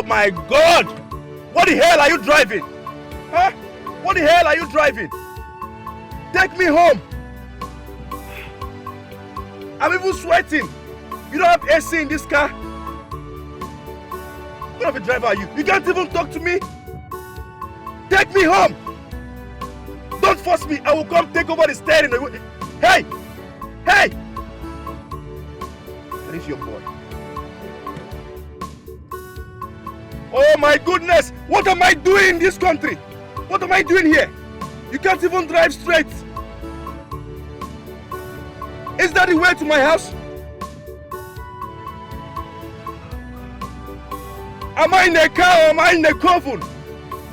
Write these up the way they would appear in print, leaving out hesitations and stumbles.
my God! What the hell are you driving? Huh? What the hell are you driving? Take me home. I'm even sweating. You don't have AC in this car? What kind of a driver are you? You can't even talk to me? Take me home. Don't force me. I will come take over the steering. Hey! Hey! That is your boy. Oh my goodness! What am I doing in this country? What am I doing here? You can't even drive straight. Is that the way to my house? Am I in a car or am I in a coffin?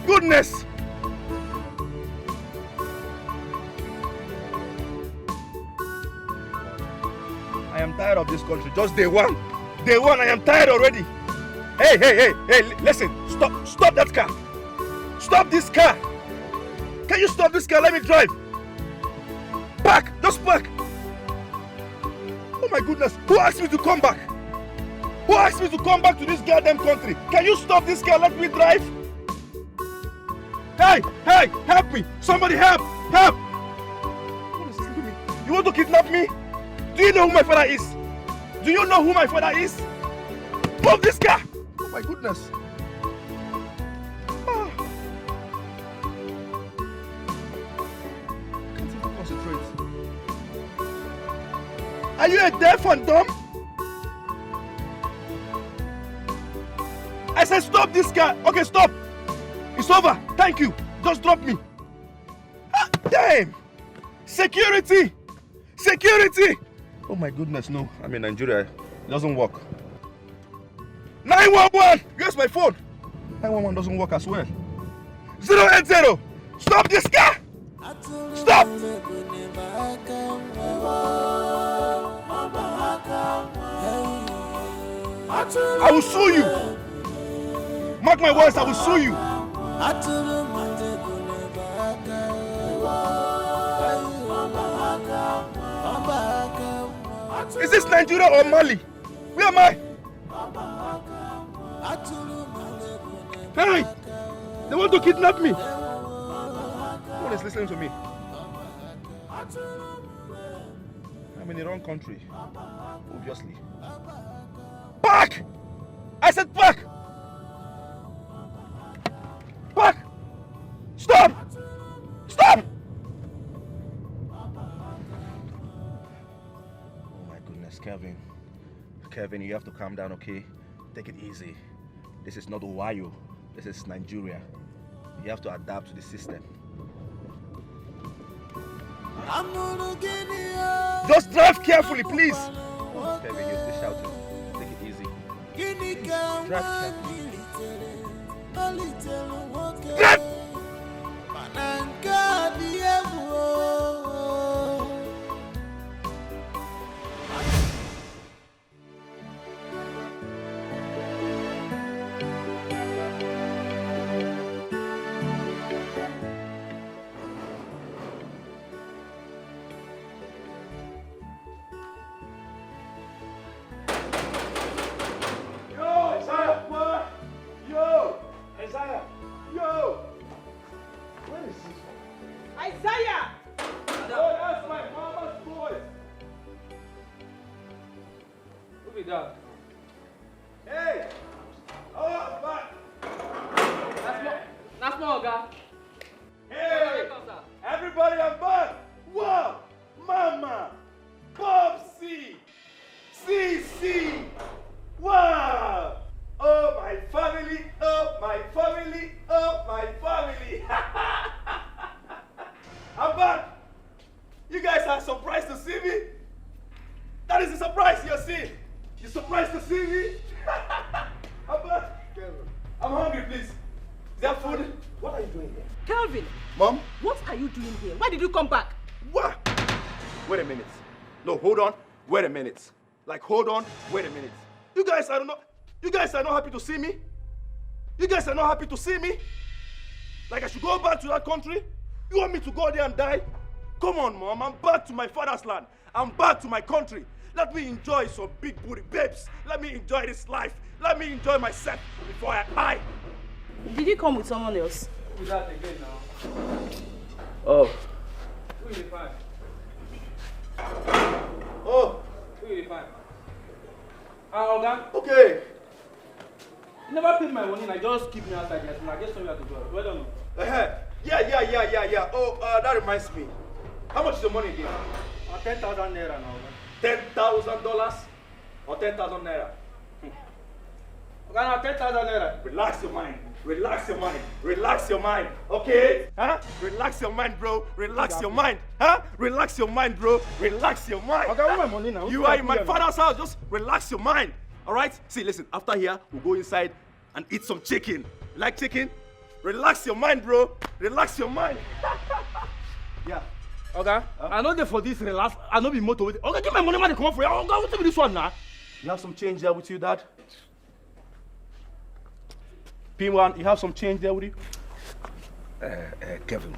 Goodness! I am tired of this country. Just day one. Day one, I am tired already. Hey, listen. Stop that car. Stop this car. Can you stop this car? Let me drive. Park. Just park. Oh my goodness. Who asked me to come back? Who asked me to come back to this goddamn country? Can you stop this car? Let me drive. Hey, help me. Somebody help. What is this to me? You want to kidnap me? Do you know who my father is? Do you know who my father is? Move this car! Oh my goodness. I can't even concentrate. Are you a deaf and dumb? I said stop this car. Okay, stop. It's over. Thank you. Just drop me. Damn! Security! Security! Oh my goodness, no. I'm in Nigeria. It doesn't work. 911! Where's my phone? 911 doesn't work as well. 080! Stop this car! Stop! I will sue you. Mark my words, I will sue you. Is this Nigeria or Mali? Where am I? Hey! They want to kidnap me. No one is listening to me. I'm in the wrong country. Obviously. Park! I said park! Park! Stop! Stop! Kevin, you have to calm down, okay? Take it easy. This is not Ohio. This is Nigeria. You have to adapt to the system. Just drive carefully, please. Oh, Kevin, you're still shouting. Take it easy. Please, drive carefully. Drive! Hey! Oh, back! That's more, guy. Hey! Everybody, I'm back! Wow! Mama! Popsy! CC! Wow! Oh, my family! Oh, my family! Oh, my family! I'm back! You guys are surprised to see me? That is a surprise you're seeing! You surprised to see me? I'm back. I'm hungry, please. Is there food? What are you doing here? Kelvin! Mom? What are you doing here? Why did you come back? What? Wait a minute. No, hold on. Wait a minute. Like, hold on. Wait a minute. You guys are not happy to see me? You guys are not happy to see me? Like I should go back to that country? You want me to go there and die? Come on, Mom. I'm back to my father's land. I'm back to my country. Let me enjoy some big booty babes. Let me enjoy this life. Let me enjoy myself before I die. Did you come with someone else? Do that again now. Oh. Who is the fine? Oh. Who is the fine? Oga? Okay. You never paid my money and I just keep me outside here. I guess somewhere to go. Well done. Yeah. Oh, that reminds me. How much is the money again? 10,000 naira now. $10,000 or 10,000 naira? Okay, now 10,000 naira. Relax your mind. Relax your mind. Okay? Huh? Relax your mind, bro. Relax your mind. Huh? Relax your mind, bro. Relax your mind. Okay, I want my money now. You are in my father's house. Just relax your mind. All right? See, listen. After here, we'll go inside and eat some chicken. You like chicken? Relax your mind, bro. Relax your mind. Yeah. Okay. I know they for this relax. I know be motor with it. Okay, give my money, man. Come on for you. Okay, what's with this one now? You have some change there with you, Dad? P1, you have some change there with you? Kevin,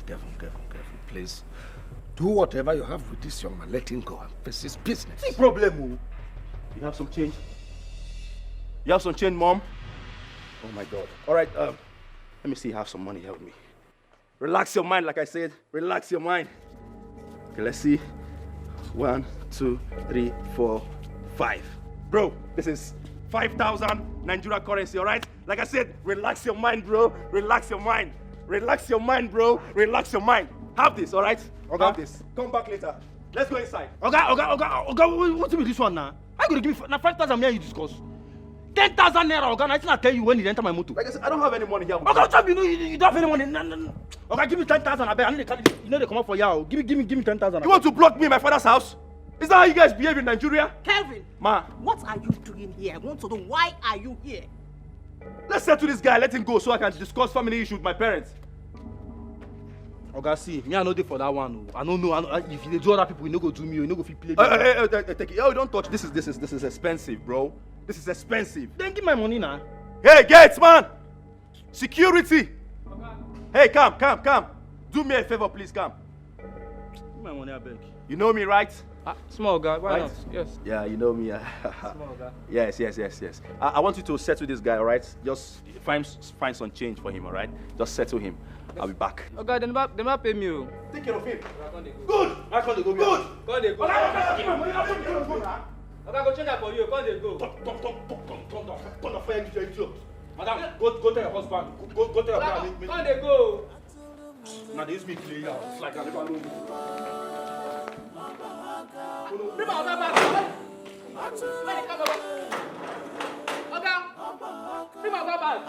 please. Do whatever you have with this young man. Let him go and face his business. See problem. You have some change? You have some change, Mom? Oh my God. All right, let me see you have some money here with me. Relax your mind, like I said. Relax your mind. Okay, let's see. 1, 2, 3, 4, 5. Bro, this is 5,000 Nigeria currency, all right? Like I said, relax your mind, bro. Relax your mind. Relax your mind, bro. Relax your mind. Have this, all right? Okay. Have this. Come back later. Let's go inside. Okay, what's with this one now? How you gonna give me now 5,000 naira you discuss? 10,000 naira, okay? I think I tell you when you enter my motor. Like I said, I don't have any money here. Okay, what's up? You don't have any money. No. Okay, give me 10,000. I bet I need to, you know they come up for you. Give me 10,000. You want to block me in my father's house? Is that how you guys behave in Nigeria? Kelvin! Ma. What are you doing here? I want to know why are you here? Let's settle this guy, let him go so I can discuss family issues with my parents. Okay, see, me I know they for that one. I don't know. If you do other people, you no go do me. You no go fit play. Take it. Oh, don't touch. This is expensive, bro. This is expensive. Then give my money now. Hey, gates, man. Security. Okay. Hey, come. Do me a favor, please, come. Give my money, I beg. You know me, right? Small guy, why Right? not? Yes. Yeah, you know me. Small guy. Yes. I want you to settle this guy, all right? Just find some change for him, all right? Just settle him. I'll be back. Okay, they never pay me. Oh. Take care of him. Good. I can't go. Good. Come they go. Give my money. Okay, go change that for you. Come they go. Turn the fire, you idiot. Madam, go tell your husband. Go tell your brother. Come they go. Now they use me to play out. It's like I never know me. Bring my other bag. Where they come over? Okay. Bring my other bag.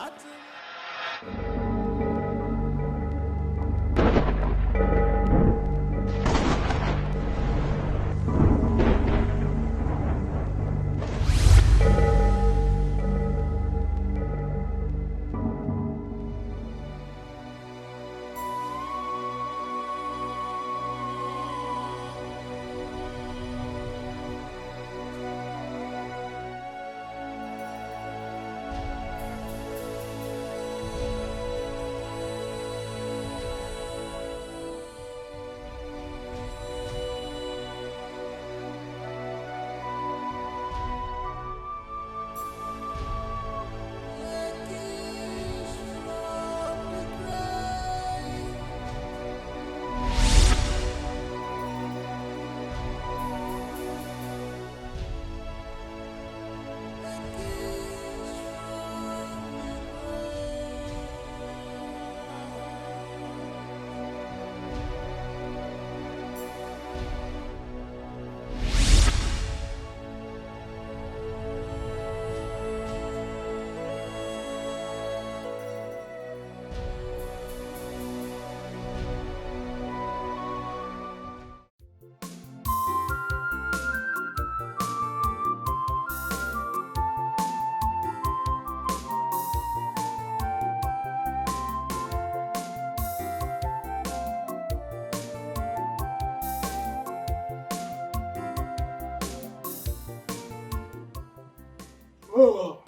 Oh.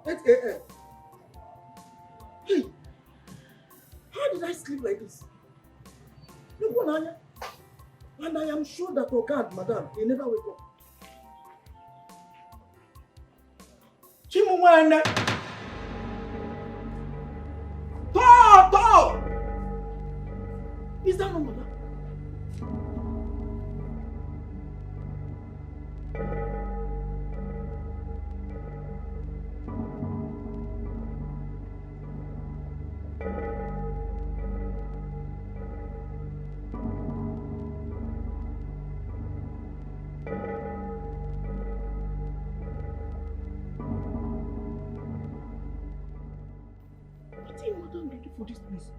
8 a.m. Hey, how did I sleep like this? Look, Anya. And I am sure that Oga and Madam, they never wake up. one. Door! Is that not mother? What are you madam ready for this place?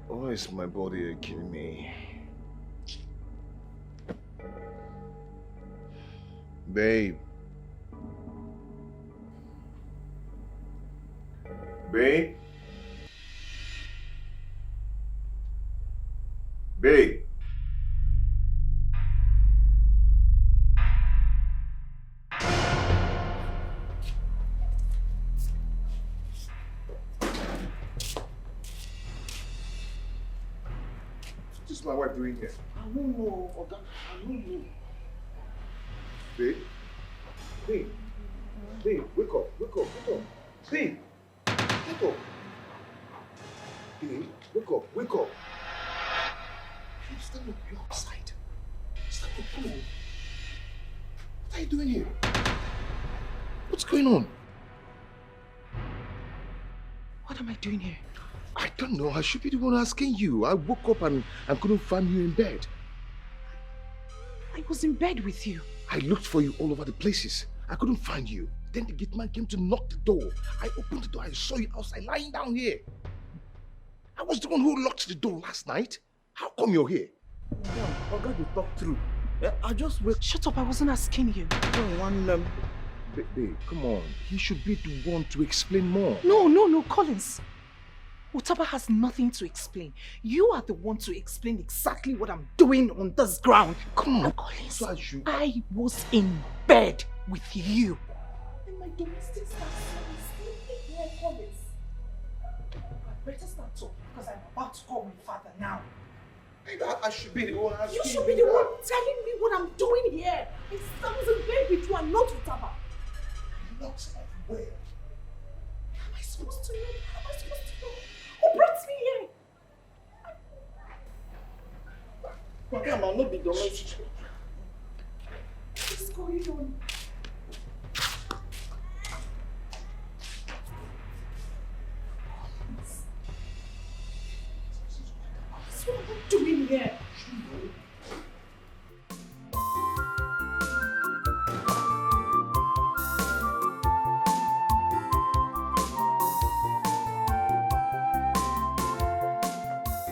Why is my body aching me? Babe. Babe. Babe. What is my wife doing here? I don't know, Oga. I don't know. Babe? Babe? Babe, wake up, wake up, wake up. Babe! Wake up. Babe, wake up, wake up. Babe, stand up, you're outside. Stand up, come on. What are you doing here? What's going on? What am I doing here? I don't know, I should be the one asking you. I woke up and couldn't find you in bed. I was in bed with you. I looked for you all over the places. I couldn't find you. Then the gate man came to knock the door. I opened the door. I saw you outside lying down here. I was the one who locked the door last night. How come you're here? Oga, you talk through. I just wake. Shut up, I wasn't asking you. Babe, come on. He should be the one to explain more. No, Collins. Utaba has nothing to explain. You are the one to explain exactly what I'm doing on this ground. Come on. Collins, So I was in bed with you. And my domestic staff is sleeping here, Collins. I better start talking because I'm about to call my father now. I should be the one asking You should be the one telling me what I'm doing here. I was in bed with you and not with Utaba. Not everywhere. How am I supposed to know? Who brought me here? Oga, man, no be domestic. What's going on? What am I doing here?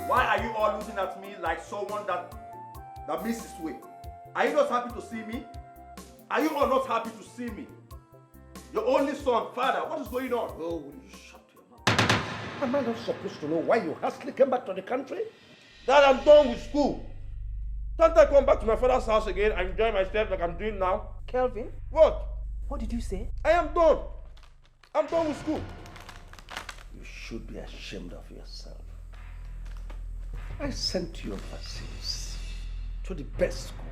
Why are you all looking at me like someone that misses way? Are you not happy to see me? Are you all not happy to see me? Your only son, father, what is going on? Oh, will you shut your mouth? Am I not supposed to know why you hastily came back to the country? Dad, I'm done with school. Can't I come back to my father's house again and enjoy myself like I'm doing now? Kelvin, What? what did you say? I am done. I'm done with school. You should be ashamed of yourself. I sent you overseas to the best school.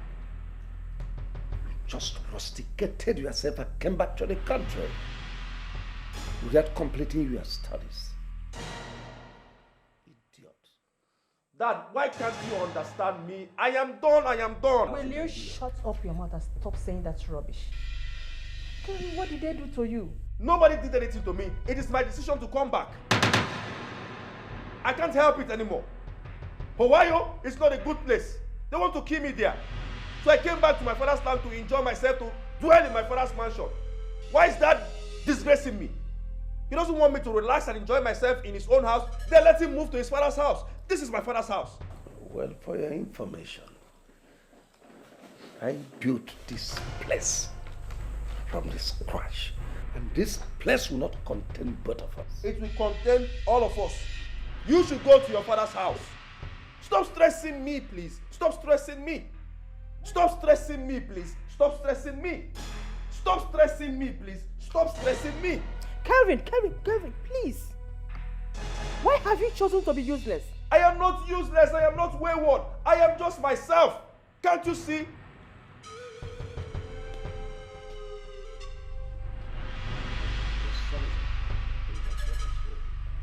You just rusticated yourself and came back to the country without completing your studies. Idiot. Dad, why can't you understand me? I am done. I am done. Will you shut up your mouth and stop saying that rubbish? Tell me, what did they do to you? Nobody did anything to me. It is my decision to come back. I can't help it anymore. Hawaii is not a good place. They want to kill me there. So I came back to my father's land to enjoy myself, to dwell in my father's mansion. Why is that disgracing me? He doesn't want me to relax and enjoy myself in his own house. Then let him move to his father's house. This is my father's house. Well, for your information, I built this place from the scratch. And this place will not contain both of us. It will contain all of us. You should go to your father's house. Stop stressing me, please. Stop stressing me. Stop stressing me, please. Stop stressing me. Stop stressing me, please. Stop stressing me. Kelvin, please. Why have you chosen to be useless? I am not useless. I am not wayward. I am just myself. Can't you see?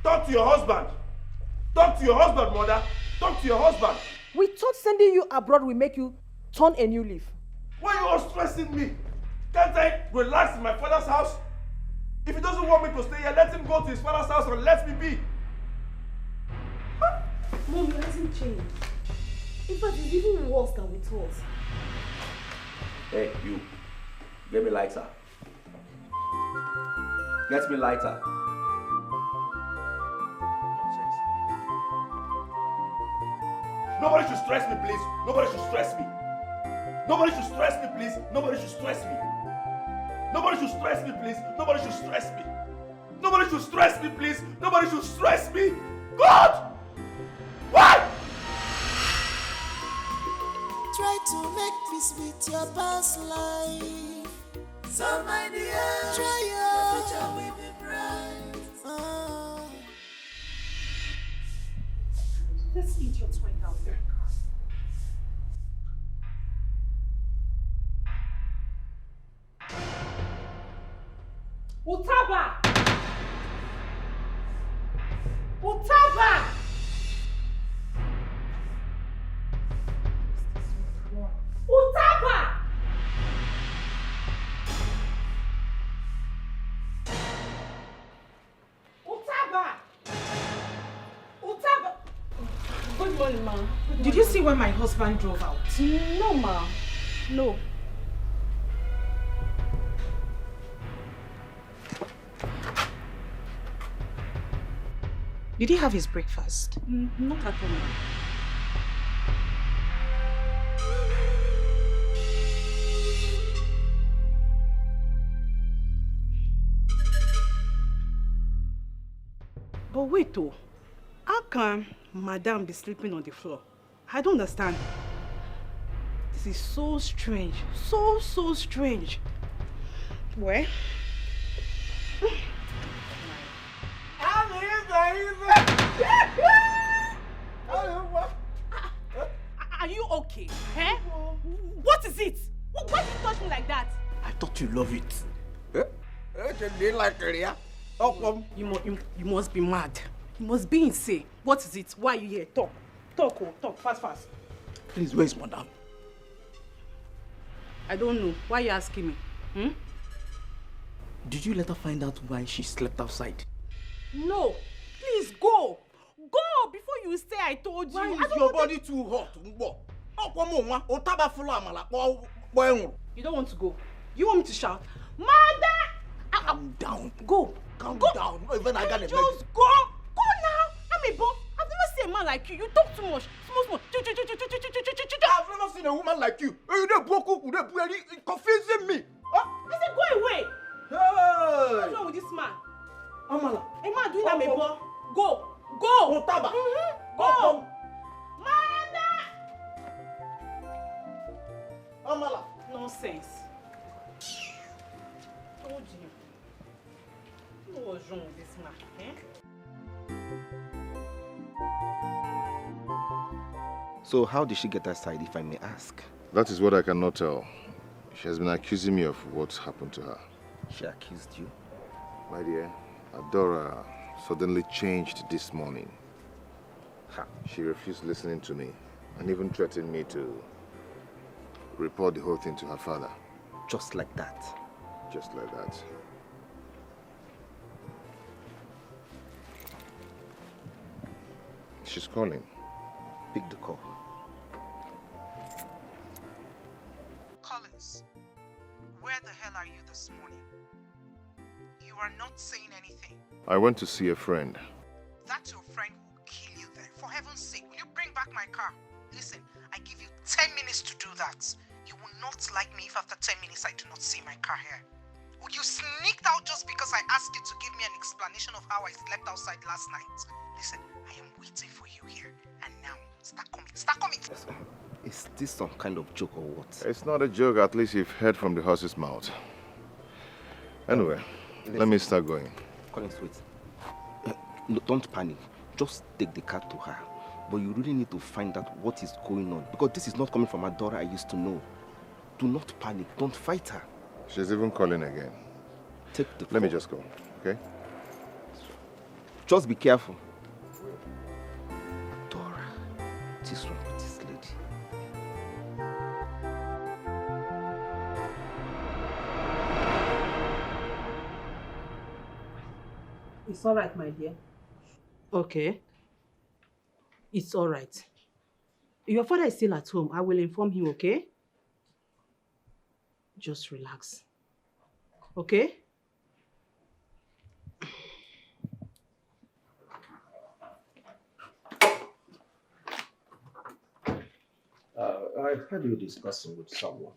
Talk to your husband. Talk to your husband, mother. Talk to your husband. We thought sending you abroad will make you turn a new leaf. Why are you all stressing me? Can't I relax in my father's house? If he doesn't want me to stay here, let him go to his father's house and let me be. Mom, it hasn't changed. In fact, it's even worse than we thought. Hey, you. Get me lighter. Get me lighter. Nobody should stress me, please. Nobody should stress me. Nobody should stress me, please. Nobody should stress me. Nobody should stress me, please. Nobody should stress me. Nobody should stress me, please. Nobody should stress me. God! Why? Try to make peace with your past life. So my dear, try your future will be bright. This idiot went out there. Utaba! Utaba! Utaba! Utaba! Utaba! Good morning, ma. Did you see when my husband drove out? No, ma. No. Did he have his breakfast? Not at all, ma. But wait though, how can Madame be sleeping on the floor? I don't understand. This is so strange, so strange. Well, Are you okay? Eh? What is it? Why did you touch me like that? I thought you love it. you must be mad. You must be insane. What is it? Why are you here? Talk, talk, fast. Please, where is Madame? I don't know. Why are you asking me? Did you let her find out why she slept outside? No. Please go. Go before you say I told you. Why I is don't your want body too hot? You don't want to go. You want me to shout? Mother! Calm down. Go. Calm Go. down. Not even I got a Just go. Go now. I'm a boss. I've never seen a man like you. You talk too much. Small. I've never seen a woman like you. You confusing me. I said go away. Hey! What's wrong with this man? Amala. A man doing that, Go. boy. Go. Otaba. Go. Mother! Amala. Nonsense. Told you. What was wrong with this man? So how did she get aside, if I may ask? That is what I cannot tell. She has been accusing me of what happened to her. She accused you? My dear, Adora suddenly changed this morning. She refused listening to me and even threatened me to report the whole thing to her father. Just like that? Just like that. she's calling. Pick the call. Collins, where the hell are you this morning? You are not saying anything. I went to see a friend. That your friend will kill you there. For heaven's sake, will you bring back my car? Listen, I give you 10 minutes to do that. You will not like me if after 10 minutes I do not see my car here. Would you sneaked out just because I asked you to give me an explanation of how I slept outside last night? Listen, I am waiting for you here. And now, start coming. Start coming! Is this some kind of joke or what? It's not a joke, at least you've heard from the horse's mouth. Anyway, let me start going. Collins, wait. No, don't panic. Just take the car to her. But you really need to find out what is going on. Because this is not coming from Adora I used to know. Do not panic. Don't fight her. She's even calling again. Take the Let me call. just go, okay? Just be careful. Adora, what is wrong with this lady? It's all right, my dear. Okay. It's all right. Your father is still at home. I will inform him, okay? Just relax. Okay? I heard you discussing with someone.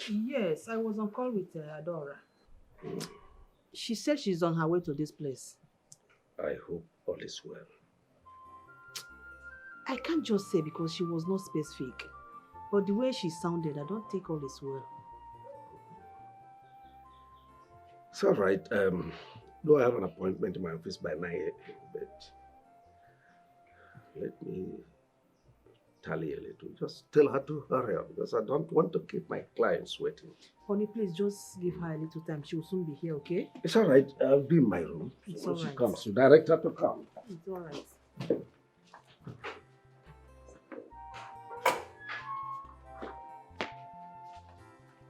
Yes, I was on call with Adora. She said she's on her way to this place. I hope all is well. I can't just say because she was not specific. But the way she sounded, I don't think all is well. It's all right. Though I have an appointment in my office by 9 a.m., but let me tally a little. Just tell her to hurry up because I don't want to keep my clients waiting. Honey, please just give her a little time. She will soon be here, okay? It's all right. I'll be in my room. It's When all she right. comes, you direct her to come. It's all right.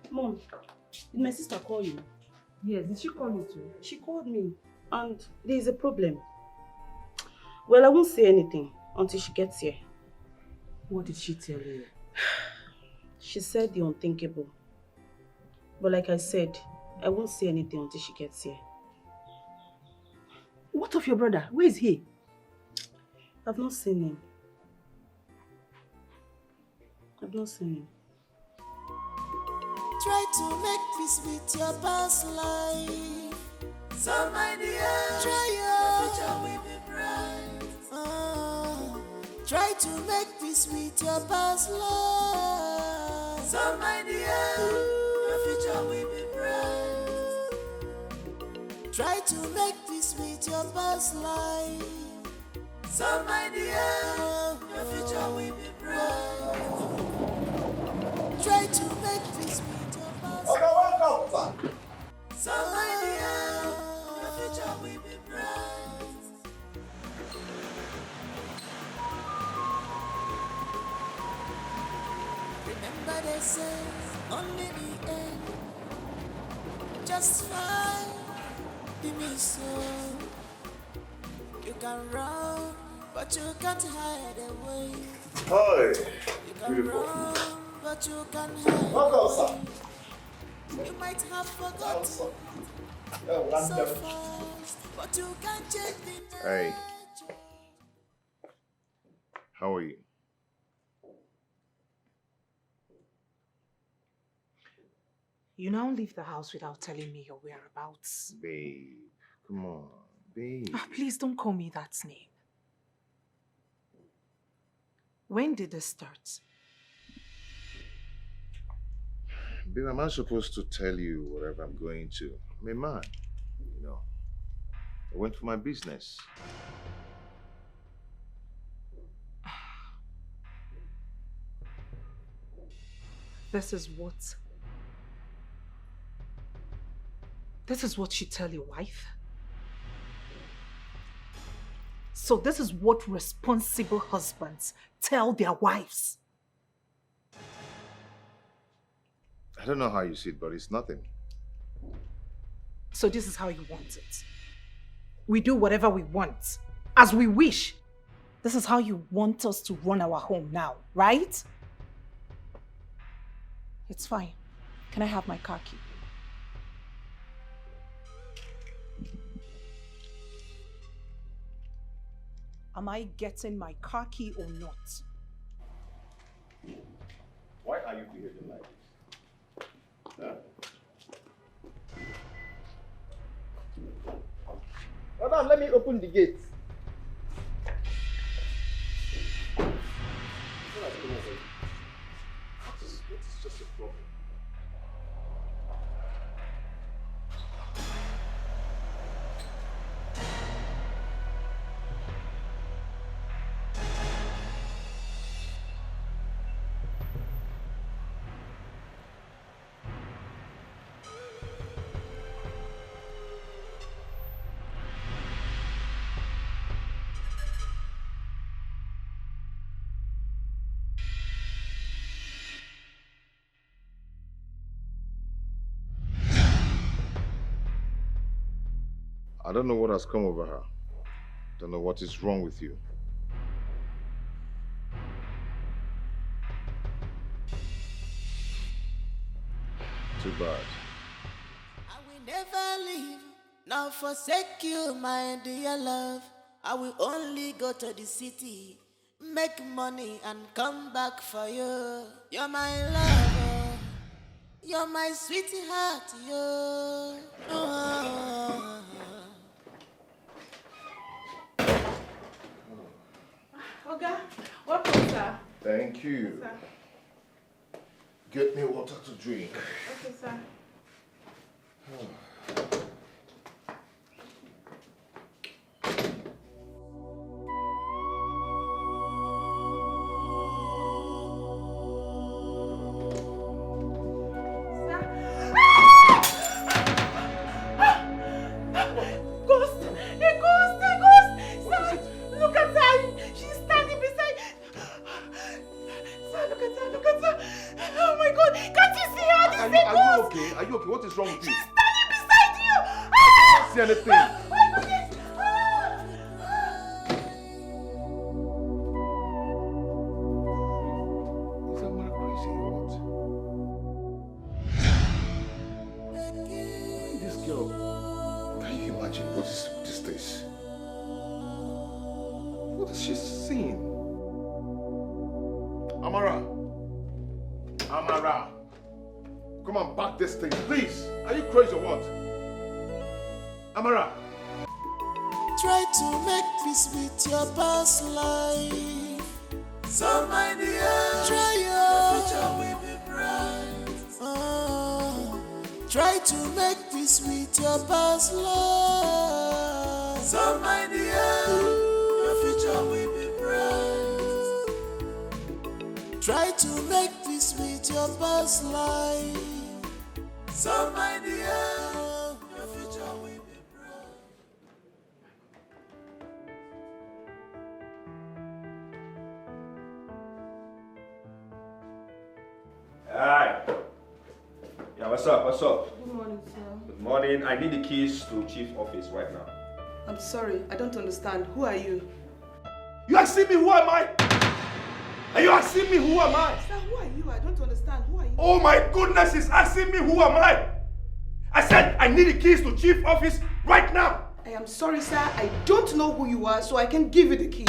Mom, did my sister call you? Yes, did she call you too? She called me, and there is a problem. Well, I won't say anything until she gets here. What did she tell you? She said the unthinkable. But like I said, I won't say anything until she gets here. What of your brother? Where is he? I've not seen him. I've not seen him. Try to make peace with your past life. So my dear, try your future will be bright. Try to make peace with your past life. So my dear, your future will be bright. Try to make peace with your past life. So my dear, your future will be bright. Try to make peace with your past life. Welcome, So my dear, your future will be bright. Remember they say only the end. Just fine, be me so. You can run, but you can't hide away. Hi. You can Beautiful. run, but you can't hide Welcome, away. You might have forgotten sir. so fast, but you can't change the Hey. nature. How are you? You now leave the house without telling me your whereabouts. Babe, come on, babe. Please don't call me that name. When did this start? Babe, am I supposed to tell you whatever I'm going to? I'm a man, you know. I went for my business. This is what you tell your wife? So this is what responsible husbands tell their wives? I don't know how you see it, but it's nothing. So this is how you want it. We do whatever we want, as we wish. This is how you want us to run our home now, right? It's fine. Can I have my car key? Am I getting my car key or not? Why are you behaving like this? Huh? Madam, let me open the gate. What is just a problem? I don't know what has come over her. Don't know what is wrong with you. Too bad. I will never leave, nor forsake you, my dear love. I will only go to the city, make money and come back for you. You're my lover, you're my sweetheart, you. Oh. Oga, welcome, sir. Thank you. Sir. Get me water to drink. Okay, sir. Ghost! A ghost! A ghost! Sir, look at her! She's standing beside... Sir, look at her! Look at her! Oh my God! Can't you see her? This is a Are you ghost! okay? Are you okay? What is wrong with you? She's standing beside you! Ah! See anything? Oh my goodness! Ah! Is that man crazy or what? This girl, can you imagine what this is? What is she seeing? Amara! Amara! Come on, back this thing, please! Are you crazy or what? Amara! Try to make peace with your past life. So my dear, try your future will be bright. Try to make peace with your past life. So my dear, your future will be bright. Try to make peace with your past life. So my dear, your future will be bright. Hi. Yeah, what's up? What's up? Good morning, sir. Good morning. I need the keys to chief office right now. I'm sorry, I don't understand. Who are you? You asking me who am I? Are you asking me who am I? Sir, who are you? I don't understand. Who are you? Oh my goodness, he's asking me who am I? I said I need the keys to chief office right now. I am sorry, sir. I don't know who you are, so I can give you the keys.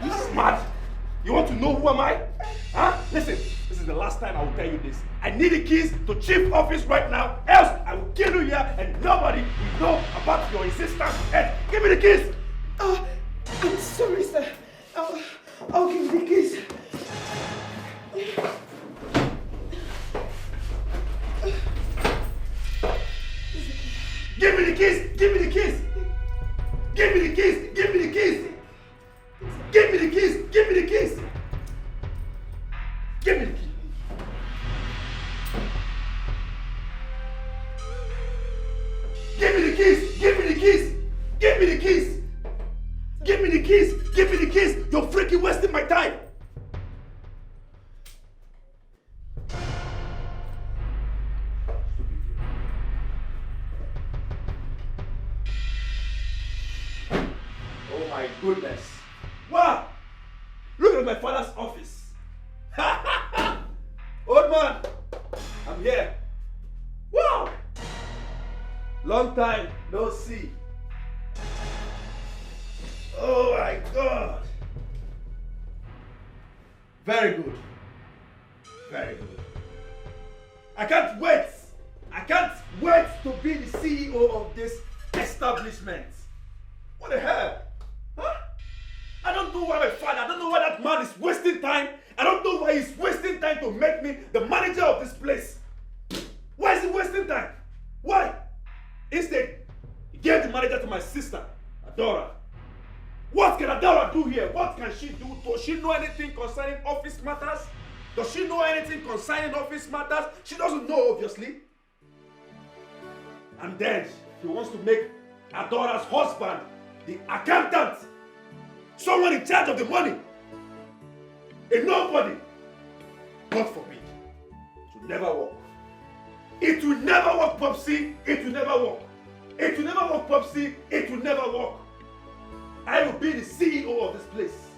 You smart? You want to know who am I? Huh? Listen, this is the last time I will tell you this. I need the keys to chief office right now, else I will kill you here and nobody will know about your insistence. Hey, give me the keys! I'm sorry, sir. I'll give you the keys. Give me the keys! Give me the keys! Give me the keys! Give me the keys! Give me the keys! Give me the keys! Give me the keys! Give me the keys! Give me the keys! Give me the keys! Give me the keys! Give me the keys! You're freaking wasting my time! Oh my goodness! my father's office. Old man, I'm here. Wow! Long time no see. Oh my God. Very good. Very good. I can't wait. I can't wait to be the CEO of this establishment. What the hell? Huh? I don't know why my father, I don't know why that man is wasting time. I don't know why he's wasting time to make me the manager of this place. Why is he wasting time? Why? Instead, he gave the manager to my sister, Adora. What can Adora do here? What can she do? Does she know anything concerning office matters? Does she know anything concerning office matters? She doesn't know, obviously. And then he wants to make Adora's husband the accountant. Someone in charge of the money. A nobody. God forbid. It will never work. It will never work, Popsy. It will never work. It will never work, Popsy. It will never work. I will be the CEO of this place.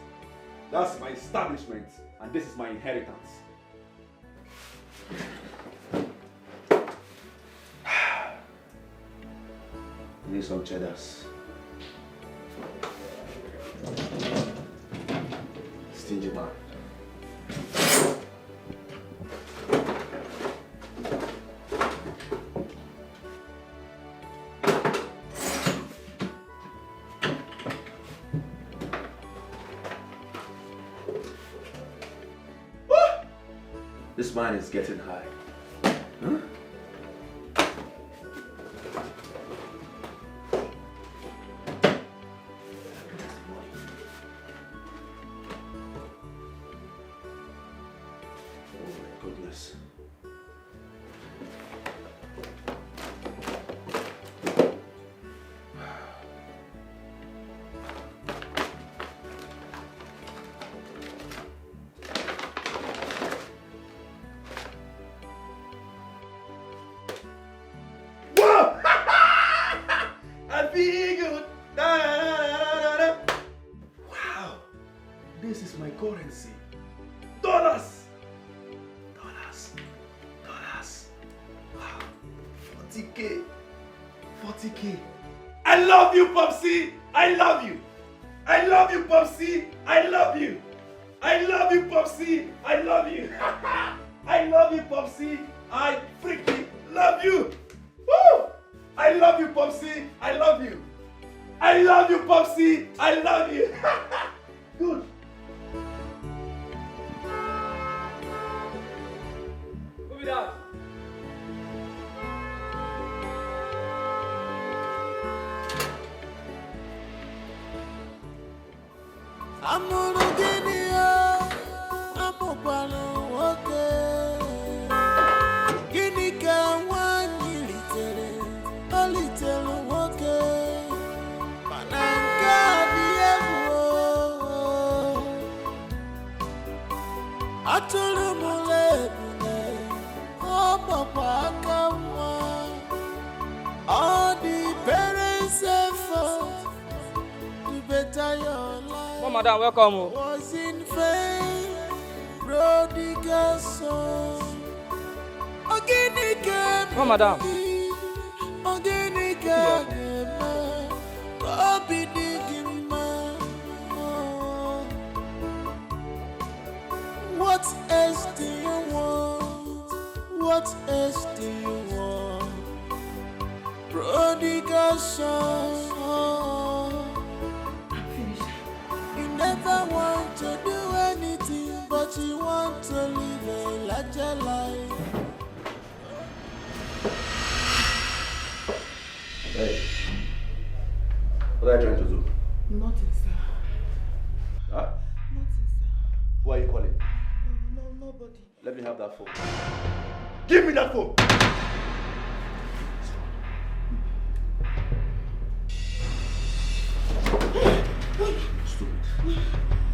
That's my establishment, and this is my inheritance. Need some cheddars. Stingy man. This man is getting high. Huh? Currency. Dollars. Wow. 40K. 40K. I love you, Popsy. I love you. I love you, Popsy. I love you. I love you, Popsy. I love you. I love you, Popsy. I freaking love you. Woo! I love you, Popsy. I love you. I love you, Popsy. I love you. Good. Madam, welcome. Was in vain, prodigal son. Oh, madam. What else do you want? What else do you want? Prodigal son. Never want to do anything, but you want to live a larger life. Hey, what are you trying to do? Nothing, sir. Huh? Nothing, sir. Who are you calling? No, nobody. Let me have that phone. Give me that phone!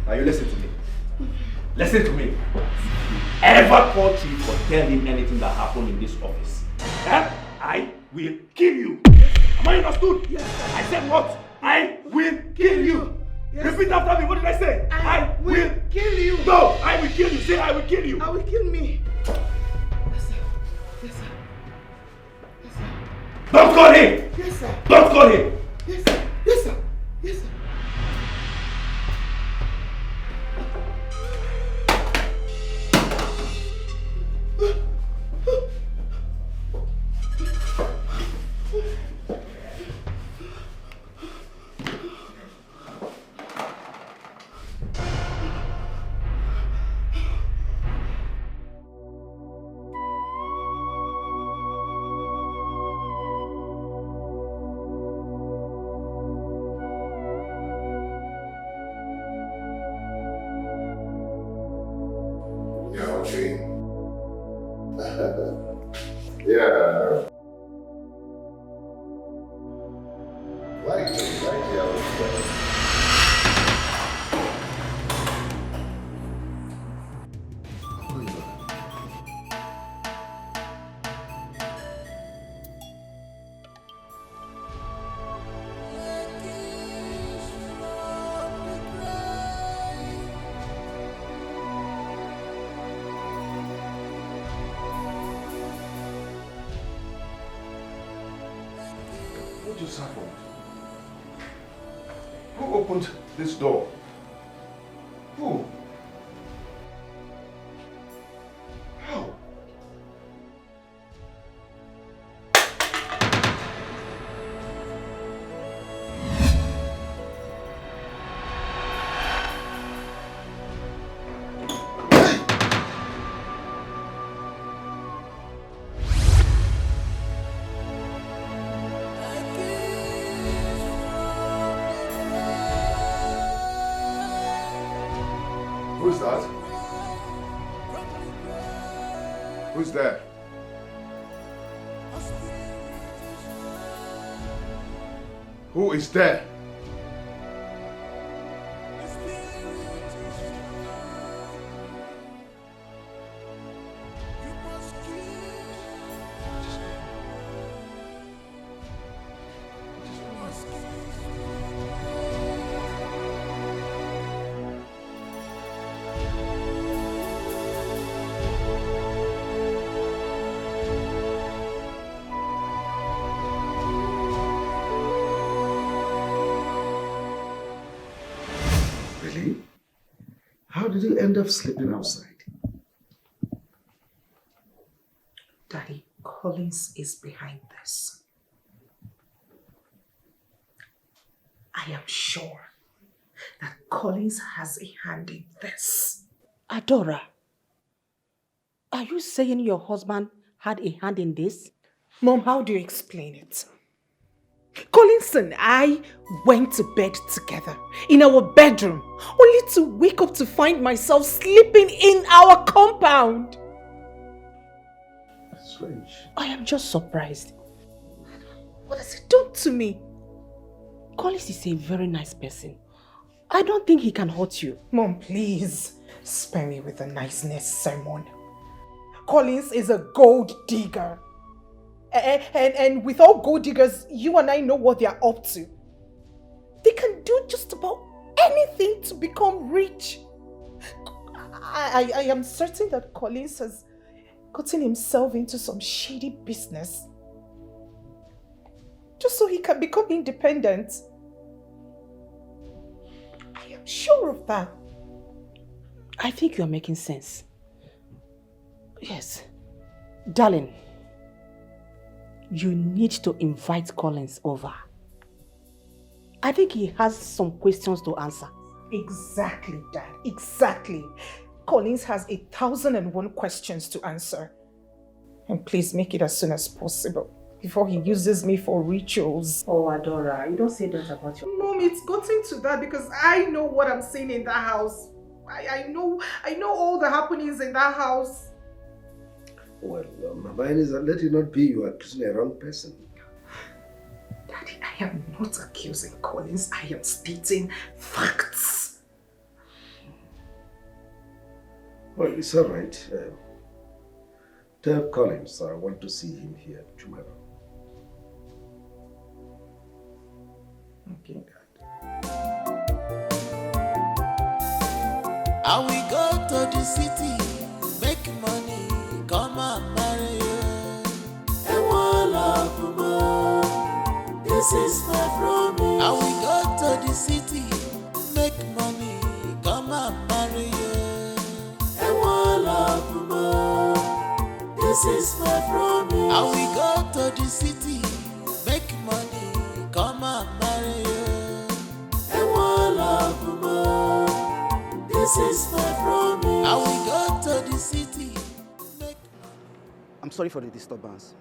Now you listen to me. Listen to me. Ever call Chief or tell him anything that happened in this office, I will kill you. Am I understood? Yes, sir. I said what? I will kill you. Yes. Repeat after me. What did I say? I will kill you. No, I will kill you. Say I will kill you. I will kill me. Yes, sir. Yes, sir. Yes, sir. Don't call him. Yes, sir. Don't call him. Yes, sir. Yes, sir. Yes, sir. Yeah. What just happened? Who opened this door? Who? How? Who's that? Who's there? Who is there? How did you end up sleeping outside? Daddy, Collins is behind this. I am sure that Collins has a hand in this. Adora, are you saying your husband had a hand in this? Mom, how do you explain it? Collins and I went to bed together in our bedroom, only to wake up to find myself sleeping in our compound. Strange. I am just surprised. What has he done to me? Collins is a very nice person. I don't think he can hurt you. Mom, please spare me with the niceness sermon. Collins is a gold digger. And with all gold diggers, you and I know what they are up to. They can do just about anything to become rich. I am certain that Collins has gotten himself into some shady business just so he can become independent. I am sure of that. I think you are making sense. Yes. Darling, you need to invite Collins over. I think he has some questions to answer. Exactly, Dad. Exactly. Collins has 1,001 questions to answer. And please make it as soon as possible before he uses me for rituals. Oh, Adora, you don't say that about your... Mom, it's gotten to that because I know what I'm seeing in that house. I know all the happenings in that house. Well, Mama Elisa, let it not be you are accusing a wrong person. Daddy, I am not accusing Collins. I am stating facts. Well, it's all right. Tell Collins I want to see him here tomorrow. Okay. I will go to the city, make money, come and marry you. And one love more, this is my promise. I will go to the city, make money, come and marry you. And one love more, this is my promise. I will go to the city, make money, come and marry you. And one love more, this is my promise. I will go to the city. I'm sorry for the disturbance.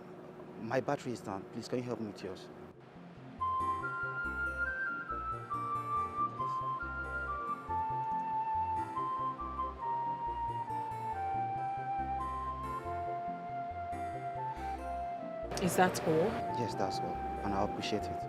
My battery is down. Please, can you help me with yours? Is that all? Yes, that's all. And I'll appreciate it.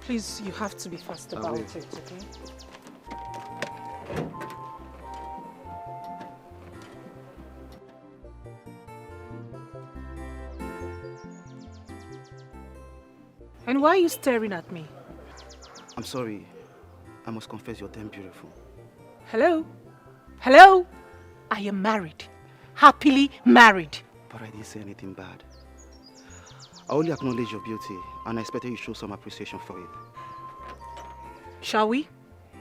Please, you have to be fast about it, okay? And why are you staring at me? I'm sorry. I must confess you're damn beautiful. Hello? Hello? I am married. Happily married. But I didn't say anything bad. I only acknowledge your beauty, and I expected you to show some appreciation for it. Shall we?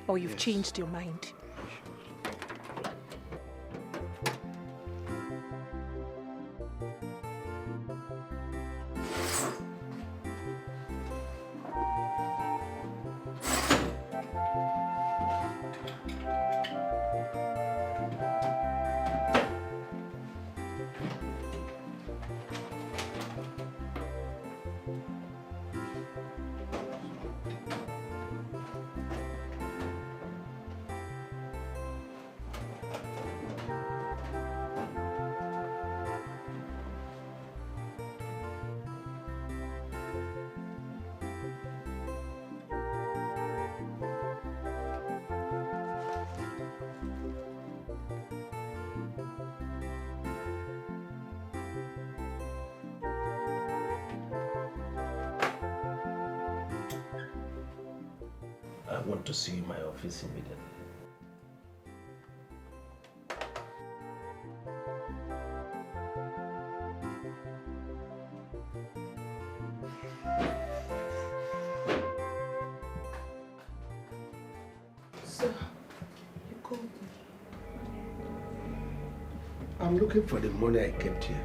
Or you've changed your mind? I want to see you in my office immediately. Sir, you called me. I'm looking for the money I kept here.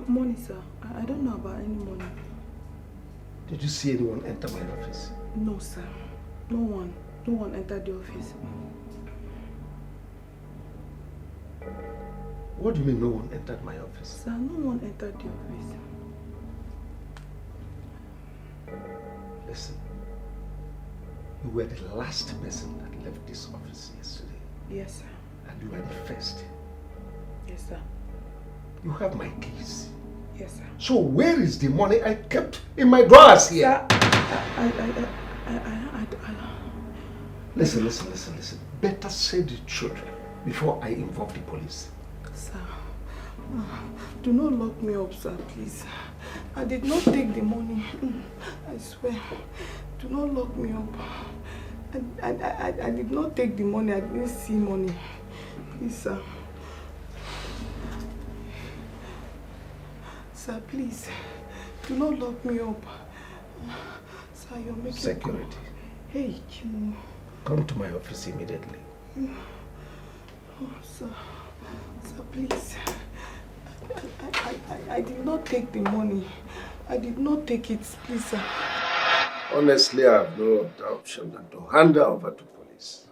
Money, sir. I don't know about any money. Did you see anyone enter my office? No, sir. No one. No one entered the office. What do you mean no one entered my office? Sir, no one entered the office. Listen, you were the last person that left this office yesterday. Yes, sir. And you are the first. Yes, sir. You have my keys. Yes, sir. So where is the money I kept in my drawers here? Sir, Listen. Better say the truth before I involve the police. Sir, do not lock me up, sir, please. I did not take the money. I swear. Do not lock me up. I did not take the money. I didn't see money. Please, sir. Sir, please. Do not lock me up. Sir, you're making... Security. Hey, Chimo. Come to my office immediately. Oh, sir. Sir, please. I did not take the money. I did not take it, please, sir. Honestly, I have no other option than to hand her over to police.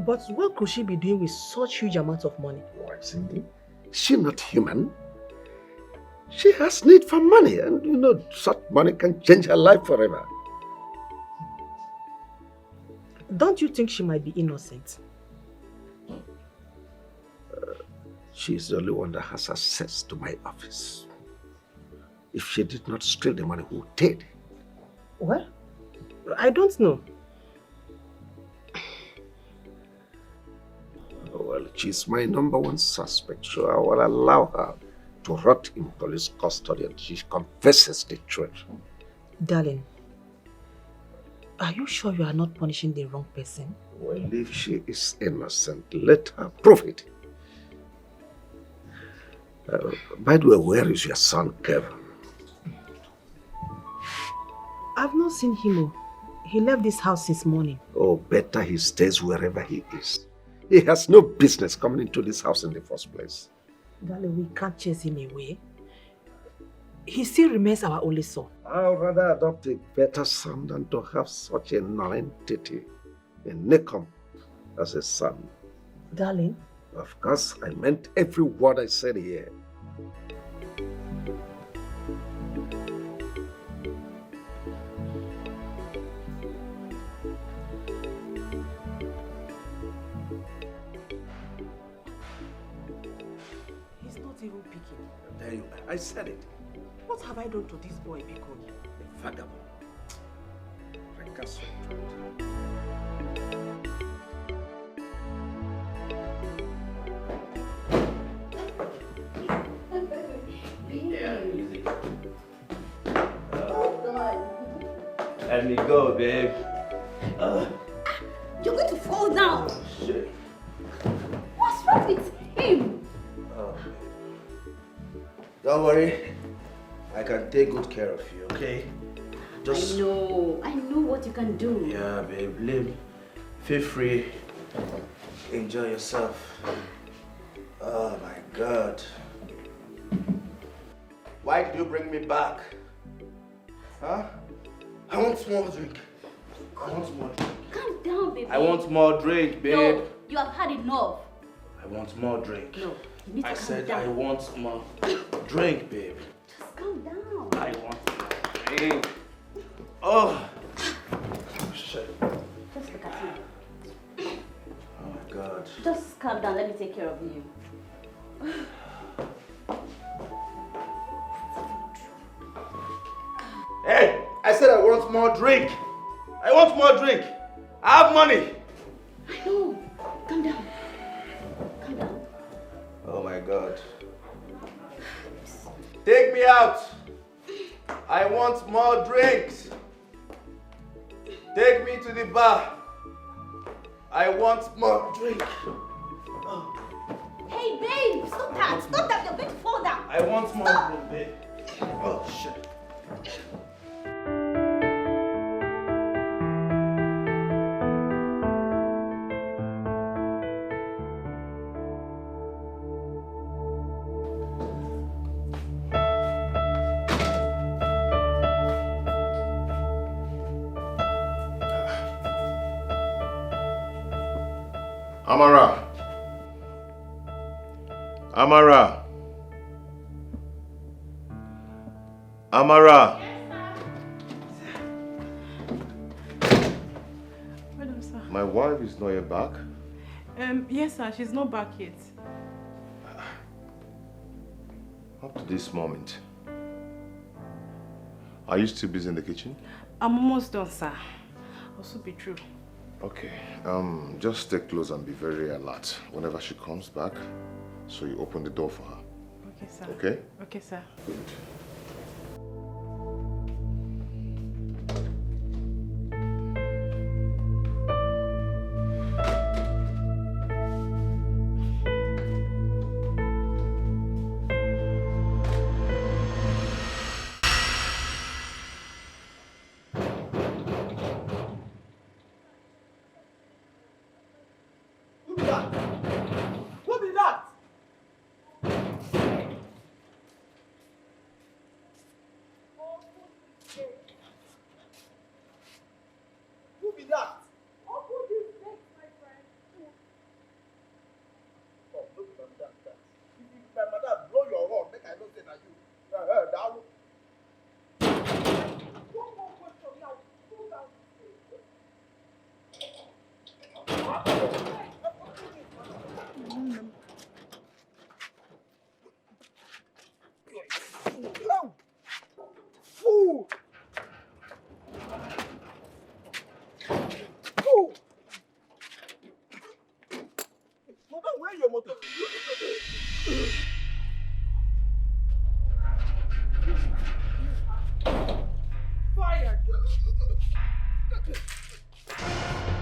But what could she be doing with such huge amounts of money? Why, Cindy? Is she not human? She has need for money, and you know, such money can change her life forever. Don't you think she might be innocent? She's the only one that has access to my office. If she did not steal the money, who did? Well, I don't know. Well, she's my number one suspect, so I will allow her to rot in police custody until she confesses the truth. Darling, are you sure you are not punishing the wrong person? Well, if she is innocent, let her prove it. By the way, where is your son, Kevin? I've not seen him. He left this house since morning. Oh, better he stays wherever he is. He has no business coming into this house in the first place. Darling, we can't chase him away. He still remains our only son. I'd rather adopt a better son than to have such a non-entity, a Nikom, as a son. Darling? Of course, I meant every word I said here. He's not even picking. There you are. I said it. What have I done to this boy, Biko? A vagabond. Fracasso. Let me go, babe. You're going to fall down. Oh, shit. What's wrong with him? Oh, don't worry. I can take good care of you, okay? I know what you can do. Yeah, babe. Live. Feel free. Enjoy yourself. Oh, my God. Why did you bring me back? Huh? I want more drink. I want more drink. Calm down, baby. I want more drink, babe. No, you have had enough. I want more drink. No, you need to I calm said down. I want more drink, babe. Just calm down. I want more drink. Oh. Shit. Just look at you. Oh my God. Just calm down. Let me take care of you. Hey, I said I want more drink. I want more drink. I have money. I know. Calm down. Calm down. Oh my God. Take me out. I want more drinks. Take me to the bar. I want more drink. Oh. Hey, babe, stop that. Stop that. You're going to fall down. I want more drink, babe. Oh, shit. Amara. Amara. Amara. Madam, sir. My wife is not yet back. Yes, sir. She's not back yet. Up to this moment. Are you still busy in the kitchen? I'm almost done, sir. Also be true. Okay. Just stay close and be very alert whenever she comes back. So you open the door for her. Okay, sir. Okay? Okay, sir. Good.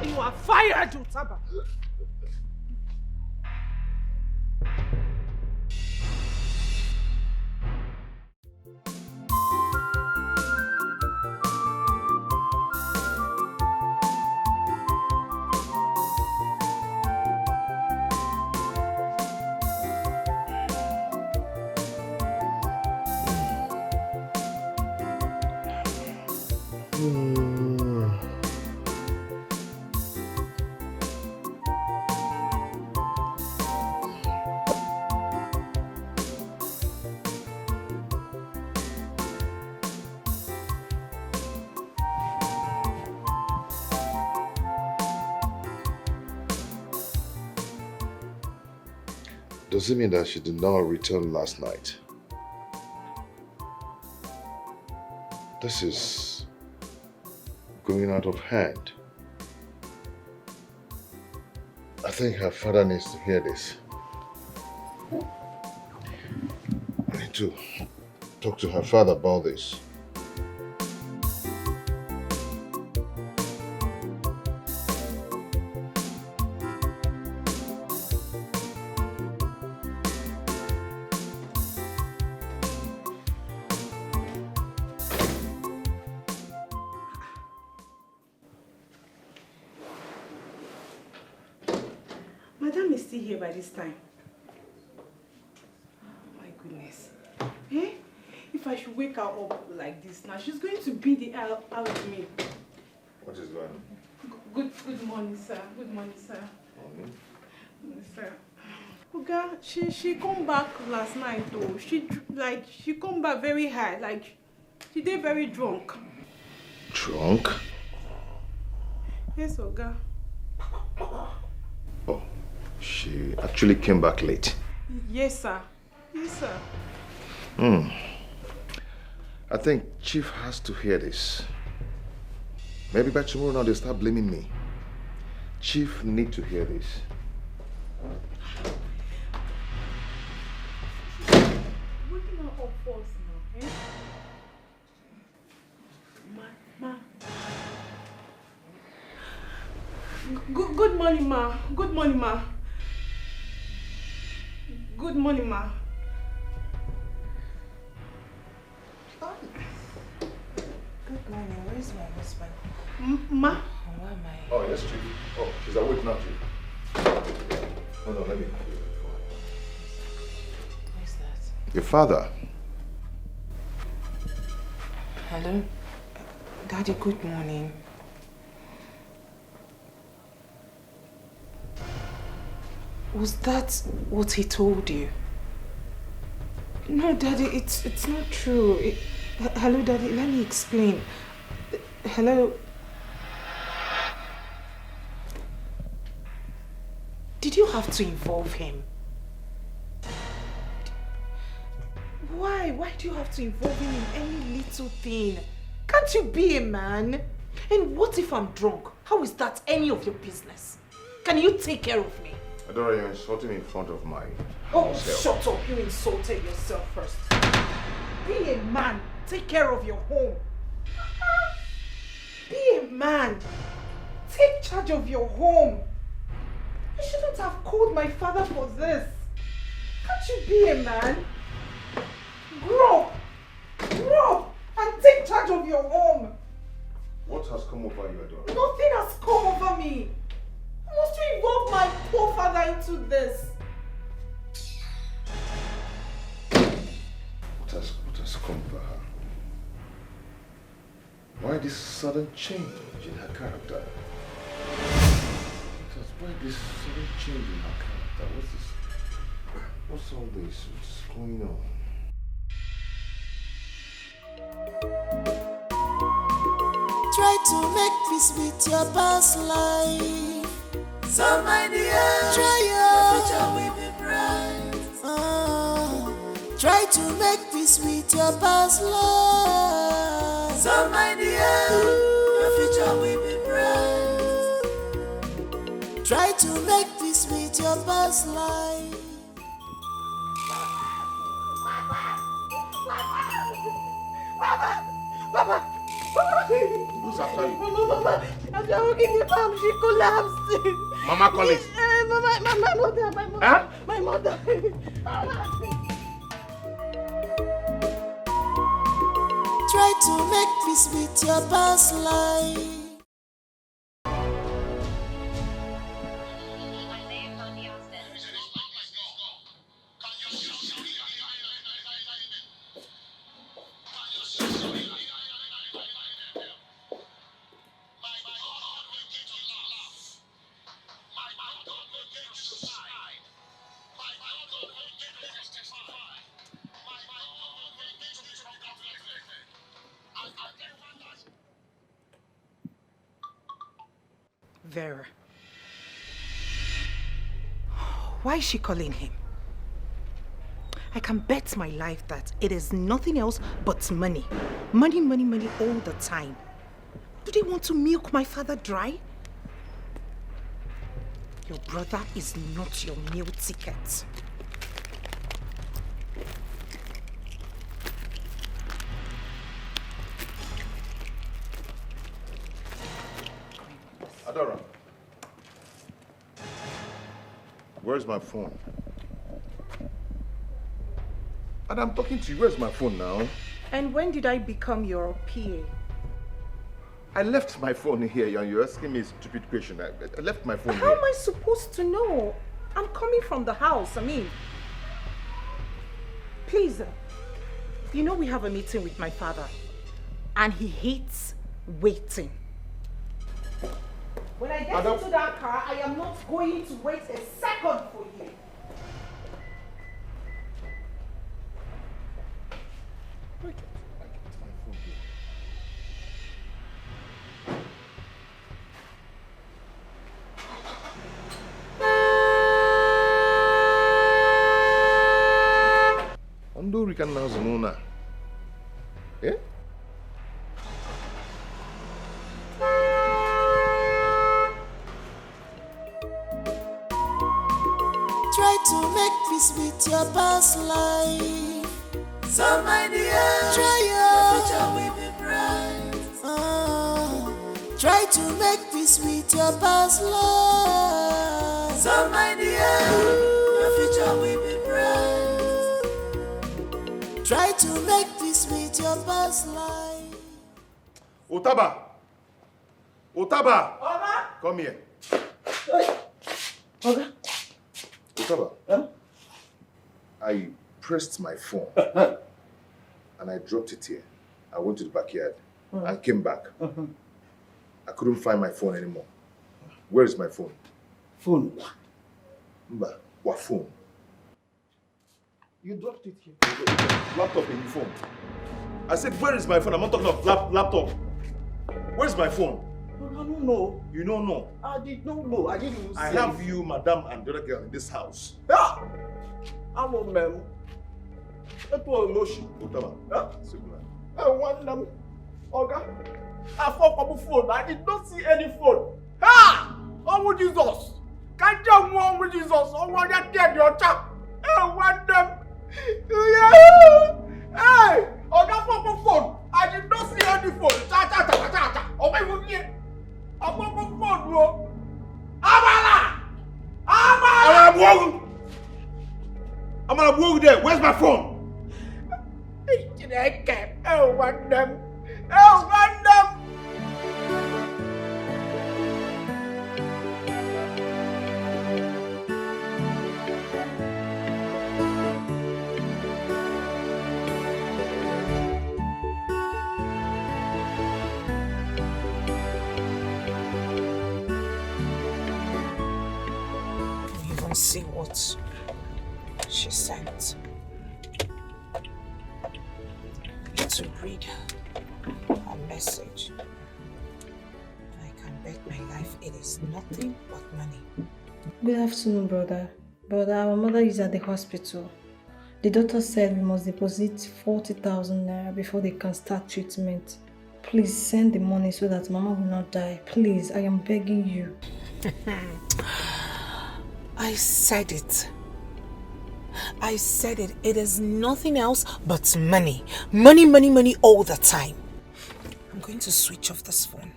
You are fired, Utaba. Does it mean that she did not return last night? This is going out of hand. I think her father needs to hear this. I need to talk to her father about this. Madam is still here by this time. My goodness. Eh? If I should wake her up like this now, she's going to beat the hell out of me. What is going on? Good morning, sir. Good morning, sir. Morning. Morning, sir. Oga, she come back last night though. She come back very high, like she did very drunk. Drunk? Yes, Oga. Oh, she actually came back late. Yes, sir. Yes, sir. I think Chief has to hear this. Maybe by tomorrow now they'll start blaming me. Chief need to hear this. Waking her up first now, eh? Ma. Good morning, ma. Good morning, ma. Good morning, ma. Good morning. Where's my husband? Ma? Why am I? Oh, yes, Chief. Oh, she's awake now, Chief. Hold on, let me. Where's that? Your father. Hello? Daddy, good morning. Was that what he told you? No, Daddy, it's not true. Hello, Daddy, let me explain. Hello? Did you have to involve him? Why? Why do you have to involve him in any little thing? Can't you be a man? And what if I'm drunk? How is that any of your business? Can you take care of me? Adora, you're insulting me in front of my Oh, house help. shut up. You insulted yourself first. Be a man. Take care of your home. Be a man. Take charge of your home. You shouldn't have called my father for this. Can't you be a man? Grow up. Grow up and take charge of your home. What has come over you, Adora? Nothing has come over me. Must you involve my poor father into this? What has come over her? Why this sudden change in her character? Why this sudden change in her character? What's all this? What's going on? Try to make peace with your past life. So my dear, try your future will be bright. Try to make peace with your past life. So my dear, your future will be bright. Try to make peace with your past life. Who's after you? Mama, as we are walking the farm, she collapsed. Mama Collins. My mother, my mother. Huh? My mother. Try to make peace with your past life. Vera. Why is she calling him? I can bet my life that it is nothing else but money. Money, money, money all the time. Do they want to milk my father dry? Your brother is not your meal ticket. Adora. Where's my phone? And I'm talking to you. Where's my phone now? And when did I become your PA? I left my phone here and you're asking me a stupid question. I left my phone How here. am I supposed to know? I'm coming from the house. Please, you know we have a meeting with my father and he hates waiting. When I get into that car, I am not going to wait a second for you. Ando rikan na zanuna. Eh? Try to make peace with your past life. So my dear, try your future will be bright. Try to make peace with your past life. So my dear, your future will be bright. Try to make peace with your past life. Otaba! Otaba! Oga! Come here. Oga? Otaba. I pressed my phone and I dropped it here. I went to the backyard and came back. I couldn't find my phone anymore. Where is my phone? Phone? Mba, what phone? You dropped it here. Laptop in your phone. I said, where is my phone? I'm not talking of laptop. Where's my phone? I don't know. You don't know? I did not know. I didn't even I have you, madam, and the other girl in this house. Yeah! I'm a man. That was emotion. Otaba. I want them. Oga, I found a phone. I did not see any phone. Ha! Oh, Jesus! Can't you want with Jesus? Oh, what you did, your chap? I want them. Hey! Oga, found a phone. I did not see any phone. Oh, my God. I found a phone, bro. Amala! I'm gonna walk there. Where's my phone? I want them. I want them. You even see what she sent. To read a message. I can bet my life it is nothing but money. Good afternoon, brother. Brother, our mother is at the hospital. The doctor said we must deposit 40,000 naira before they can start treatment. Please send the money so that Mama will not die. Please, I am begging you. I said it. I said it. It is nothing else but money. Money, money, money all the time. I'm going to switch off this phone.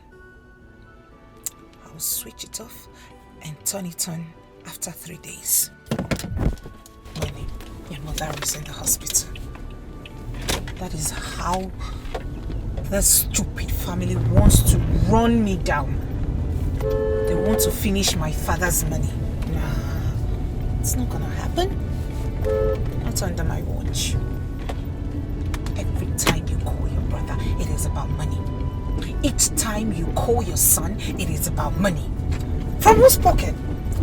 I will switch it off and turn it on after 3 days. When your mother is in the hospital. That is how this stupid family wants to run me down. They want to finish my father's money. Nah, it's not gonna happen. Not under my watch. Every time you call your brother, it is about money. Each time you call your son, it is about money. From whose pocket?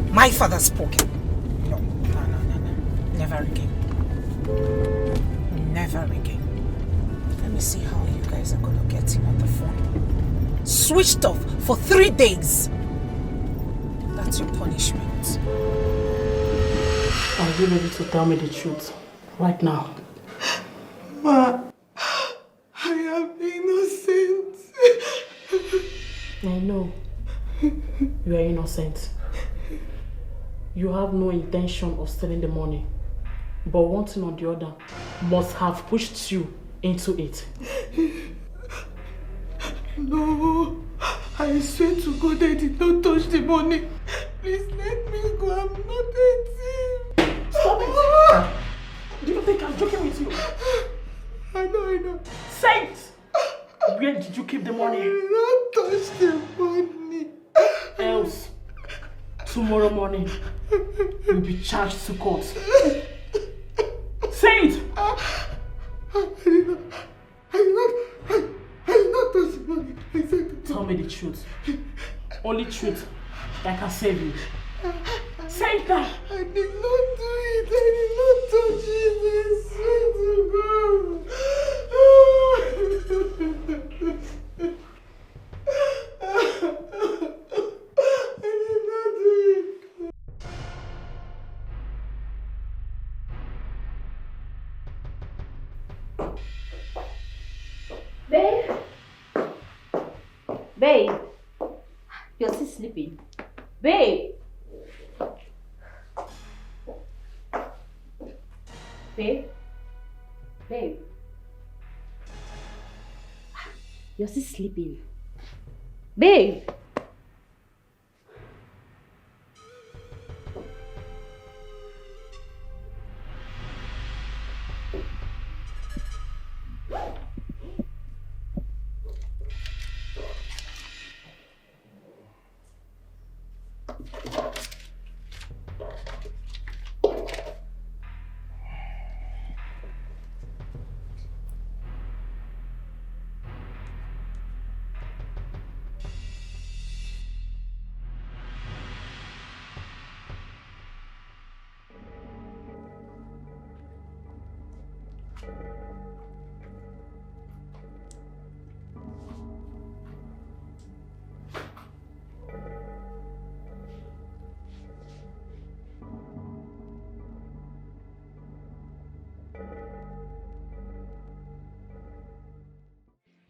My father's pocket. No. Never again. Never again. Let me see how you guys are gonna get him on the phone. Switched off for 3 days. That's your punishment. Are you ready to tell me the truth right now? Ma, I am innocent. I know you are innocent. You have no intention of stealing the money, but one thing or the other must have pushed you into it. No, I swear to God I did not touch the money. Please let me go, I'm not a thief. Stop it! Do you think I'm joking with you? I know. Say it! Where did you keep the money? I did not touch the money. Else, tomorrow morning, you'll be charged to court. Say it! I did not touch the money. I said tell me the truth. Only truth that can save you. Say it now! I did not do it. I did not touch it. I swear to God. I did not do it. Babe? Babe? You're still sleeping. Babe? Babe? Babe? You're still sleeping. Babe?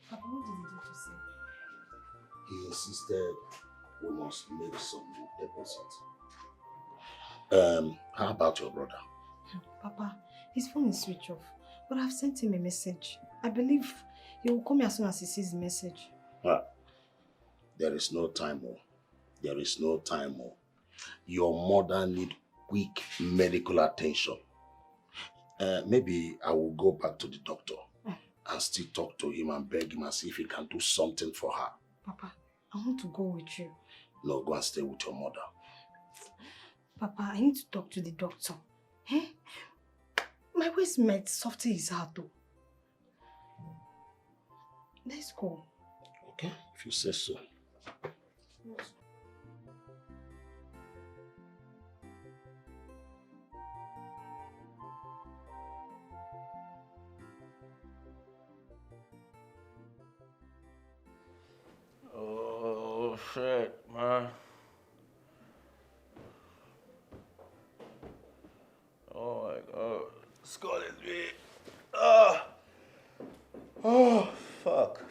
Papa, what did the doctor say? He insisted we must make some deposit. How about your brother? Papa, his phone is switched off, but I've sent him a message. I believe he will call me as soon as he sees the message. There is no time, There is no time, Your mother needs quick medical attention. Maybe I will go back to the doctor and still talk to him and beg him and see if he can do something for her. Papa, I want to go with you. No, go and stay with your mother. Papa, I need to talk to the doctor. Eh? My waist might soften his heart though. Let's go. Okay, if you say so. Oh shit, man. Oh my god. Skull is me. Oh, fuck.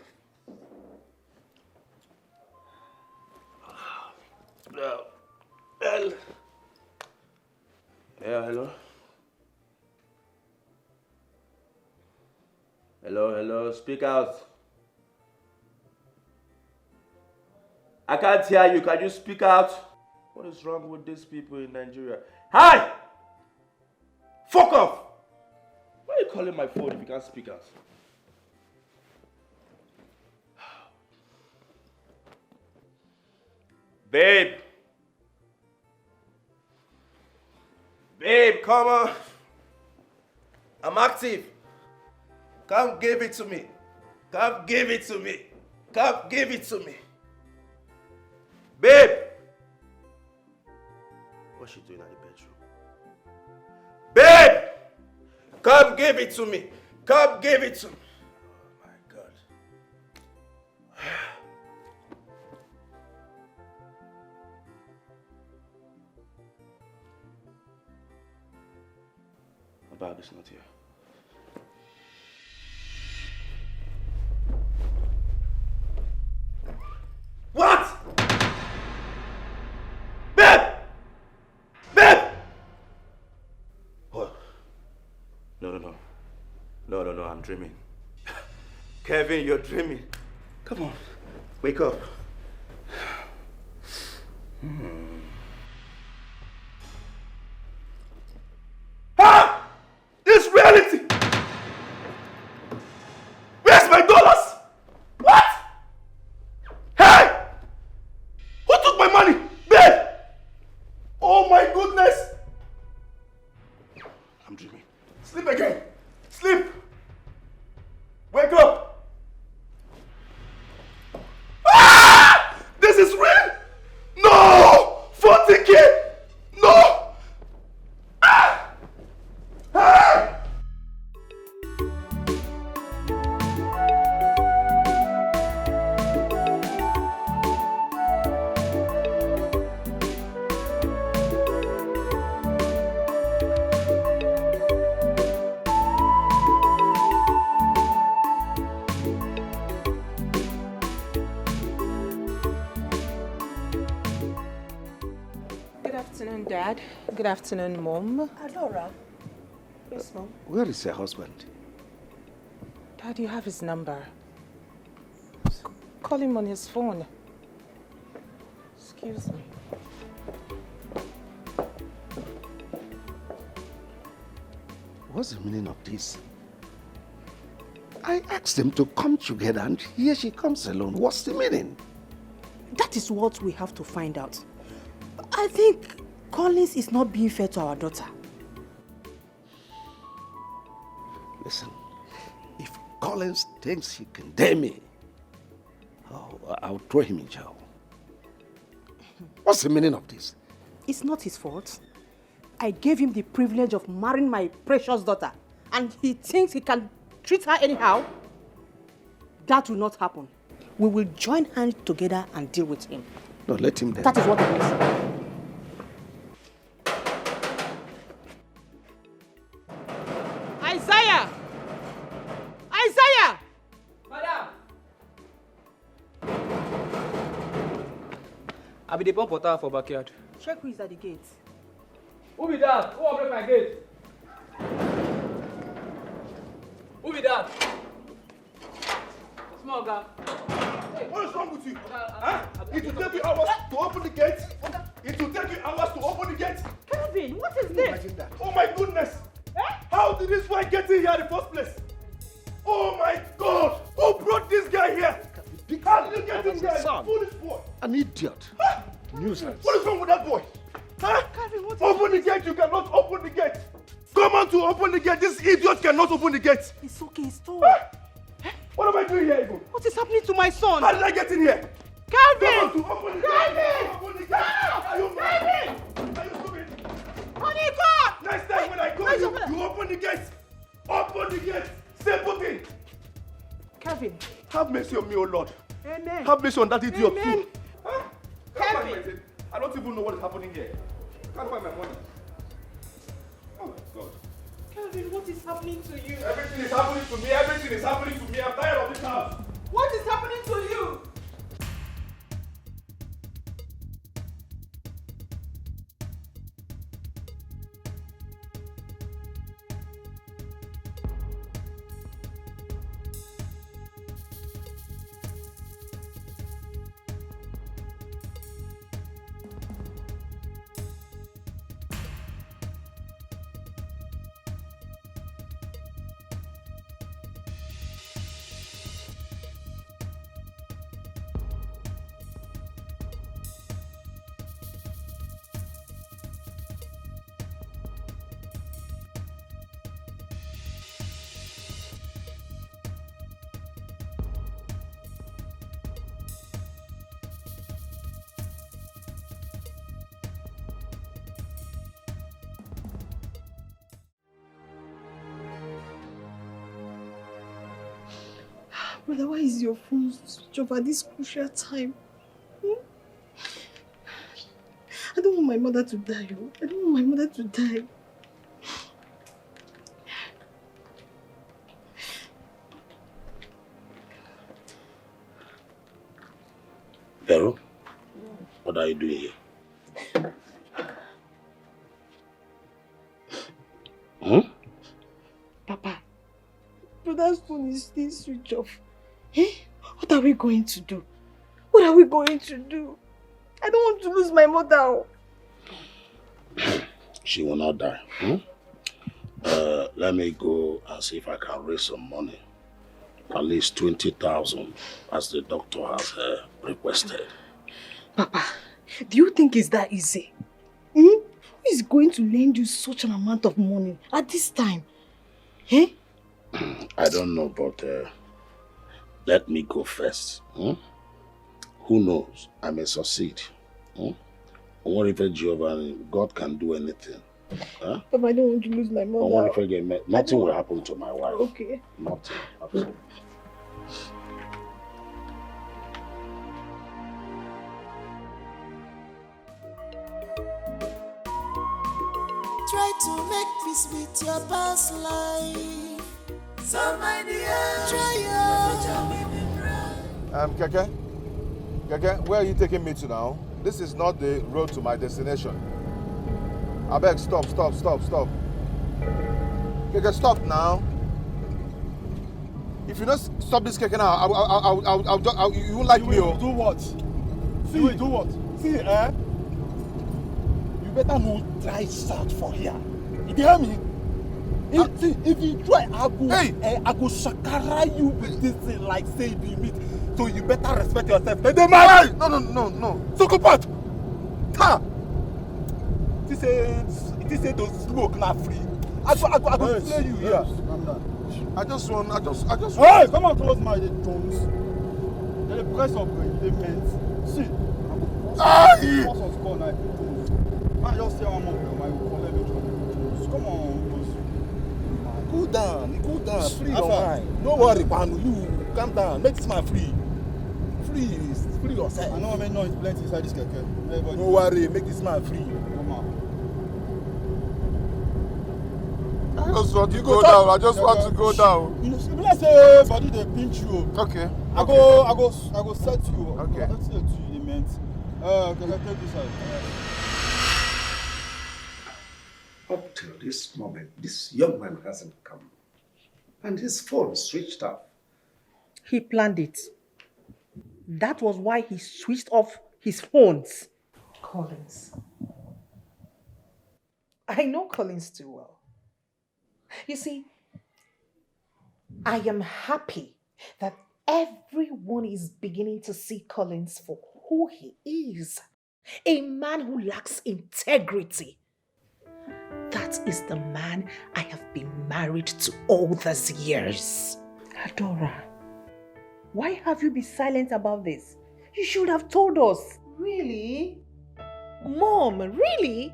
No. Well. Yeah, hello? Hello, speak out. I can't hear you. Can you speak out? What is wrong with these people in Nigeria? Hi! Fuck off! Why are you calling my phone if you can't speak out? Babe! Babe, come on! I'm active. Come give it to me. Come give it to me. Come give it to me. Babe! What's she doing at the bedroom? Babe! Come give it to me. Come give it to me. Oh my God. My bag is not here. What? Babe! Babe! What? No, I'm dreaming. Kevin, you're dreaming. Come on, wake up. Ah! This reality! Where's my dollars? What? Hey! Who took my money? Babe! Oh my goodness! I'm dreaming. Sleep again. Sleep. Wake up. Ah! This is real? No! 40K! No! Ah! Ah! Good afternoon, Dad. Good afternoon, Mom. Adora. Yes, Mom. Where is your husband? Dad, you have his number. Call him on his phone. Excuse me. What's the meaning of this? I asked them to come together and here she comes alone. What's the meaning? That is what we have to find out. I think Collins is not being fair to our daughter. Listen, if Collins thinks he can dare me, I'll throw him in jail. What's the meaning of this? It's not his fault. I gave him the privilege of marrying my precious daughter, and he thinks he can treat her anyhow. That will not happen. We will join hands together and deal with him. No, let him there. That is what it is. Isaiah! Isaiah! Madam! I be the pump water for backyard. Check who is at the gate. Who be that? Who open my gate? Who be that? Small guy. What is wrong with you? Huh? It will take you hours to open the gate. It will take you hours to open the gate. Kevin, what is this? Imagine that. Oh my goodness! How did this boy get in here in the first place? Oh my God! Who brought this guy here? How did you get in here? Foolish boy! An idiot. Nuisance. What is wrong with that boy? Huh? Kevin, what is Open the gate! You cannot open the gate! Come on to open the gate! This idiot cannot open the gate! It's okay, it's all. What am I doing here, Ivo? What is happening to my son? How did I get in here? Calvin! Come on to open the gate! Open the gate! Are you mad? Are you stupid? Honey, God! Next time when I call you, you open the gate! Open the gate! Stay put in! Kevin. Have mercy on me, oh Lord. Amen. Have mercy on that idiot Amen. too. Huh? Kevin. I don't even know what is happening here. Can't find my money. Oh my God. Kevin, what is happening to you? Everything is happening to me. Everything is happening to me. I'm tired of this house. What is happening to you? Brother, why is your phone switched off at this crucial time? I don't want my mother to die. I don't want my mother to die. Vero, what are you doing here? Papa, brother's phone is still switched off. What are we going to do? What are we going to do? I don't want to lose my mother. She will not die. Let me go and see if I can raise some money. At least 20,000, as the doctor has requested. Papa, do you think it's that easy? Who is going to lend you such an amount of money at this time? I don't know, but let me go first. Who knows? I may succeed. What if Giovanni, God can do anything? Huh? Papa, I don't want to lose my mother. What if nothing will happen to my wife? Okay. Nothing. Absolutely. Try to make peace with your past life. So my dear, try Keke, where are you taking me to now? This is not the road to my destination. I beg, stop. Keke, stop now. If you don't stop this Keke now, you won't like me. Do what? See, do what? See, you better not try search for here. You hear me? If you try, I go shakara you with this thing like say be meat. So you better respect yourself. Hey, no. Sokopat! Ha! This ain't to smoke not free. I go slay you here. Calm down. I just want. Hey, come on close my Jones. The price of the meant. See, I go force score now. I just say one more. I will collect the Jones. Come on. Cool down. Free your mind. Don't worry, man. You calm down. Make this man free. Free yourself. I know I mean noise plenty inside this keke. Don't worry, make this man free. Come on. I just want to go down. You know, let's say body they pinch you. Okay. I go set you. Okay. Let's set you the meant. Okay, take this out. Up till this moment, this young man hasn't come. And his phone switched off. He planned it. That was why he switched off his phones. Collins. I know Collins too well. You see, I am happy that everyone is beginning to see Collins for who he is. A man who lacks integrity. That is the man I have been married to all these years. Adora, why have you been silent about this? You should have told us. Really? Mom, really?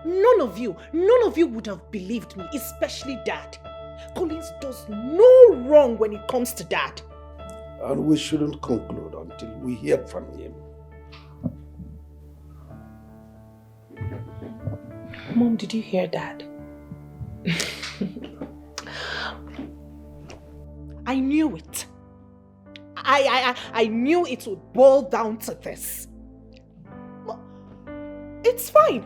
None of you would have believed me, especially Dad. Collins does no wrong when it comes to Dad. And we shouldn't conclude until we hear from him. Mom, did you hear Dad? I knew it. I knew it would boil down to this. It's fine.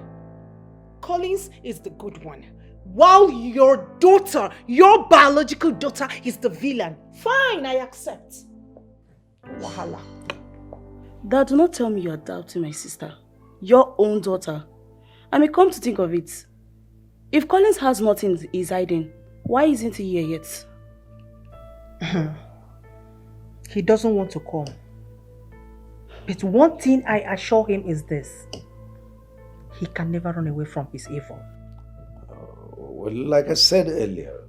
Collins is the good one, while your daughter, your biological daughter, is the villain. Fine, I accept. Wahala. Dad, do not tell me you are doubting my sister. Your own daughter. I may come to think of it. If Collins has nothing he's hiding, why isn't he here yet? He doesn't want to come. But one thing I assure him is this. He can never run away from his evil. Well, like I said earlier,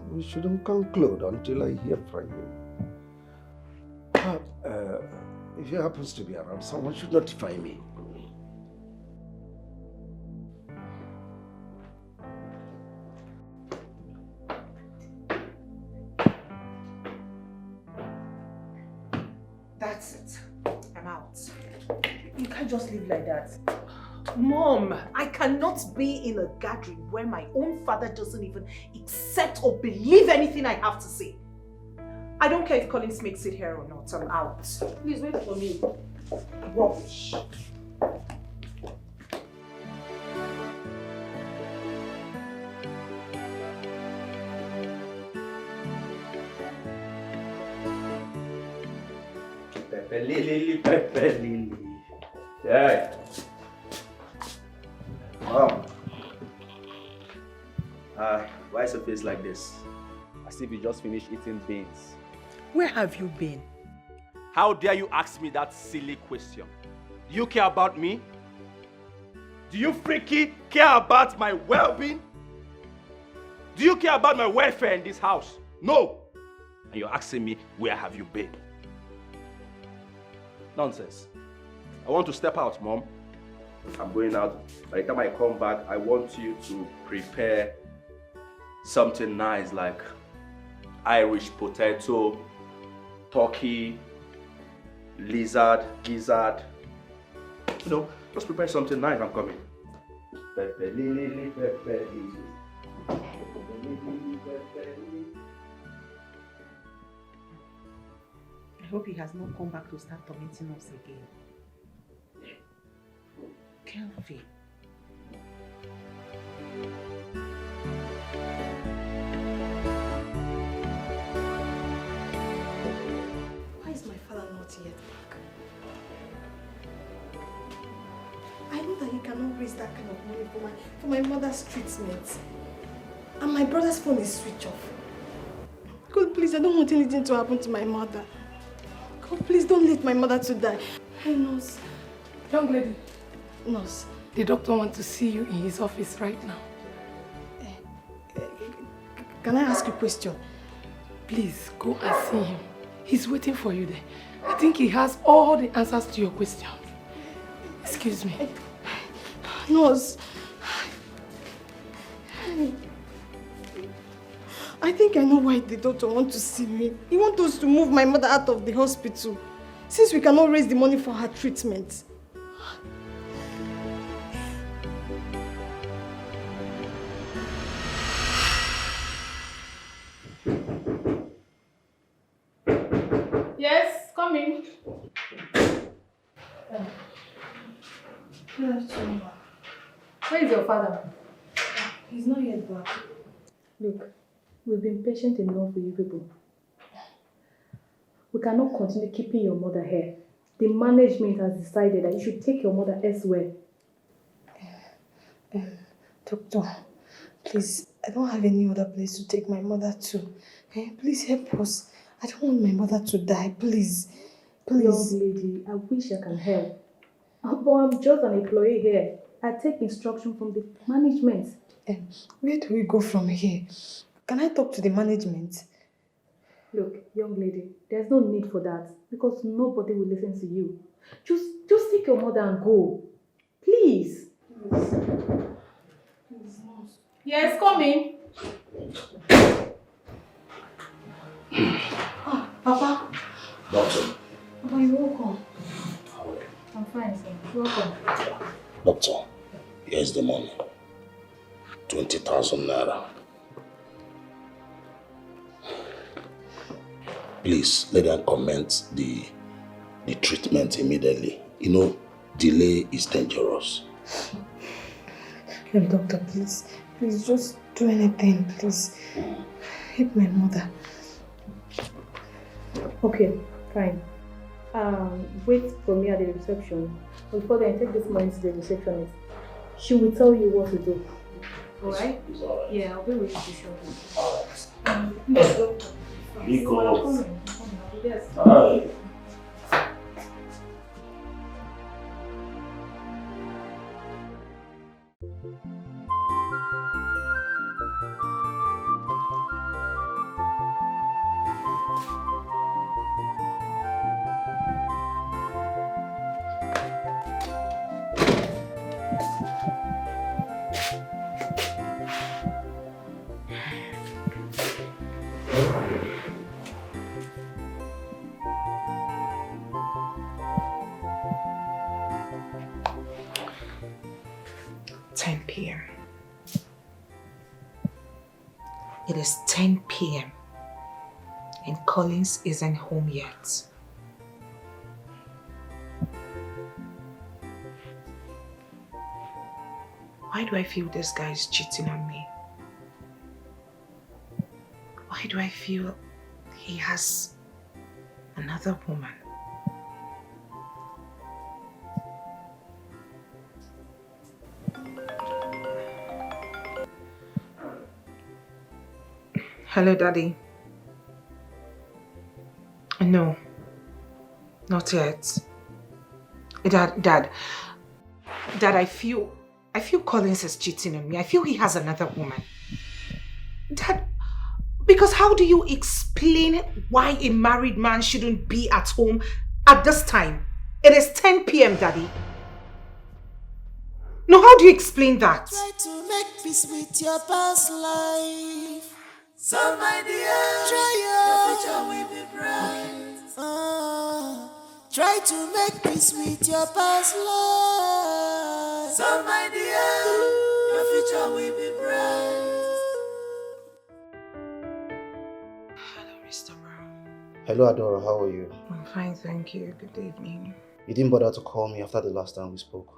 we shouldn't conclude until I hear from him. If he happens to be around, someone should notify me. That's it. I'm out. You can't just leave like that. Mom, I cannot be in a gathering where my own father doesn't even accept or believe anything I have to say. I don't care if Collins makes it here or not. I'm out. Please wait for me. Rubbish. Pepper Lily. Yeah. Mom. Why is your face like this? As if you just finished eating beans. Where have you been? How dare you ask me that silly question? Do you care about me? Do you freaky care about my well-being? Do you care about my welfare in this house? No! And you're asking me, where have you been? Nonsense. I want to step out, Mom. I'm going out. By the time I come back, I want you to prepare something nice like Irish potato, turkey, lizard, gizzard. You know, just prepare something nice. I'm coming. Pepper lily, pepper lily. I hope he has not come back to start tormenting us again. Kelvin. Why is my father not yet back? I know that he cannot raise that kind of money for my mother's treatment. And my brother's phone is switched off. God, please, I don't want anything to happen to my mother. God, please don't let my mother to die. Hey, nurse. Young lady. Nurse. The doctor wants to see you in his office right now. Can I ask you a question? Please, go and see him. He's waiting for you there. I think he has all the answers to your questions. Excuse me. Nurse. I think I know why the doctor wants to see me. He wants us to move my mother out of the hospital, since we cannot raise the money for her treatment. Yes, come in. Good afternoon. Where is your father? He's not yet back. Look, we've been patient enough with you people. We cannot continue keeping your mother here. The management has decided that you should take your mother elsewhere. Doctor, please, I don't have any other place to take my mother to. Please help us. I don't want my mother to die, please. Please. Young lady, I wish I can help. But I'm just an employee here. I take instruction from the management. Where do we go from here? Can I talk to the management? Look, young lady, there's no need for that because nobody will listen to you. Just take your mother and go. Please. Yes, come in. Papa. Doctor. Papa, you're welcome. I'm fine, sir. Welcome. Doctor, here's the money. 20,000 naira. Please, let them commence the treatment immediately. You know, delay is dangerous. Doctor, please. Please, just do anything, please. Help my mother. Okay, fine. Wait for me at the reception. Before then, take this money to the receptionist. She will tell you what to do. Alright? Yeah, I'll be with you shortly. Please, doctor. Because... Yes. Alright. 10 p.m. It is 10 p.m. and Collins isn't home yet. Why do I feel this guy is cheating on me? Why do I feel he has another woman? Hello, Daddy. No, not yet. Dad, I feel Collins is cheating on me. I feel he has another woman. Dad, because how do you explain why a married man shouldn't be at home at this time? It is 10 p.m., Daddy. No, how do you explain that? Try to make peace with your past life. So my dear, your future will be bright. Try to make peace with your past life. So my dear, your future will be bright. Hello, Mr. Brown. Hello, Adora. How are you? I'm fine, thank you. Good evening. You didn't bother to call me after the last time we spoke.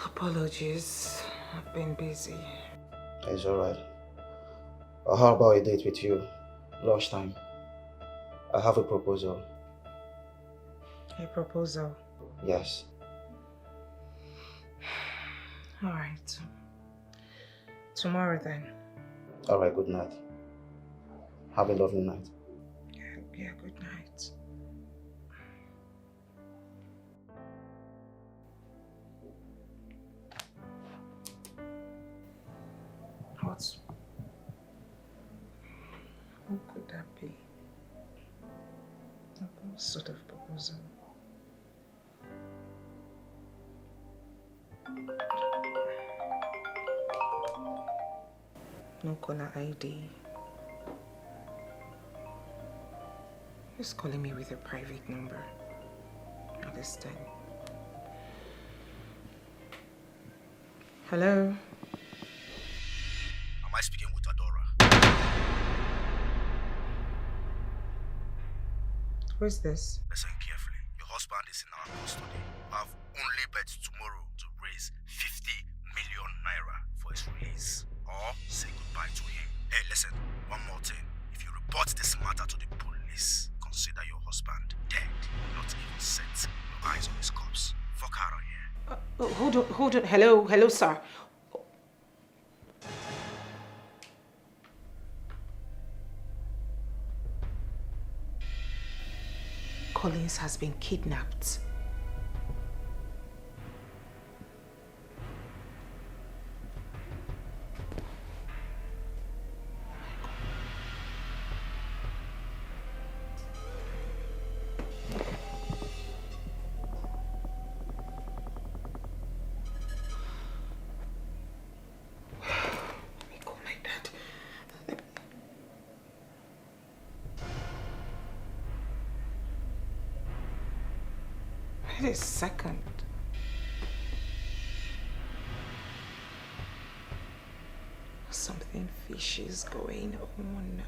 Apologies. I've been busy. It's alright. How about a date with you? Lunchtime. I have a proposal. A proposal? Yes. Alright. Tomorrow then. Alright, good night. Have a lovely night. Yeah, good night. What could that be? What sort of proposal? No caller ID. He's calling me with a private number. Not this time. Hello? Am I speaking with Adora? Who is this? Listen carefully. Your husband is in our custody. We have only bet tomorrow to raise 50 million naira for his release. Or say goodbye to him. Hey, listen, one more thing. If you report this matter to the police, consider your husband dead. Not even set your eyes on his corpse. Fuck out of here. Hold on. Hello, sir. Collins has been kidnapped. Wait a second. Something fishy is going on now.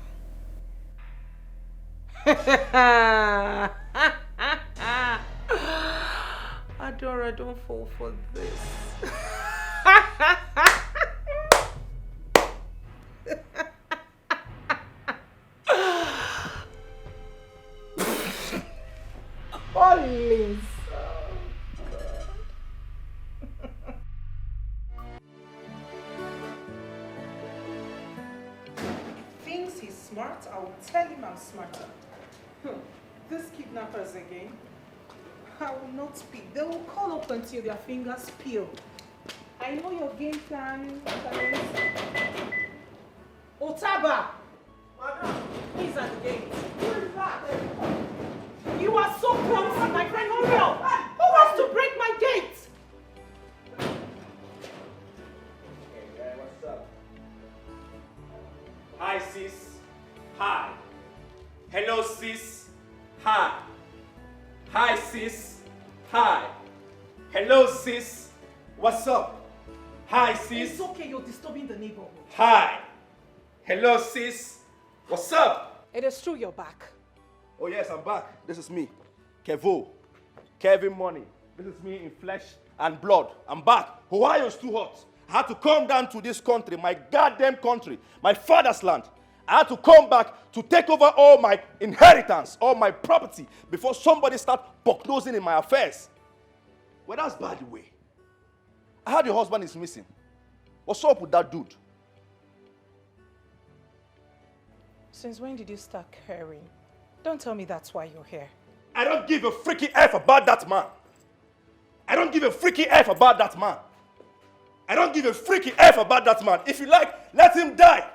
Adora, don't fall for this. Holy. Thinks he's smart, I will tell him I'm smarter. These kidnappers again. I will not speak. They will call up until their fingers peel. I know your game plan. Otaba! He's at the gate. Who is that? You are so clumsy, my friend. Hurry up! Who wants to break my gate? Hey, what's up? Hi, sis. Hi. Hello, sis. Hi. Hi, sis. Hi. Hello, sis. What's up? Hi, sis. It's okay, you're disturbing the neighborhood. Hi. Hello, sis. What's up? It is true you're back. Oh, yes, I'm back. This is me, Kevo. Kevin Money. This is me in flesh and blood. I'm back. Ohio's too hot. I had to come down to this country, my goddamn country, my father's land. I had to come back to take over all my inheritance, all my property, before somebody start bucknosing in my affairs. Well, that's by the way. I heard your husband is missing. What's up with that dude? Since when did you start caring? Don't tell me that's why you're here. I don't give a freaky F about that man. I don't give a freaky F about that man. I don't give a freaky F about that man. If you like, let him die.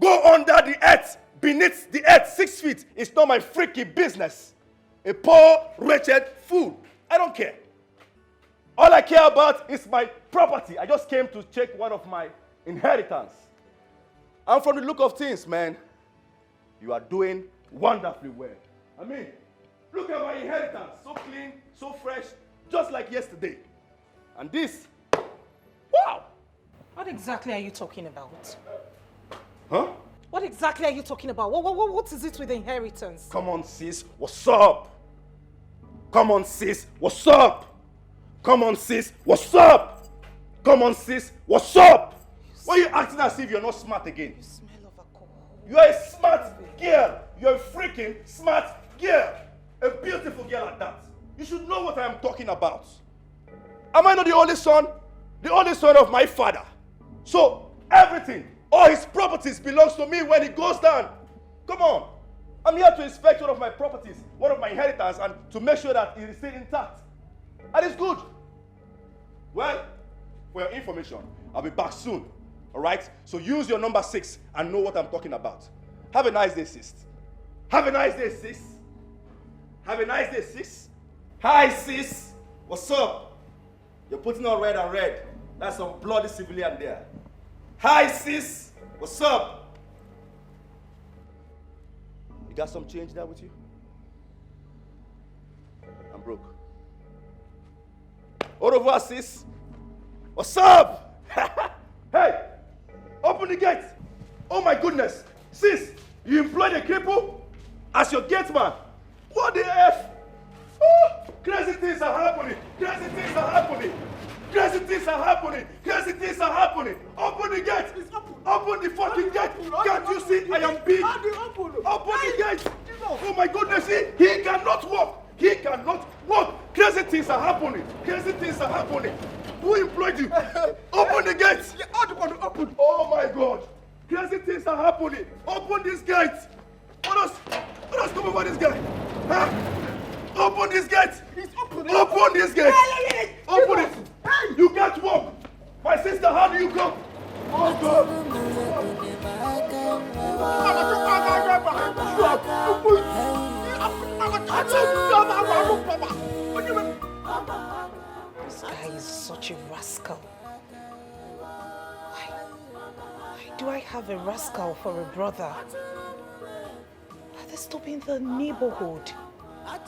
Go under the earth, beneath the earth, 6 feet. It's not my freaky business. A poor, wretched fool. I don't care. All I care about is my property. I just came to check one of my inheritance. And from the look of things, man, you are doing wonderfully well. I mean, look at my inheritance. So clean, so fresh, just like yesterday. And this, wow! What exactly are you talking about? Huh? What exactly are you talking about? What is it with the inheritance? Come on, sis, what's up? Come on, sis, what's up? Come on, sis, what's up? Come on, sis, what's up? Why are you acting as if you're not smart again? You smell of alcohol. You are a smart girl. You're a freaking smart girl. A beautiful girl at that. You should know what I am talking about. Am I not the only son? The only son of my father. So, everything, all his properties belongs to me when he goes down. Come on. I'm here to inspect one of my properties, one of my inheritance, and to make sure that it is still intact. And it's good. Well, for your information, I'll be back soon. All right? So use your number 6 and know what I'm talking about. Have a nice day, sis. Have a nice day, sis. Have a nice day, sis. Hi, sis. What's up? You're putting on red and red. That's some bloody civilian there. Hi, sis. What's up? You got some change there with you? I'm broke. Au revoir, sis. What's up? Hey, open the gate. Oh my goodness. Sis, you employed a cripple as your gate man. What the F? Oh, crazy things are happening. Crazy things are happening. Crazy things are happening. Crazy things are happening. Open the gate. Open the fucking gate. Can't you see I am big? Open the gate. Oh my goodness, he cannot walk. He cannot walk. Crazy things are happening. Crazy things are happening. Who employed you? Open the gates. Open. Oh my God. Crazy things are happening. Open this gate. Let us come over this guy. Huh? Open this gate. Open this gate. Open it. You can't walk. My sister, how do you go? Oh God. This guy is such a rascal. Why do I have a rascal for a brother? Are they stopping the neighborhood? And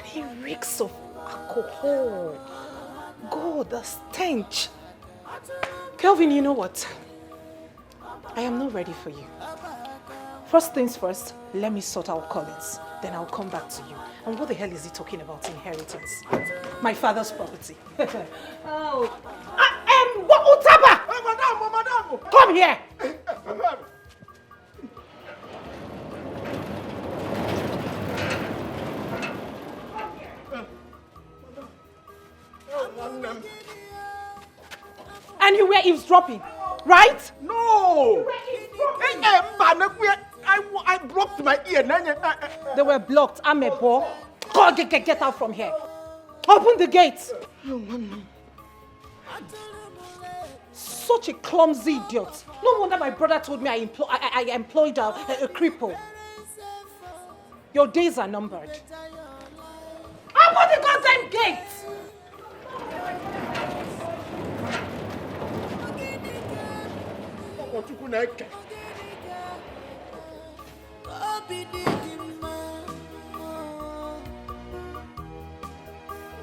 he reeks of alcohol. God, the stench. Kelvin, you know what? I am not ready for you. First things first, let me sort out Collins. Then I'll come back to you. And what the hell is he talking about? Inheritance. My father's property. Oh. Utaba! Madam! Come here! And you were eavesdropping, right? No! I blocked my ear. They were blocked. I'm a boy. God, get out from here. Open the gates. Such a clumsy idiot. No wonder my brother told me I employed a cripple. Your days are numbered. Open the goddamn gates!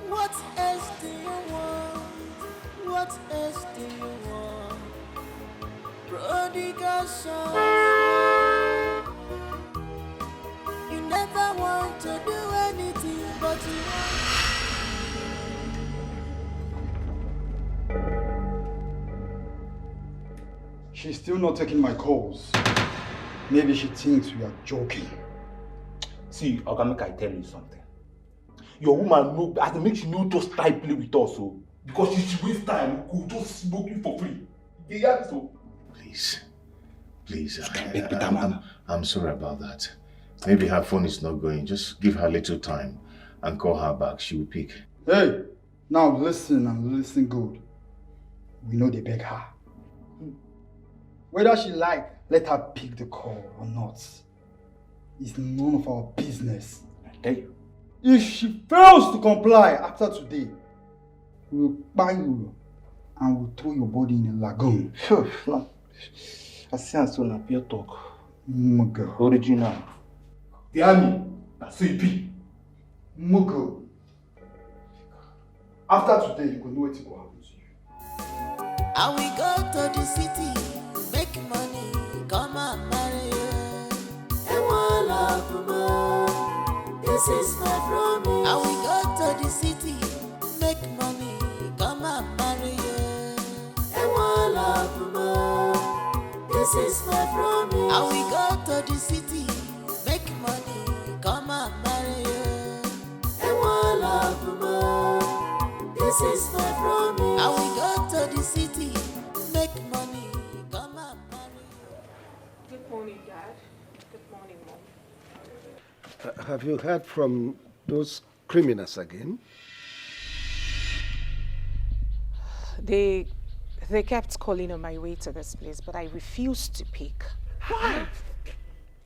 What else do you want? what else do you want? Prodigal son, you never want to do anything but you She's still not taking my calls. Maybe she thinks we are joking. See, Oga, make I tell you something. Your woman no, as it makes you no just try play with us, so because she waste time, go just smoke you for free. You hear me, so? Please, I'm sorry about that. Maybe her phone is not going. Just give her a little time and call her back. She will pick. Hey, now listen and listen good. We know they beg her. Whether she like, let her pick the call or not. It's none of our business. I tell you. If she fails to comply after today, we will buy you and we'll throw your body in a lagoon. No. I see her so na pure talk. Mugo. Original. The army, that's so it be. Mugo. After today, you will know what will happen to you. And we go to the city, make money, come and marry you. This is my promise. And we go to the city, make money, come and marry you. This is my promise. And we go to the city, make money, come and marry you. This is my promise. And we go to the city, make money, come and marry you. Good morning, Dad. Good morning, Mom. Have you heard from those criminals again? They kept calling on my way to this place, but I refused to pick. Why?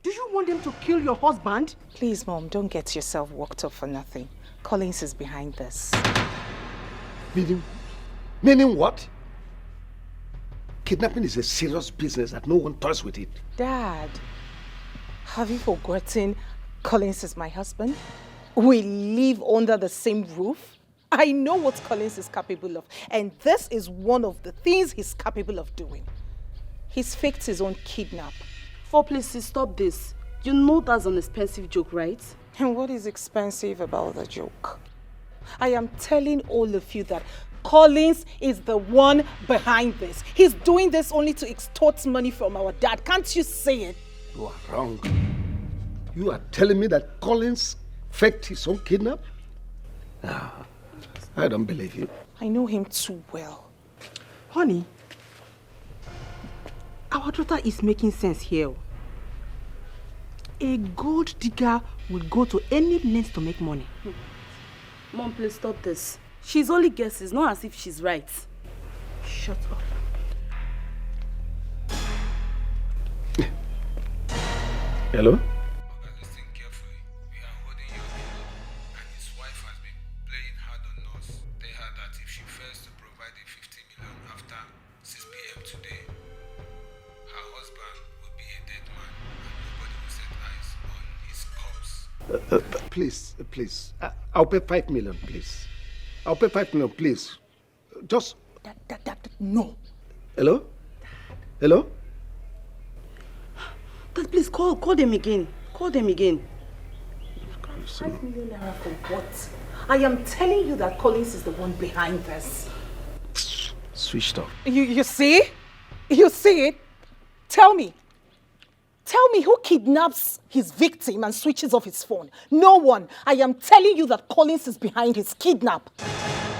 Do you want them to kill your husband? Please, Mom, don't get yourself worked up for nothing. Collins is behind this. Meaning what? Kidnapping is a serious business that no one toys with it. Dad, have you forgotten Collins is my husband? We live under the same roof. I know what Collins is capable of, and this is one of the things he's capable of doing. He's faked his own kidnap. Please stop this. You know that's an expensive joke, right? And what is expensive about the joke? I am telling all of you that Collins is the one behind this. He's doing this only to extort money from our dad. Can't you say it? You are wrong. You are telling me that Collins faked his own kidnap? I don't believe you. I know him too well. Honey, our daughter is making sense here. A gold digger will go to any length to make money. Mom, please stop this. She's only guesses, not as if she's right. Shut up. Hello? Please. I'll pay 5 million, please. I'll pay 5 million, please. Just... No. Hello? Hello? Dad, please call them again. Call them again. 5 million naira for what? I am telling you that Collins is the one behind this. Switched off. You see? You see it? Tell me who kidnaps his victim and switches off his phone? No one. I am telling you that Collins is behind his kidnap.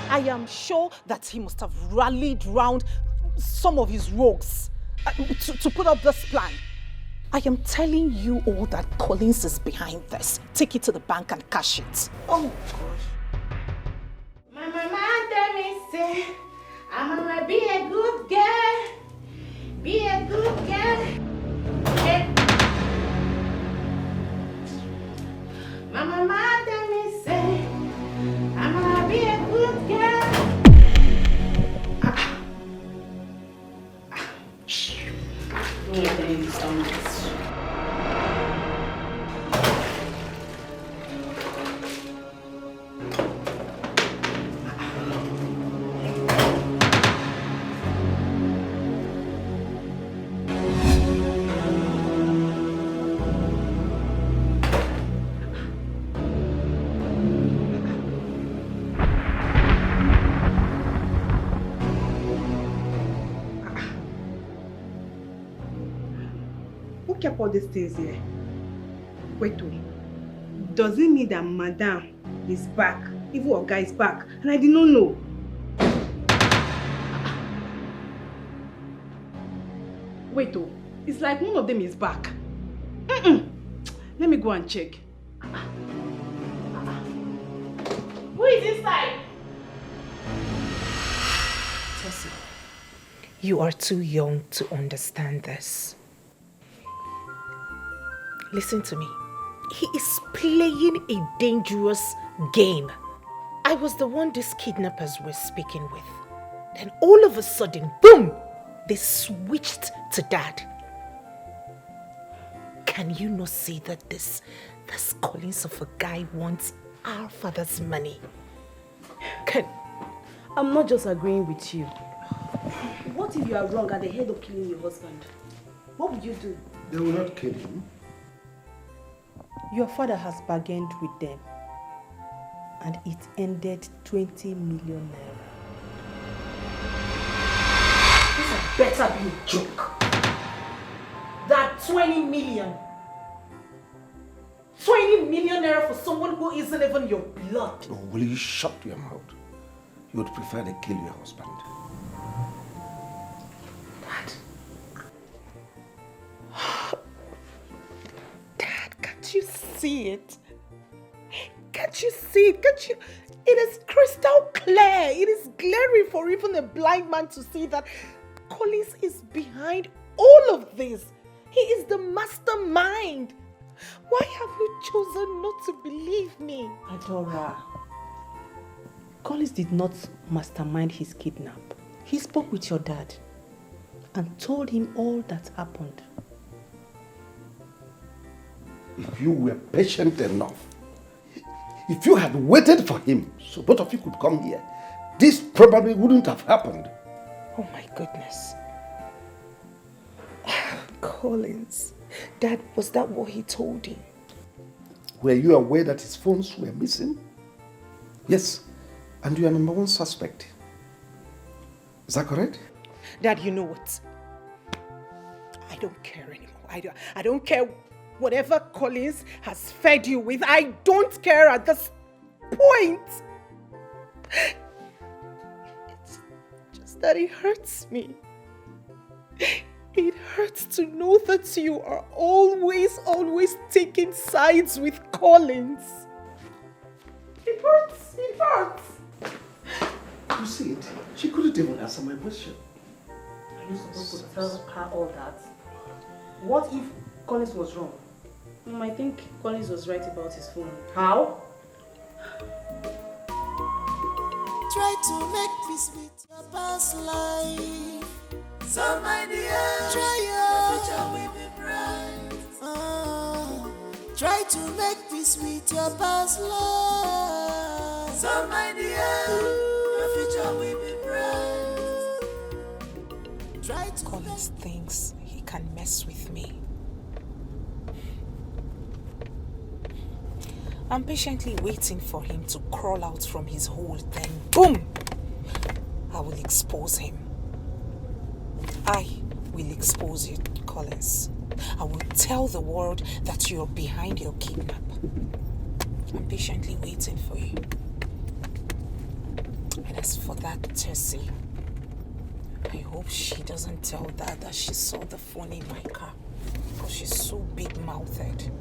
I am sure that he must have rallied round some of his rogues to put up this plan. I am telling you all that Collins is behind this. Take it to the bank and cash it. Oh, gosh. My mama tell me, say, I'm gonna be a good girl. Be a good girl. My mama tell me, say, I'm gonna be a good girl. Who kept all these things here? Wait, does it mean that Madame is back? Even Oga is back, and I did not know. Wait, it's like one of them is back. Let me go and check. Who is inside? Tessie, you are too young to understand this. Listen to me. He is playing a dangerous game. I was the one these kidnappers were speaking with. Then all of a sudden, boom, they switched to Dad. Can you not see that this Collins of a guy wants our father's money? I'm not just agreeing with you. What if you are wrong at the head of killing your husband? What would you do? They will not kill him. Your father has bargained with them, and it ended 20 million naira. This had better be a joke. That 20 million. 20 million naira for someone who isn't even your blood. Oh, will you shut your mouth? You would prefer to kill your husband. Dad, can't you see it? Can't you see it? Can't you? It is crystal clear. It is glaring for even a blind man to see that Collins is behind all of this. He is the mastermind. Why have you chosen not to believe me? Adora, Collins did not mastermind his kidnap. He spoke with your dad and told him all that happened. If you were patient enough, if you had waited for him so both of you could come here, this probably wouldn't have happened. Oh my goodness. Collins, Dad, was that what he told you? Were you aware that his phones were missing? Yes, and you are number one suspect. Is that correct? Dad, you know what? I don't care anymore. I don't care whatever Collins has fed you with. I don't care at this point. It's just that it hurts me. It hurts to know that you are always taking sides with Collins. It hurts. It hurts. You see it? She couldn't even answer my question. Are you supposed to tell her all that? What if Collins was wrong? I think Collins was right about his phone. How? Try to make peace with your past life. So my dear, try your future will be bright. Try to make peace with your past life. So my dear, your future will be bright. Try to Collins thinks he can mess with me. I'm patiently waiting for him to crawl out from his hole, then boom! I will expose him. I will expose you, Collins. I will tell the world that you're behind your kidnap. I'm patiently waiting for you. And as for that Tessie, I hope she doesn't tell Dad that she saw the phone in my car, because she's so big-mouthed.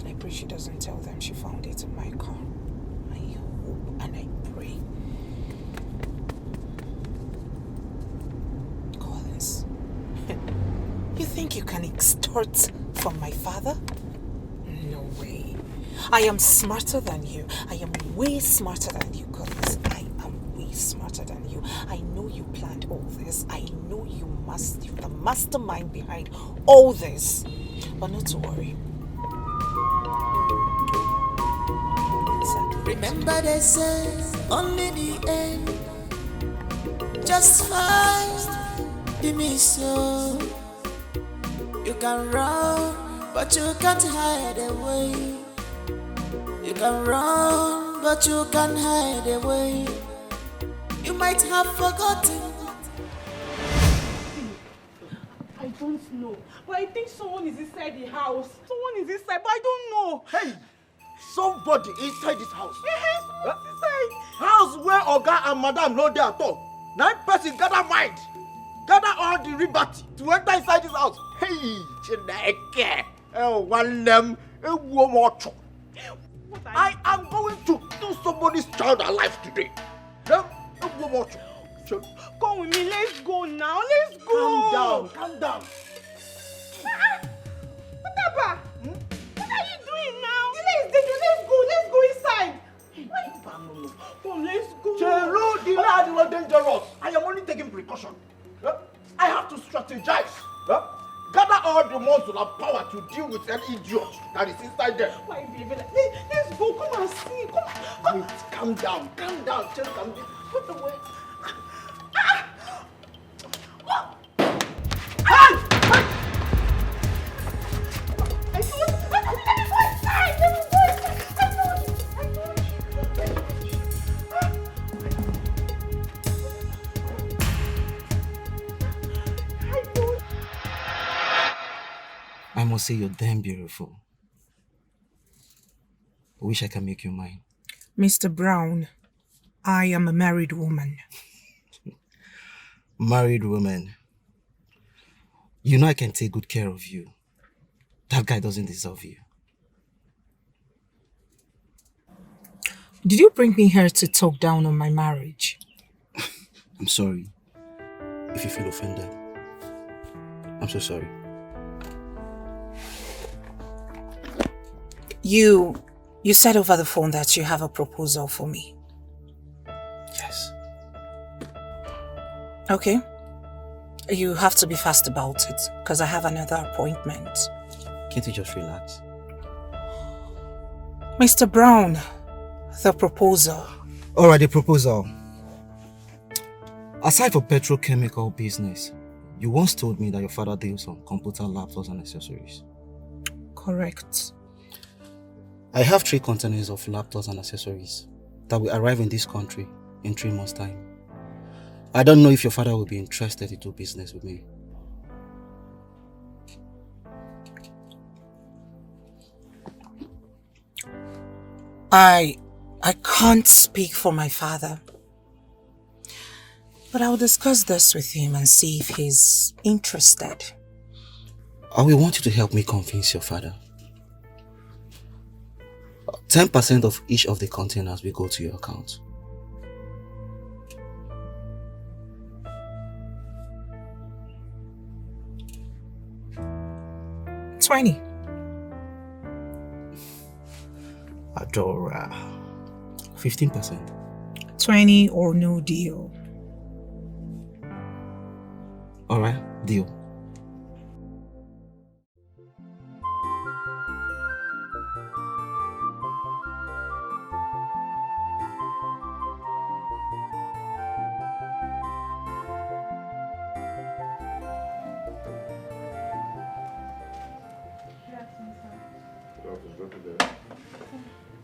I pray she doesn't tell them she found it in my car. I hope and I pray. Collins, you think you can extort from my father? No way. I am smarter than you. I am way smarter than you, Collins. I am way smarter than you. I know you planned all this. I know you're the mastermind behind all this. But not to worry. remember they say only the end justifies the mission. You can run, but you can't hide away. You can run, but you can't hide away. You might have forgotten don't know. But I think someone is inside the house. Someone is inside, but I don't know. Hey! Somebody inside this house. Yes, someone's inside. House where Oga and Madam no dey at all. 9 person gather mind. Gather all the liberty to enter inside this house. Hey! Chineke! One them. I am going to kill somebody's child alive today. Come with me, let's go now. Let's go. Calm down. Papa, what are you doing now? Let's go inside. Come, let's go. Chelo, the lad was dangerous. I am only taking precaution. I have to strategize. Gather all the muscle and power to deal with an idiot that is inside there. Why, baby? Let's go. Come and see. Come. Wait, calm down. Just calm down. Put the way. I must say you're damn beautiful. I wish I can make you mine. Mr. Brown, I am a married woman. Married woman. You know I can take good care of you. That guy doesn't deserve you. Did you bring me here to talk down on my marriage? I'm sorry if you feel offended. I'm so sorry. You said over the phone that you have a proposal for me. Yes. Okay. You have to be fast about it, because I have another appointment. Can't you just relax? Mr. Brown, the proposal. Alright, the proposal. Aside from petrochemical business, you once told me that your father deals on computer laptops and accessories. Correct. I have 3 containers of laptops and accessories that will arrive in this country in 3 months' time. I don't know if your father will be interested to do business with me. I can't speak for my father. But I'll discuss this with him and see if he's interested. I will want you to help me convince your father. 10% of each of the containers will go to your account. $20. Adora. 15%. 20 or no deal. Alright, deal.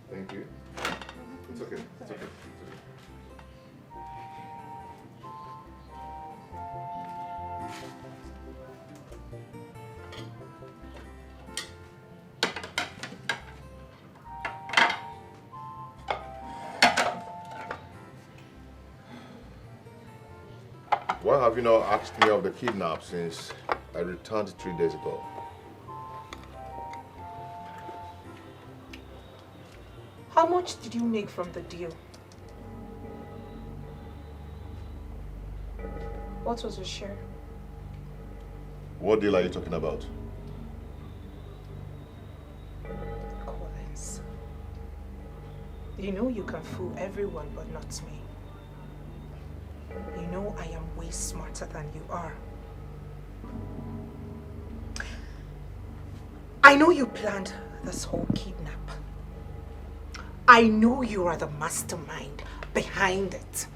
Thank you. It's okay. Why have you not asked me of the kidnap since I returned 3 days ago? How much did you make from the deal? What was your share? What deal are you talking about? Collins. You know you can fool everyone but not me. You know I am way smarter than you are. I know you planned this whole kidnap. I know you are the mastermind behind it.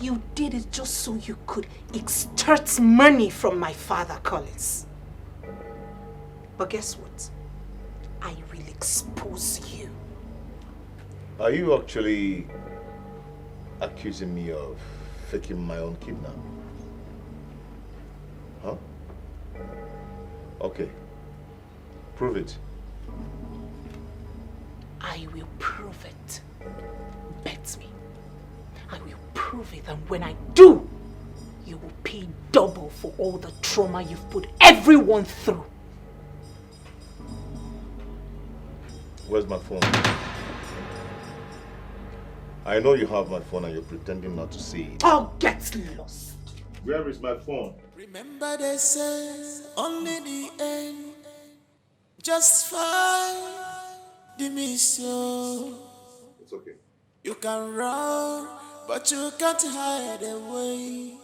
You did it just so you could extort money from my father, Collins. But guess what? I will expose you. Are you actually accusing me of faking my own kidnap? Huh? Okay. Prove it. I will prove it. Bet me. I will prove it, and when I do, you will pay double for all the trauma you've put everyone through. Where's my phone? I know you have my phone and you're pretending not to see it. I'll get lost. Where is my phone? Remember they say only the end justify the mission. It's okay. You can run, but you can't hide away.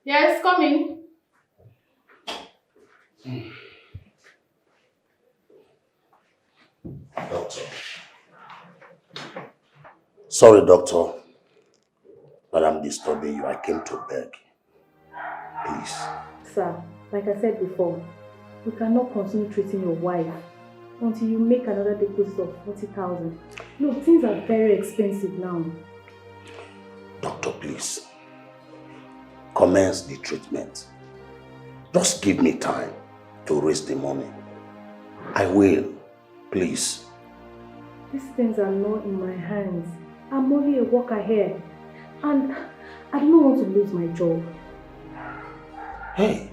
Yes, coming. Doctor. Sorry, doctor, but I'm disturbing you. I came to beg. Please. Sir, like I said before, you cannot continue treating your wife until you make another deposit of 40,000. Look, things are very expensive now. Doctor, please. Commence the treatment. Just give me time to raise the money. I will. Please. These things are not in my hands. I'm only a worker here. And I don't want to lose my job. Hey,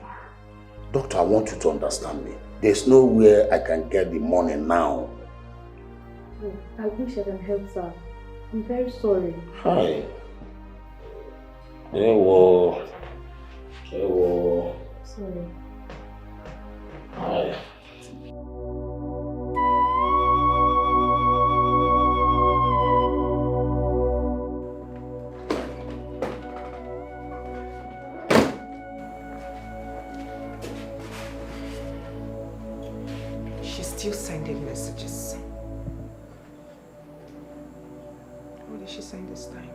doctor, I want you to understand me. There's nowhere I can get the money now. Oh, I wish I can help, sir. I'm very sorry. Hi. Hello. Hello. Sorry. Hi. She's still sending messages. What did she send this time?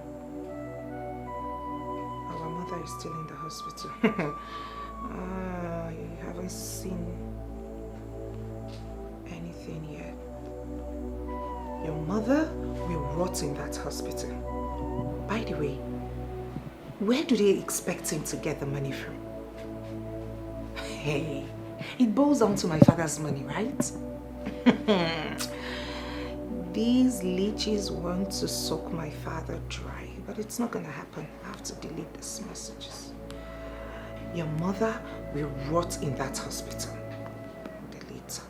Our mother is still in the hospital. You haven't seen anything yet. Your mother will rot in that hospital. By the way, where do they expect him to get the money from? Hey, it boils down to my father's money, right? These leeches want to suck my father dry, but it's not gonna happen. I have to delete these messages. Your mother will rot in that hospital. Delete.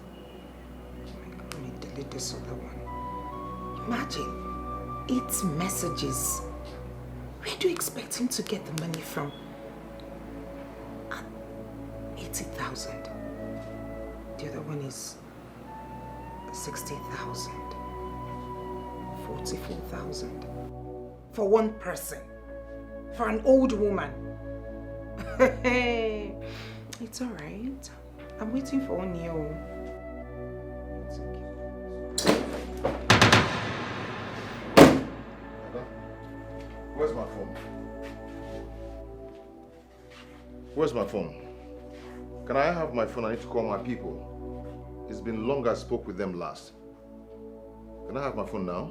Let me delete this other one. Imagine, 8 messages. Where do you expect him to get the money from? 80,000. The other one is 60,000. 44,000. For one person. For an old woman. It's alright. I'm waiting for Onyo. It's okay. Where's my phone? Where's my phone? Can I have my phone? I need to call my people. It's been long I spoke with them last. Can I have my phone now?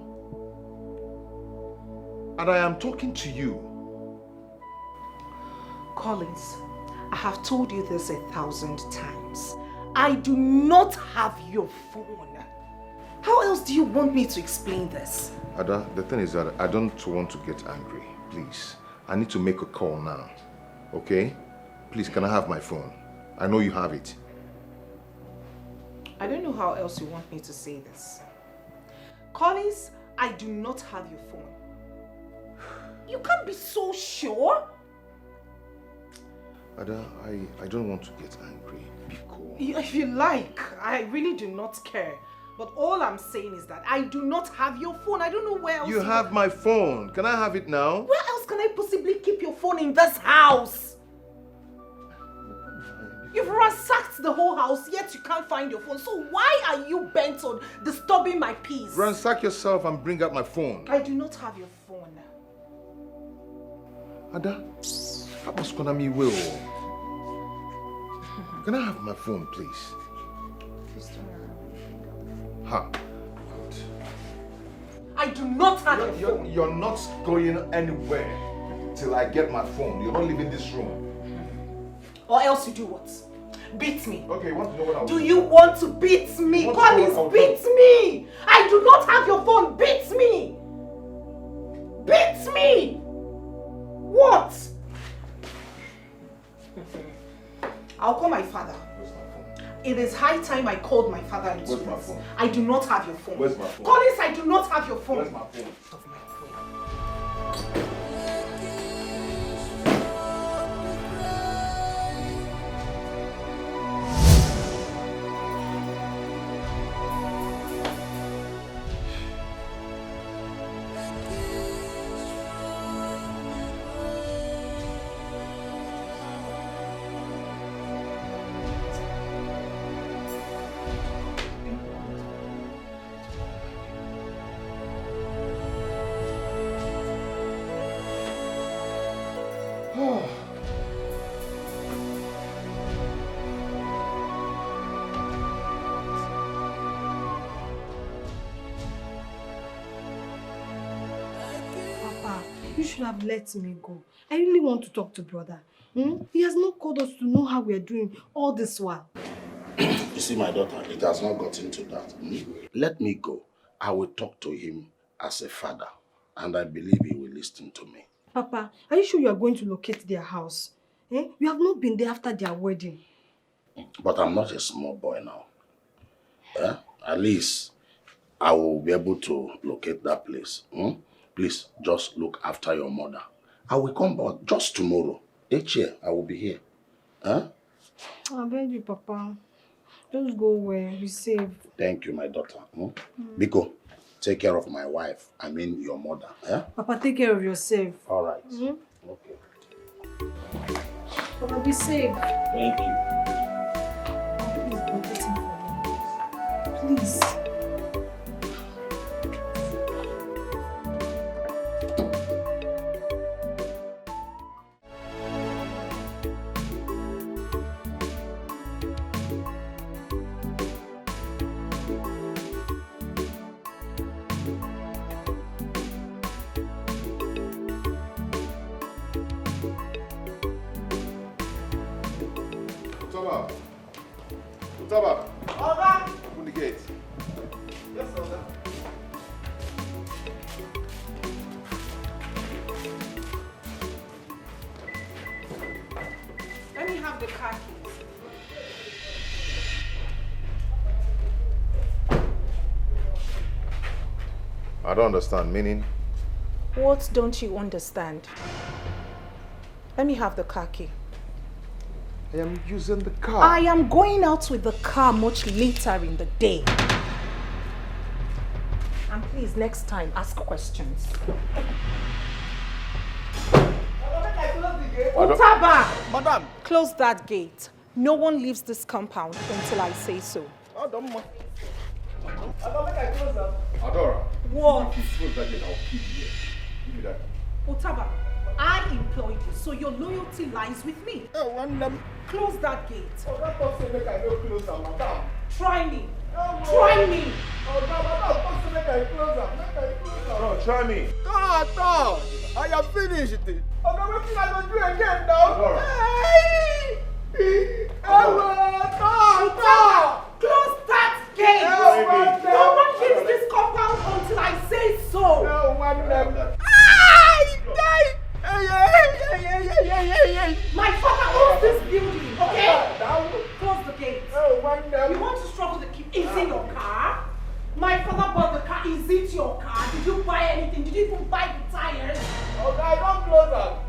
And I am talking to you. Collins, I have told you this 1,000 times. I do not have your phone. How else do you want me to explain this? Ada, the thing is that I don't want to get angry. Please, I need to make a call now. Okay? Please, can I have my phone? I know you have it. I don't know how else you want me to say this. Collins, I do not have your phone. You can't be so sure. Ada, I don't want to get angry. Be cool. If you like, I really do not care. But all I'm saying is that I do not have your phone. I don't know where else You have my phone. Can I have it now? Where else can I possibly keep your phone in this house? You've ransacked the whole house, yet you can't find your phone. So why are you bent on disturbing my peace? Ransack yourself and bring out my phone. I do not have your phone. Ada, how much can I will? Can I have my phone, please? Please turn around. Ha. Good. I do not have your phone. You're not going anywhere till I get my phone. You're not leaving this room. Or else you do what? Beat me. Okay, you want to know what I'll do? Do you want to beat me? Collins, beat me! I do not have your phone. Beat me! Beat me! What? I'll call my father. It is high time I called my father into Where's my this. phone? I do not have your phone. Where's my phone? Collins, I do not have your phone. Where's my phone? You should have let me go. I really want to talk to brother. He has not called us to know how we are doing all this while. You see, my daughter, it has not gotten to that. Let me go. I will talk to him as a father, and I believe he will listen to me. Papa, are you sure you are going to locate their house? You have not been there after their wedding. But I'm not a small boy now. At least I will be able to locate that place. Please, just look after your mother. I will come back just tomorrow. Each year, I will be here. I beg you, Papa. Just go where be safe. Thank you, my daughter. Biko, take care of my wife. I mean your mother. Papa, take care of yourself. All right. Okay. Papa, be safe. Thank you. Please, be waiting for me. Please. Utaba. Oga. Open the gate. Yes, Oga. Let me have the car keys. I don't understand. Meaning? What don't you understand? Let me have the car key. I am using the car. I am going out with the car much later in the day. And please, next time, ask questions. Utaba! Madam! Close that gate. No one leaves this compound until I say so. I don't think I close them. Adora. What? If you close that gate, I'll keep you here. Give me that. Utaba, I employed you, so your loyalty lies with me. Close that gate. Try me. Try me. No, try me. God, I am finished. What can I do again now? Close that gate. No one leaves this compound until I say so. My father owns this building, okay? Close the gate. You want to struggle to keep? Is it your car? My father bought the car. Is it your car? Did you buy anything? Did you even buy the tires? Okay, don't close up.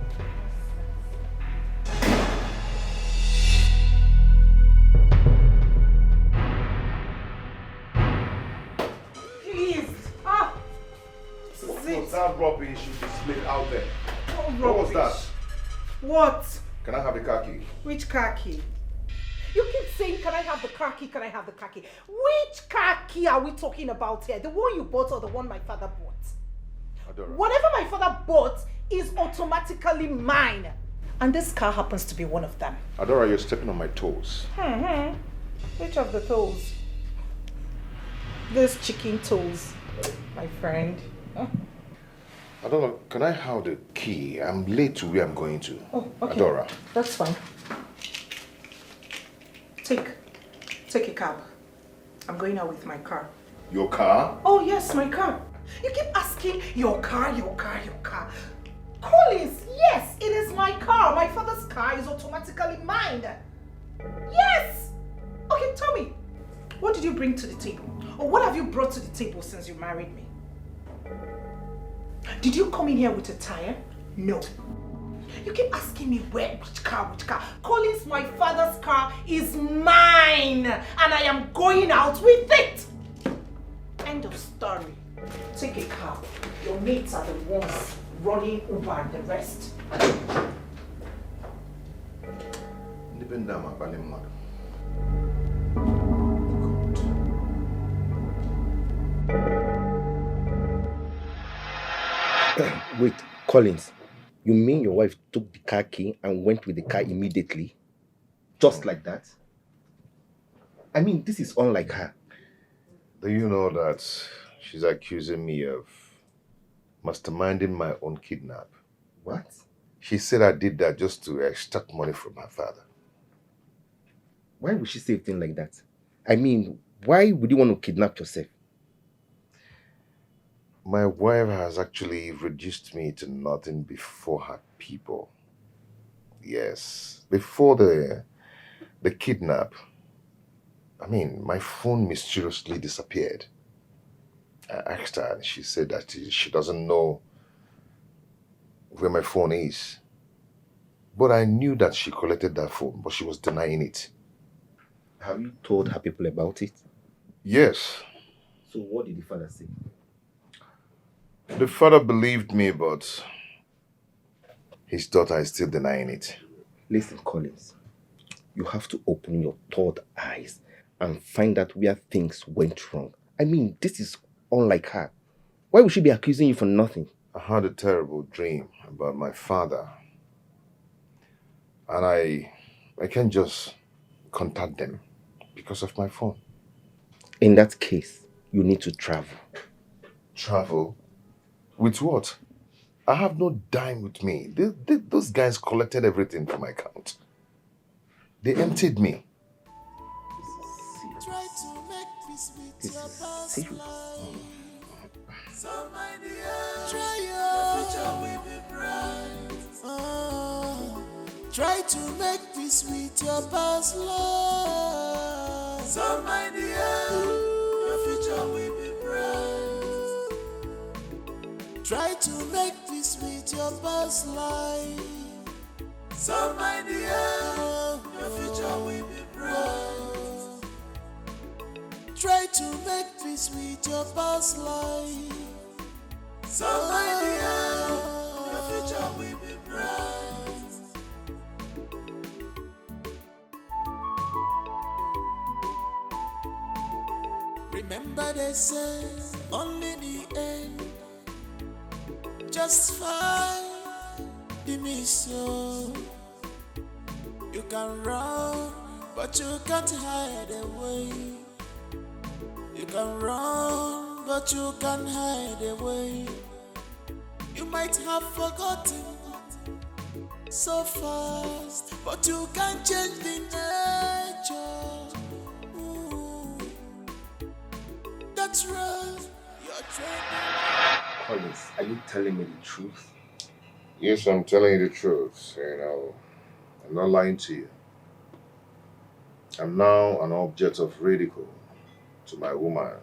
Please. That rubbish you displayed out there. What was that? What? Can I have the car key? Which car key? You keep saying, can I have the car key? Can I have the car key? Which car key are we talking about here? The one you bought or the one my father bought? Adora. Whatever my father bought is automatically mine. And this car happens to be one of them. Adora, you're stepping on my toes. Which of the toes? Those chicken toes, my friend. Adora, can I have the key? I'm late to where I'm going to. Oh, okay. Adora. That's fine. Take a cab. I'm going out with my car. Your car? Oh, yes, my car. You keep asking your car, your car, your car. Collins, yes, it is my car. My father's car is automatically mine. Yes! Okay, tell me, what did you bring to the table? Or what have you brought to the table since you married me? Did you come in here with a tire? No. You keep asking me which car, which car. Collins, my father's car is mine. And I am going out with it. End of story. Take a cab. Your mates are the ones running over the rest. Wait, Collins, you mean your wife took the car key and went with the car immediately? Just like that? I mean, this is unlike her. Do you know that she's accusing me of masterminding my own kidnap? What? She said I did that just to extract money from her father. Why would she say a thing like that? I mean, why would you want to kidnap yourself? My wife has actually reduced me to nothing before her people. Yes, before the kidnap, I mean, my phone mysteriously disappeared. I asked her and she said that she doesn't know where my phone is. But I knew that she collected that phone, but she was denying it. Have you told her people about it? Yes. So what did the father say? The father believed me, but his daughter is still denying it. Listen, Collins, you have to open your third eyes and find out where things went wrong. I mean, this is unlike her. Why would she be accusing you for nothing? I had a terrible dream about my father. And I can't just contact them because of my phone. In that case, you need to travel. Travel? With what? I have no dime with me. Those guys collected everything from my account. They emptied me. Try to make peace with your past life. Some idea, try your future will be bright. Try to make peace with your past life. Some idea, your future will be bright. Try to make peace with your past life. Some idea, your future will be bright. Try to make peace with your past life. Some idea, your future will be bright. Remember they say only the end justify the mission. You can run, but you can't hide away. You can run, but you can't hide away. You might have forgotten so fast, but you can't change the nature. Ooh. That's right, you're trying. Collins, are you telling me the truth? Yes, I'm telling you the truth. I'm not lying to you. I'm now an object of ridicule to my woman,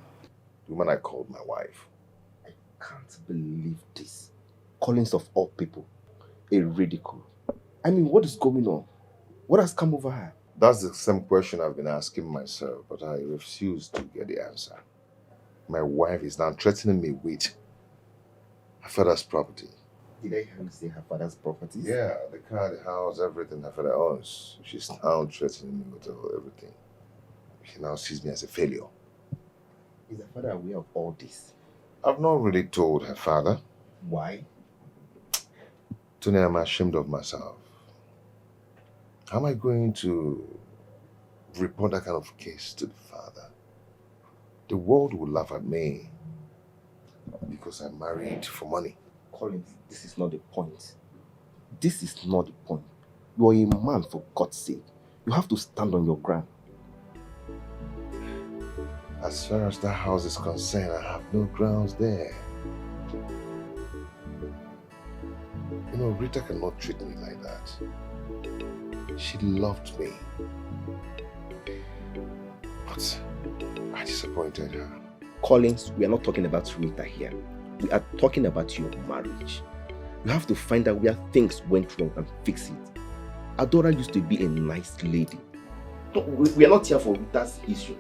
the woman I called my wife. I can't believe this. Collins of all people, a ridicule. I mean, what is going on? What has come over her? That's the same question I've been asking myself, but I refuse to get the answer. My wife is now threatening me with her father's property. Did I hear you say her father's property? Yeah, the car, the house, everything her father owns. She's now threatening me with everything. She now sees me as a failure. Is her father aware of all this? I've not really told her father. Why? Tony, I'm ashamed of myself. How am I going to report that kind of case to the father? The world will laugh at me. Because I'm married for money. Collins, this is not the point. This is not the point. You are a man, for God's sake. You have to stand on your ground. As far as that house is concerned, I have no grounds there. You know, Rita cannot treat me like that. She loved me. But I disappointed her. Collins, we are not talking about Rita here. We are talking about your marriage. You have to find out where things went wrong and fix it. Adora used to be a nice lady. No, we are not here for Rita's issue.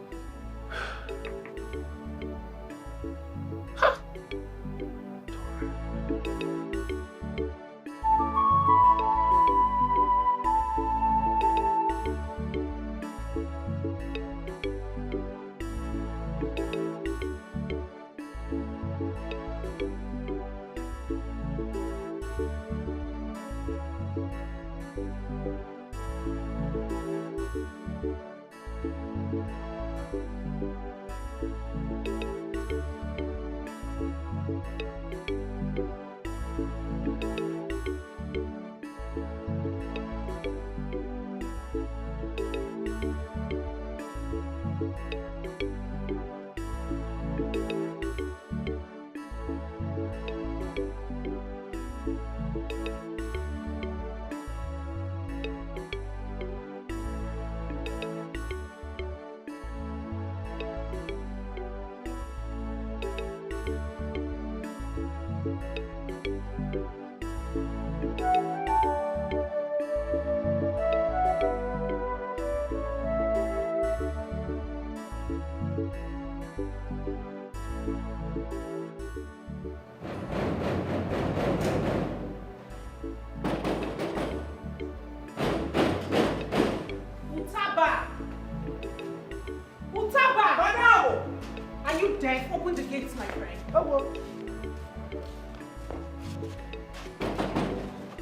Open the gates, my friend. Oh, well.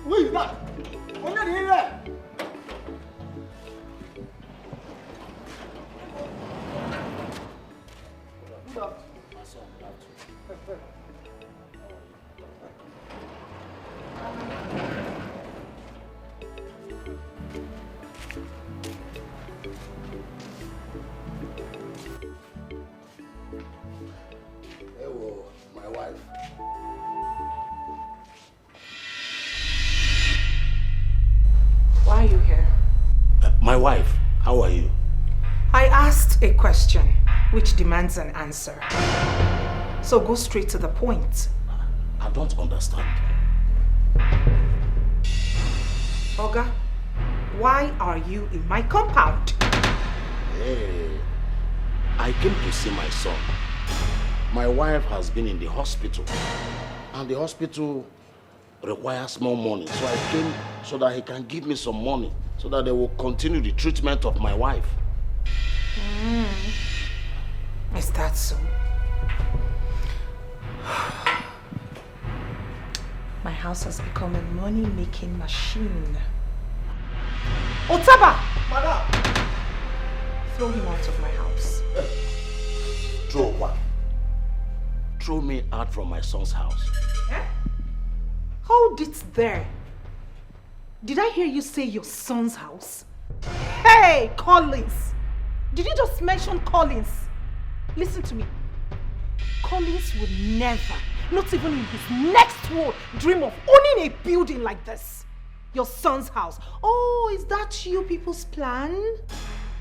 Who is that? What's that here? My wife, how are you? I asked a question which demands an answer. So go straight to the point. I don't understand. Oga, why are you in my compound? Hey, I came to see my son. My wife has been in the hospital, and the hospital requires more money. So I came so that he can give me some money so that they will continue the treatment of my wife. Is that so? My house has become a money-making machine. Otaba! Madam! Throw him out of my house. Throw what? Throw me out from my son's house. Eh? Hold it there. Did I hear you say your son's house? Hey, Collins! Did you just mention Collins? Listen to me. Collins would never, not even in his next world, dream of owning a building like this. Your son's house. Oh, is that you people's plan?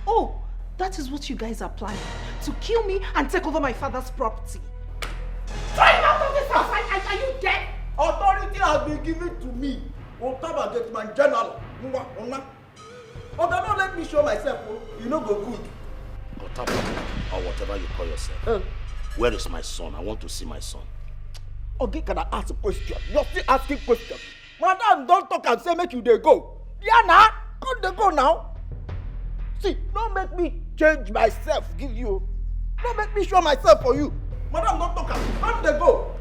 Oh, that is what you guys are planning. To kill me and take over my father's property. Throw him out of this house! Are you dead? Authority has been given to me. Otaba get my general. Oga, don't let me show myself. You know go good. Otaba, or whatever you call yourself. Where is my son? I want to see my son. Okay, can I ask a question? You're still asking questions. Madam, don't talk and say make you dey go. Yeah, now. Come dey go now. See, don't make me change myself, give you. Don't make me show myself for you. Madam, don't talk and come dey go.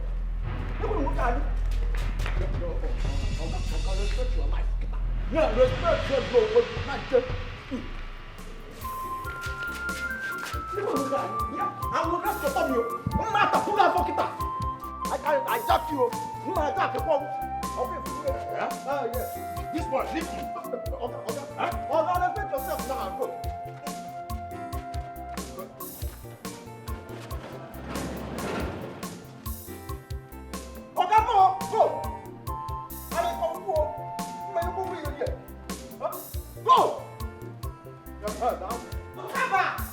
Respect your life. Yeah, respect your bro. Yeah, I will not stop you. Mata pula fokita. I jack you. I jack you. Yes. This one, leave me. Respect yourself now. Go. Go. Go!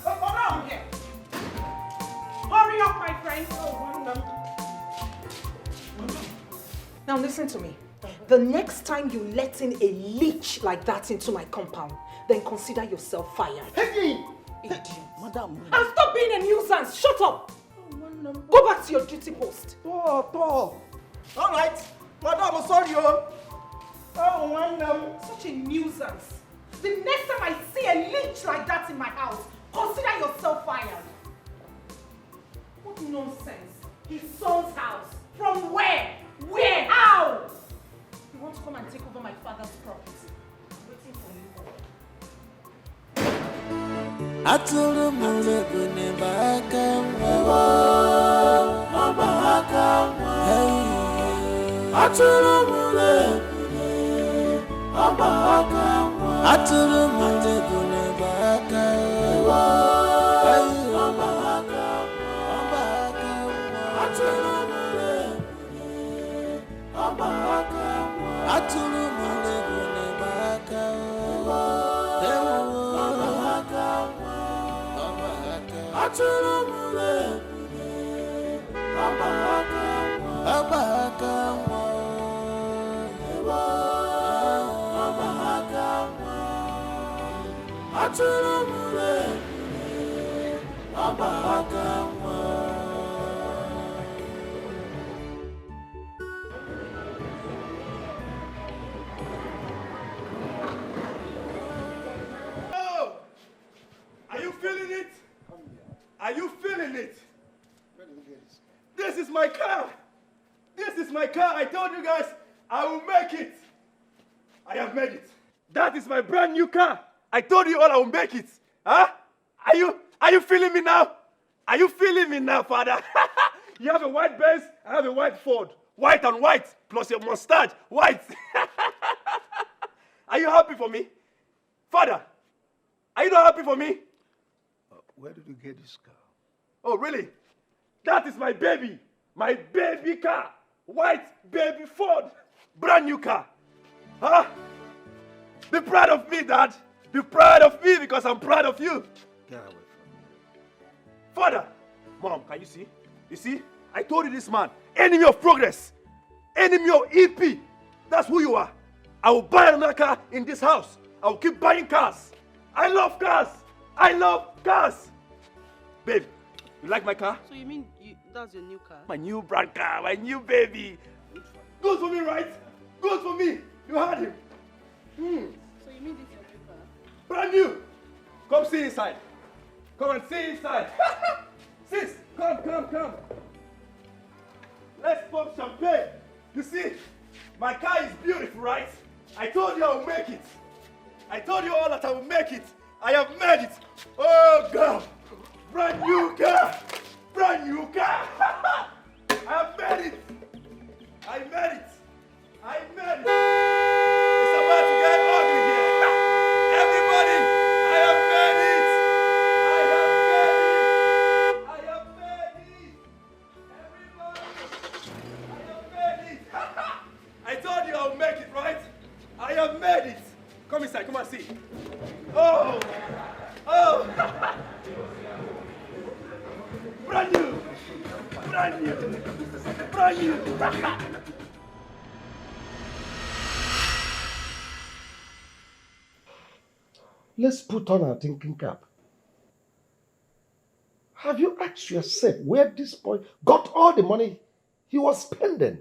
Around here. Hurry up, my friend. Now listen to me. The next time you let in a leech like that into my compound, then consider yourself fired. Hey! Idiot. Madam. And stop being a nuisance. Shut up. Go back to your duty post. All right. Madam, I'm sorry. Such a nuisance. The next time I see a leech like that in my house, consider yourself fired. What nonsense. His son's house. From where? Where? How? You want to come and take over my father's property? I'm waiting for you. Atulu mule bune baka mwa. Atulu mule bune baka mwa. Atulu mule bune baka mwa. Atulu mule bune baka mwa. Oh! Are you feeling it? Are you feeling it? This is my car. This is my car. I told you guys I will make it. I have made it. That is my brand new car. I told you all I will make it. Huh? Are you feeling me now? Are you feeling me now, Father? You have a white Benz, I have a white Ford. White and white, plus your mustache, white. Are you happy for me? Father, are you not happy for me? Where did you get this car? Oh, really? That is my baby car. White baby Ford. Brand new car. Huh? Be proud of me, Dad. Be proud of me because I'm proud of you. Get away from me. Father, Mom, can you see? You see? I told you this man, enemy of progress, enemy of EP. That's who you are. I will buy another car in this house. I will keep buying cars. I love cars. I love cars. Babe, you like my car? So you mean that's your new car? My new brand car, my new baby. Good for me, right? Good for me. You heard him. So you mean this is your new car? Brand new. Come see inside. Come and see inside. Sis, come. Let's pop champagne. You see, my car is beautiful, right? I told you I will make it. I told you all that I will make it. I have made it. Oh, God. Brand new car. Brand new car. I have made it. I made it. I made it. It's about to get ugly here. Everybody, I have made it. I have made it. I have made it. Everybody, I have made it. I told you I'll make it, right? I have made it. Come inside, come and see. Oh. Brand new. Brand new. Brand new. Let's put on our thinking cap. Have you asked yourself where this boy got all the money he was spending?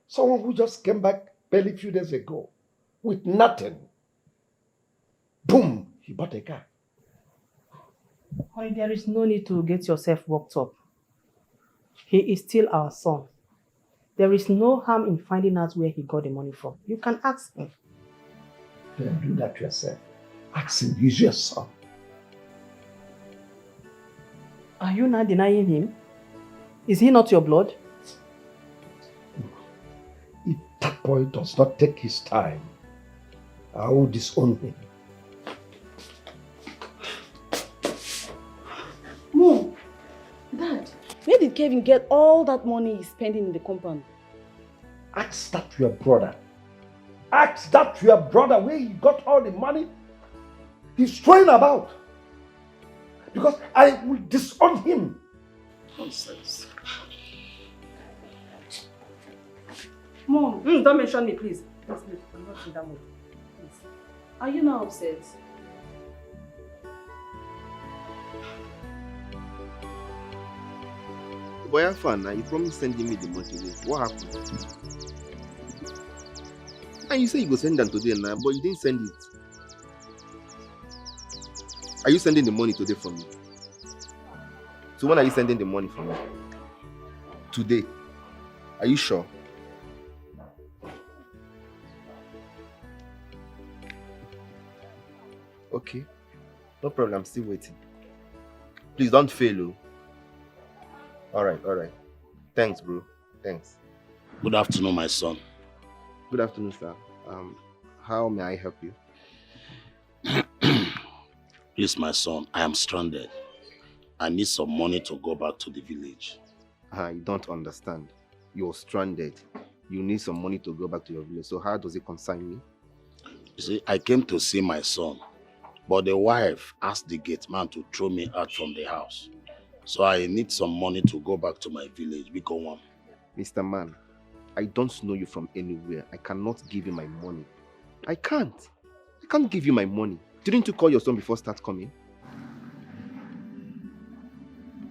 Someone who just came back barely a few days ago with nothing. Boom, he bought a car. Honey, there is no need to get yourself worked up. He is still our son. There is no harm in finding out where he got the money from. You can ask him. Then do that yourself. Ask him, he's your son. Are you not denying him? Is he not your blood? If that boy does not take his time, I will disown him. Mom, Dad, where did Kevin get all that money he's spending in the compound? ask that to your brother. Ask that to your brother where he got all the money he's throwing about. Because I will disown him. Nonsense. Mom, Don't mention me, please. Please, I'm not in that mood. Please. Are you now upset? Boy, have fun now. You promised sending me the money today. What happened? And you say you go send them today now, but you didn't send it. Are you sending the money today for me? So when are you sending the money for me? Today. Are you sure? Okay. No problem. I'm still waiting. Please don't fail, oh. Alright. Thanks, bro. Thanks. Good afternoon, my son. Good afternoon, sir. How may I help you? Please, my son, I am stranded. I need some money to go back to the village. You don't understand. You're stranded. You need some money to go back to your village. So how does it concern me? You see, I came to see my son, but the wife asked the gate man to throw me out from the house. So I need some money to go back to my village. Mr. Man, I don't know you from anywhere. I cannot give you my money. I can't give you my money. Didn't you call your son before start coming?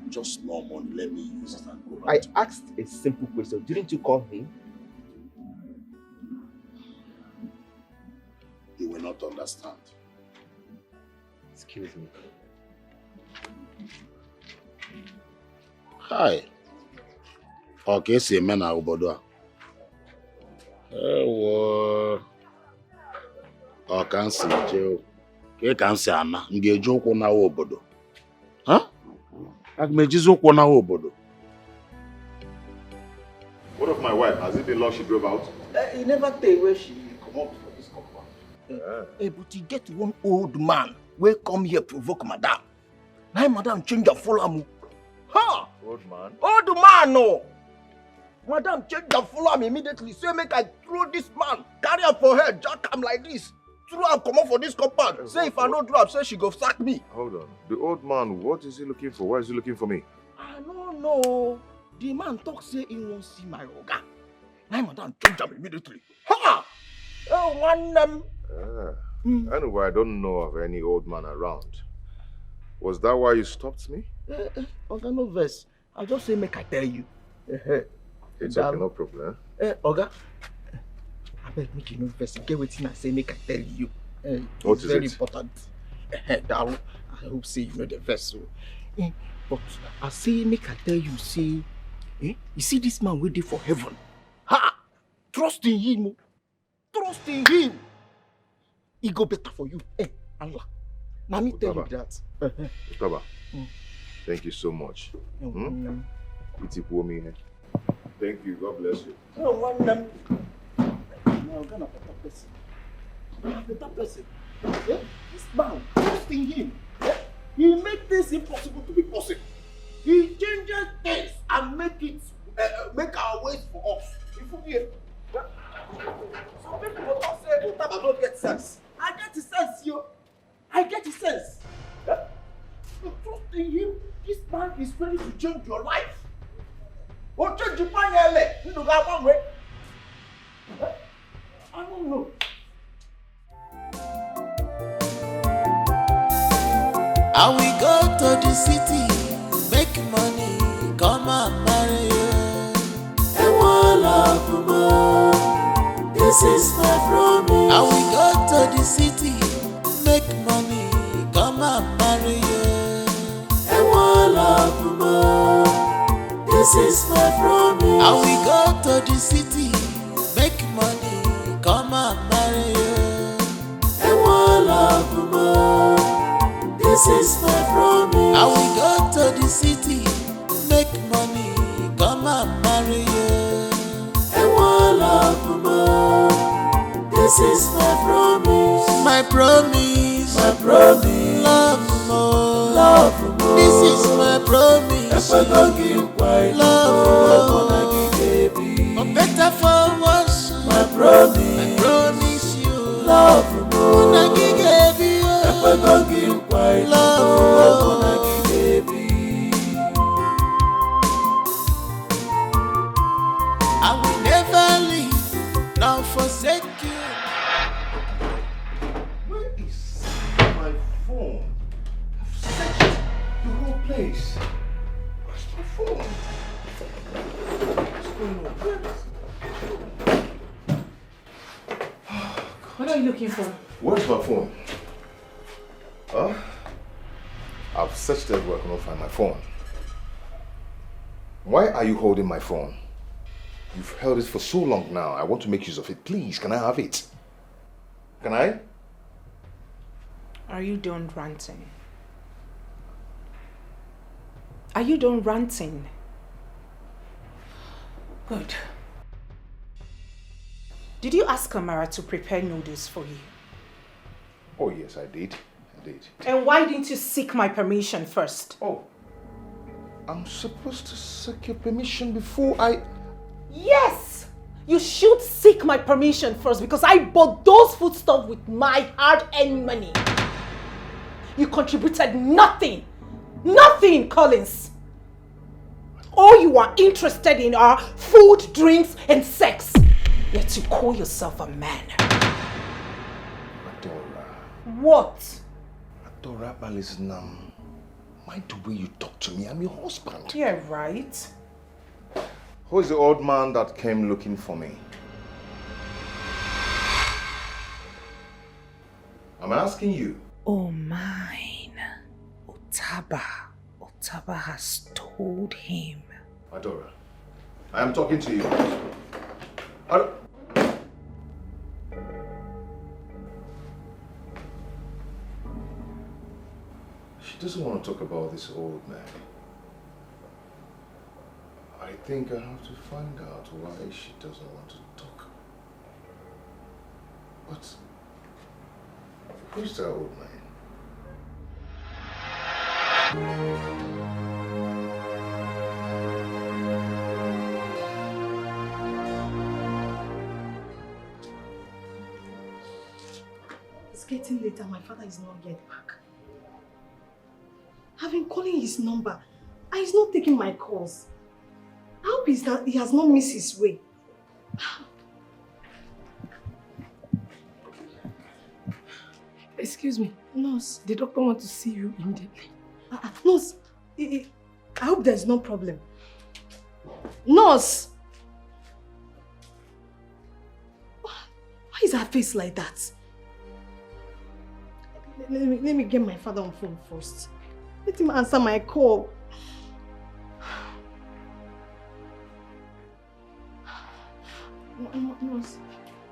Just small money. Let me use it and go back. I asked a simple question. Didn't you call him? You will not understand. Excuse me. Hi. Okay, see me na obodo a. Ewo. O kan si je o. Ke kan si ana, m ga-eji ụkwụ na obodo. Huh? Aga m ejizi ụkwụ na obodo. What of my wife? Has it been long she drove out? He never tell where she come up for this compound. But he get one old man wey come here provoke madam. Now madam change her follow am. Ha! Old man? Old man no! Madam change her follow am immediately. Say make I throw this man, carry am for head, jack am like this. Throw am comot for this compound. Say if I no drop, say she go sack me. Hold on. The old man, what is he looking for? Why is he looking for me? I no know. The man talk say he won't see my oga. Now madam change am immediately. Ha! Oh, one them. Anyway, I don't know of any old man around. Was that why you stopped me? Oga, no verse. I just say make I tell you. It's okay, no problem. Oga, I beg make you no verse. Get wetin I say make I tell you. What It's is very it? important. Darling, I hope say you know the verse. So. But I say make I tell you, say, you see this man waiting for heaven. Ha! Trust in him. Trust in him. He go better for you. Allah. Now me tell you that. Utaba, thank you so much. Thank you. God bless you. No one them. Now gonna better person. Better person. This man, trust in him. He make things impossible to be possible. He changes things and make our ways for us. If we hear, some people will not say Utaba don't get sense. I get the sense, yo. I get the sense. You trust in him. This man is ready to change your life. Oh, change your mind, you know that one way. I don't know. I will go to the city, make money, come and marry you. And one love more, this is my promise. I will go to the city, make money, come and marry you. And one love more, this is my promise. I will go to the city, make money, come and marry you. And one love more. This is my promise. I will go to the city, make money, This is my promise. My promise. My promise. Love more. Love more. This is my promise. Love more. For better for worse. My promise. I promise you. Love more. Love more. I will never leave, nor forsake you. Where is my phone? I've searched the whole place. Where's my phone? What's going on? What are you looking for? Where's my phone? I've searched everywhere, I cannot find my phone. Why are you holding my phone? You've held it for so long now. I want to make use of it. Please, can I have it? Can I? Are you done ranting? Are you done ranting? Good. Did you ask Amara to prepare noodles for you? Oh yes, I did. I did. And why didn't you seek my permission first? Oh. I'm supposed to seek your permission before I... Yes! You should seek my permission first because I bought those foodstuffs with my hard-earned money. You contributed nothing. Nothing, Collins. All you are interested in are food, drinks, and sex. Yet you call yourself a man. Adora. What? Adora, listen, mind the way you talk to me. I'm your husband. Yeah, right. Who is the old man that came looking for me? I'm asking you. Oh, mine. Otaba has told him. Adora, I am talking to you. She doesn't want to talk about this old man. I think I have to find out why she doesn't want to talk. But who's that old man? It's getting later. My father is not yet back. I've been calling his number and he's not taking my calls. I hope he has not missed his way. Excuse me, nurse. The doctor wants to see you immediately. Nurse, I hope there's no problem. Nurse! Why is her face like that? Let me get my father on phone first. Let him answer my call. Nurse.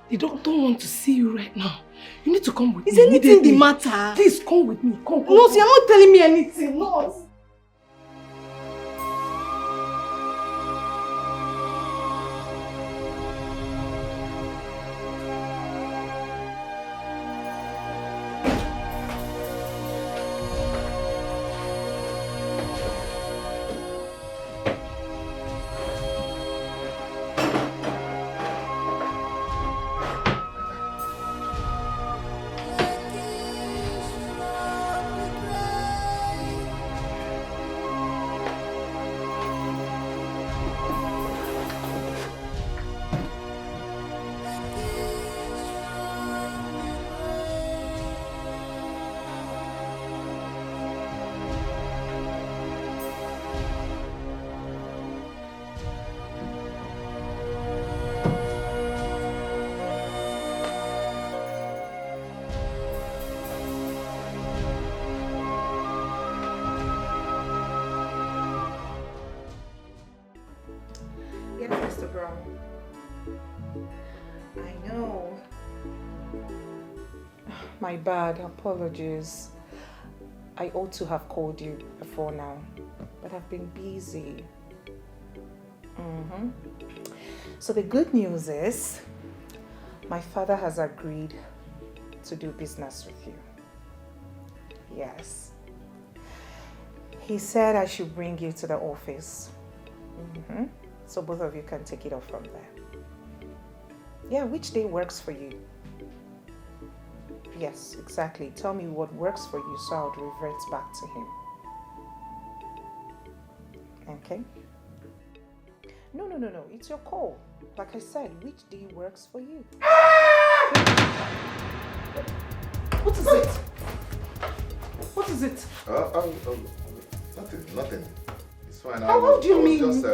The doctor wants to see you right now. You need to come with me. Is anything the matter? Please come with me. Come. Nurse, you're not telling me anything. Nurse. My bad, apologies. I ought to have called you before now, but I've been busy. So the good news is, My father has agreed to do business with you. Yes. He said I should bring you to the office. So both of you can take it off from there. Yeah, which day works for you? Yes, exactly. Tell me what works for you so I'll revert back to him. Okay? No. It's your call. Like I said, which day works for you? What is it? What is it? Nothing. It's fine. How do you mean? Just,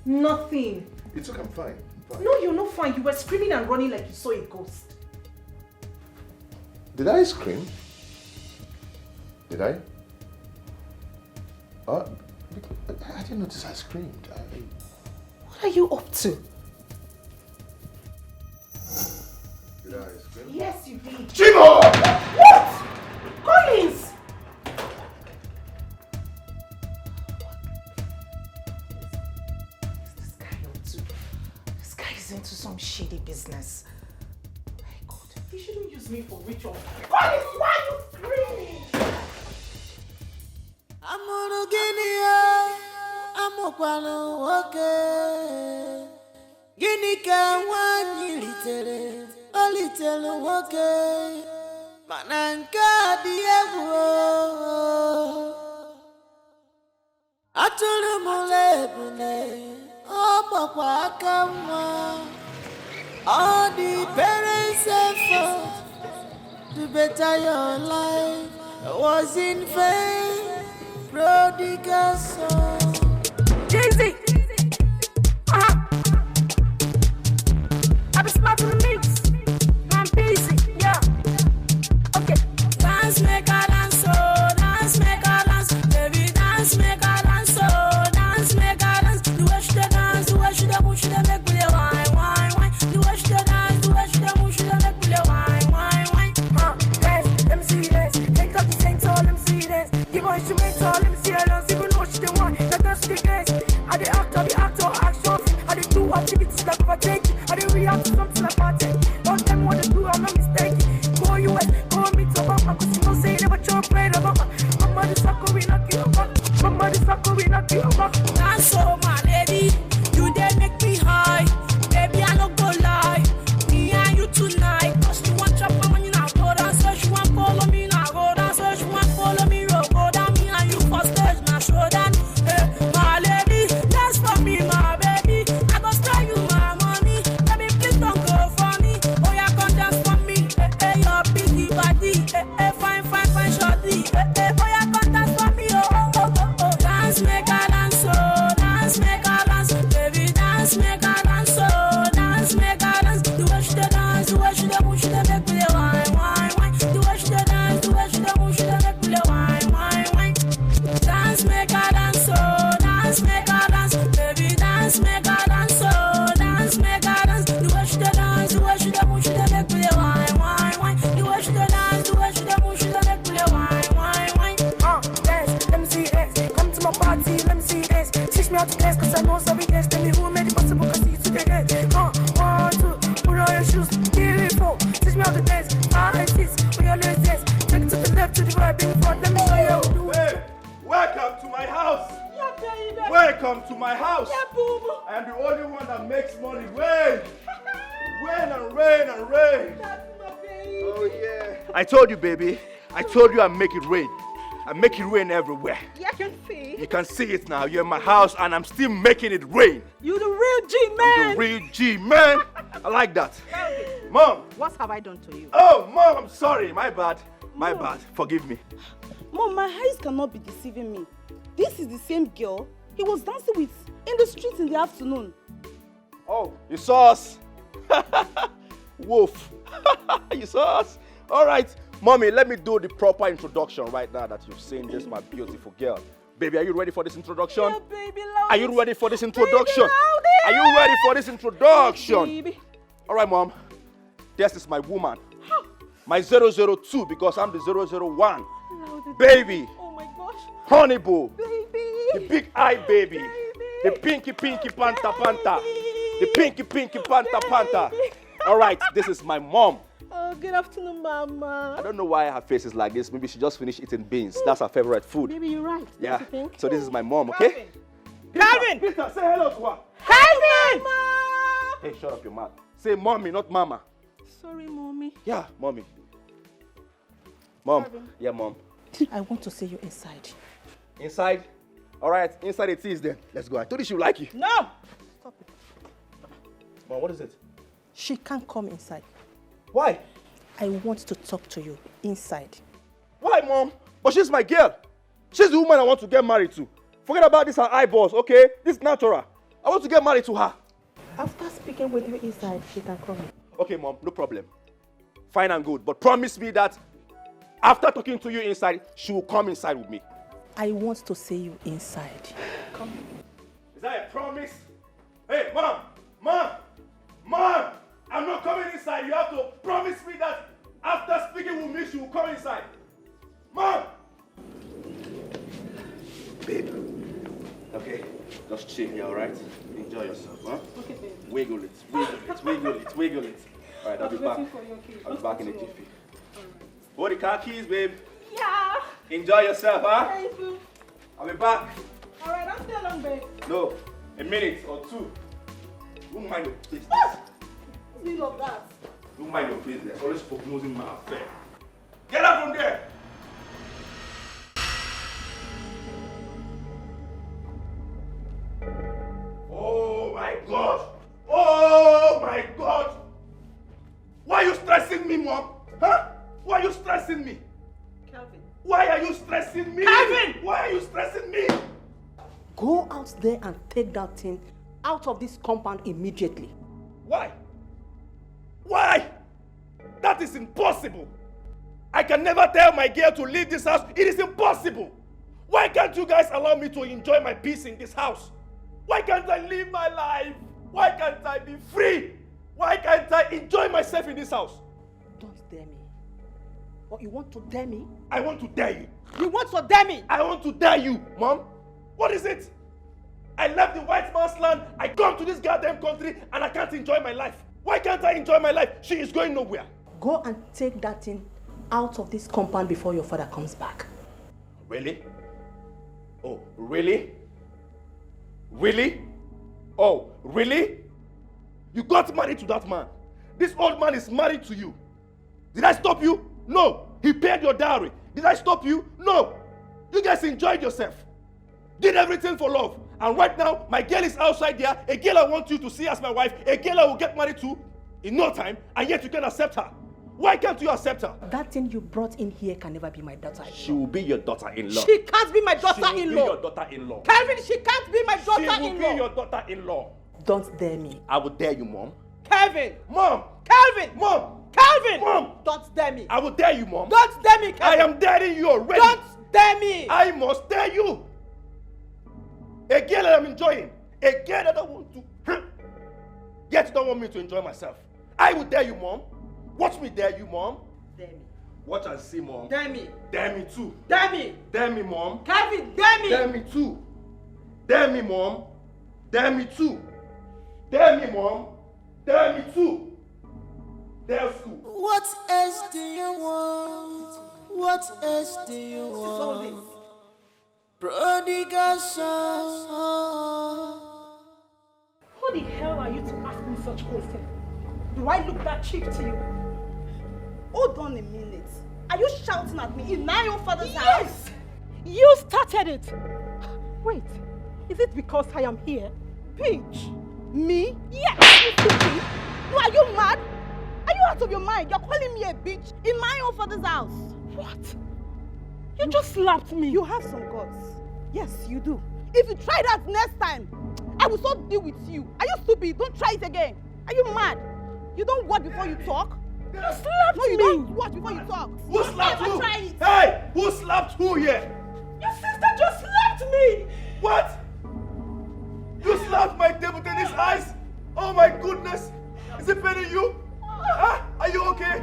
nothing. It's okay, I'm fine. No, you're not fine. You were screaming and running like you saw a ghost. Did I scream? Did I? I didn't notice I screamed. What are you up to? Did I scream? Yes, you did. Chimo! What? Collins! What's this guy up to? This guy is into some shady business. My God. You shouldn't use me for ritual. Collins, why are you screaming? I'm on okay. Gini ka wani litere, okay. Mananka diego. Atulu mulebune, kwa kama. All the parents effort to better your life was in vain. Prodigal son. Jay-Z. I be smart to the mix. I'm busy, yeah. Okay. Dance, make a dance, oh. Dance, make a dance. Baby, dance, make a dance, oh. Dance, make a dance. The way she dance, the way she move, she make me wine, wine, wine. The way she dance, the way she move, she make me wine, wine, wine. Dance, let me see this. Take up the tank, let me see this. Give her instrumental, let me see her dance. Even though she the one, that does the dance. I the actor, action. I the do activities like overtaking. I the react to something like party. Don't tell me what to do, I'm not mistaken. Go US, go meet Obama, cause you know say never show afraid of Obama. Mama, this sucker we knock you over. Mama, this sucker we knock you over. Dance so my lady, you dare make me high. Baby, I don't go lie. Me and you tonight, cause you want chop my money now. Go down, so she want follow me now. Go down, so she want follow me. Go down, me and you for stage now. Show down, my lady, dance for me, my baby. I go spare you my money. Baby, please don't go for me. Oh, yeah, come dance for me. Your biggie body. Fine, shorty. Oh, yeah, come dance for me. Oh. Dance, make a dance, oh. Dance, make a dance. Baby, dance, make a dance, oh. Dance, make a dance. The way she dance, the way she move, she make me wine, wine, wine. The way she dance, the way she move, she make me wine, wine, wine. Dance, make a dance, oh. Dance, make a dance. Baby, dance, make a dance, oh. Dance, make a dance. The way she dance, the way she move, she make me wine, wine, wine. The way she dance, the way she move, she make me wine, wine, wine. Dance, let me see dance. Come to my party, let me see dance. Teach me how to dance, cause I know some dance. Tell me who made it possible, cause you to the dance. 1, 2, put on your shoes, 3, 4. Teach me how to dance. 5, 6, put your legs dance. Take it to the left, to the right, bring it front. Let me show you how to do it. Hey, welcome to my house. Yeah, baby. Welcome to my house. Yeah, boo-boo. I am the only one that makes money. Rain. Rain and rain and rain. That's my baby. Oh, yeah. I told you, baby. I told you I'd make it rain. I make it rain everywhere. Yeah, I can see. You can see it now. You're in my house and I'm still making it rain. You the real G, man. I'm the real G, man. I like that. Mom. What have I done to you? Oh, Mom, I'm sorry. My bad. My bad. Forgive me. Mom, my eyes cannot be deceiving me. This is the same girl he was dancing with in the street in the afternoon. Oh, you saw us? Wolf. You saw us? All right. Mommy, let me do the proper introduction right now that you've seen this, my beautiful girl. Baby, are you ready for this introduction? Yeah, baby, loud. Are you ready for this introduction? Baby, are you ready for this introduction? Baby. All right, Mom. This is my woman. My 002 because I'm the 001. Baby. Oh my gosh. Honey boo. Baby. The big eye baby. The pinky panta panta. The pinky panta panta. All right, this is my mom. Oh, good afternoon, Mama. I don't know why her face is like this. Maybe she just finished eating beans. That's her favorite food. Maybe you're right. Yeah. Don't you think? So this is my mom, okay? Calvin! Peter, say hello to her. Calvin! Hey, shut up your mouth. Say mommy, not mama. Sorry, Mommy. Yeah, mommy. Mom. Calvin. Yeah, mom. I want to see you inside. Inside? All right, inside it is then. Let's go. I told you she would like you. No! Stop it. Mom, what is it? She can't come inside. Why? I want to talk to you inside. Why, Mom? But she's my girl. She's the woman I want to get married to. Forget about this, her eyeballs, okay? This is natural. I want to get married to her. After speaking with you inside, she can come in. Okay, Mom, no problem. Fine and good. But promise me that after talking to you inside, she will come inside with me. I want to see you inside. Come. Is that a promise? Hey, Mom! Mom! Mom! I'm not coming inside. You have to promise me that after speaking with me, she will come inside. Mom! Babe. Okay, just chill here, all right? Enjoy yourself, huh? Okay, babe. Wiggle it, wiggle it, wiggle it, wiggle it. All right, I'll be back. I'll be back in a jiffy. Hold the car keys, babe. Yeah. Enjoy yourself, huh? Thank you. I'll be back. All right, don't stay long, babe. No, a minute or two. Don't mind your business. Still of that. Don't mind your business. Always prognosing my affair. Get up from there. Oh my God! Oh my God! Why are you stressing me, Mom? Huh? Why are you stressing me? Calvin. Why are you stressing me? Calvin! Why are you stressing me? Go out there and take that thing out of this compound immediately. Why? Why? That is impossible. I can never tell my girl to leave this house. It is impossible. Why can't you guys allow me to enjoy my peace in this house? Why can't I live my life? Why can't I be free? Why can't I enjoy myself in this house? Don't dare me. What, you want to dare me? I want to dare you. You want to dare me? I want to dare you, Mom. What is it? I left the white man's land. I come to this goddamn country and I can't enjoy my life. Why can't I enjoy my life? She is going nowhere. Go and take that thing out of this compound before your father comes back. Really? Oh, really? Really? Oh, really? You got married to that man. This old man is married to you. Did I stop you? No. He paid your dowry. Did I stop you? No. You guys enjoyed yourself. Did everything for love. And right now, my girl is outside there. A girl I want you to see as my wife. A girl I will get married to in no time. And yet you can accept her. Why can't you accept her? That thing you brought in here can never be my daughter-in-law. She will be your daughter-in-law. She can't be my She will daughter-in-law. be your daughter-in-law. Calvin, she can't be my She daughter-in-law. will be your daughter-in-law. Don't dare me. I will dare you, Mom. Calvin! Mom! Calvin! Mom! Calvin! Mom! Don't dare me. I will dare you, Mom. Don't dare me, Calvin. I am daring you already. Don't dare me. I must dare you. A girl that I'm enjoying. A girl that I want to. Yet you don't want me to enjoy myself. I will dare you, Mom. Watch me dare you, Mom. Dare me. Watch and see, Mom. Dare me. Dare me too. Dare me. Dare me, Mom. Calvin, dare me. Dare me too. Dare me, Mom. Dare me too. Dare me, Mom. Dare me too. Dare school. What else do you want? What else do you want? Prodigal son. Who the hell are you to ask me such questions? Do I look that cheap to you? Hold on a minute. Are you shouting at me in my own father's house? Yes! You started it! Wait, is it because I am here? Bitch! Me? Yes, you stupid! No, are you mad? Are you out of your mind? You're calling me a bitch in my own father's house. What? You just slapped me. You have some guts. Yes, you do. If you try that next time, I will so deal with you. Are you stupid? Don't try it again. Are you mad? You don't watch before you talk? You slapped me. No, you don't watch before you talk. Who slapped who? Try it. Hey! Who slapped who here? Your sister just slapped me. What? You slapped my table tennis eyes? Oh my goodness! Is it paining you? Huh? Are you okay?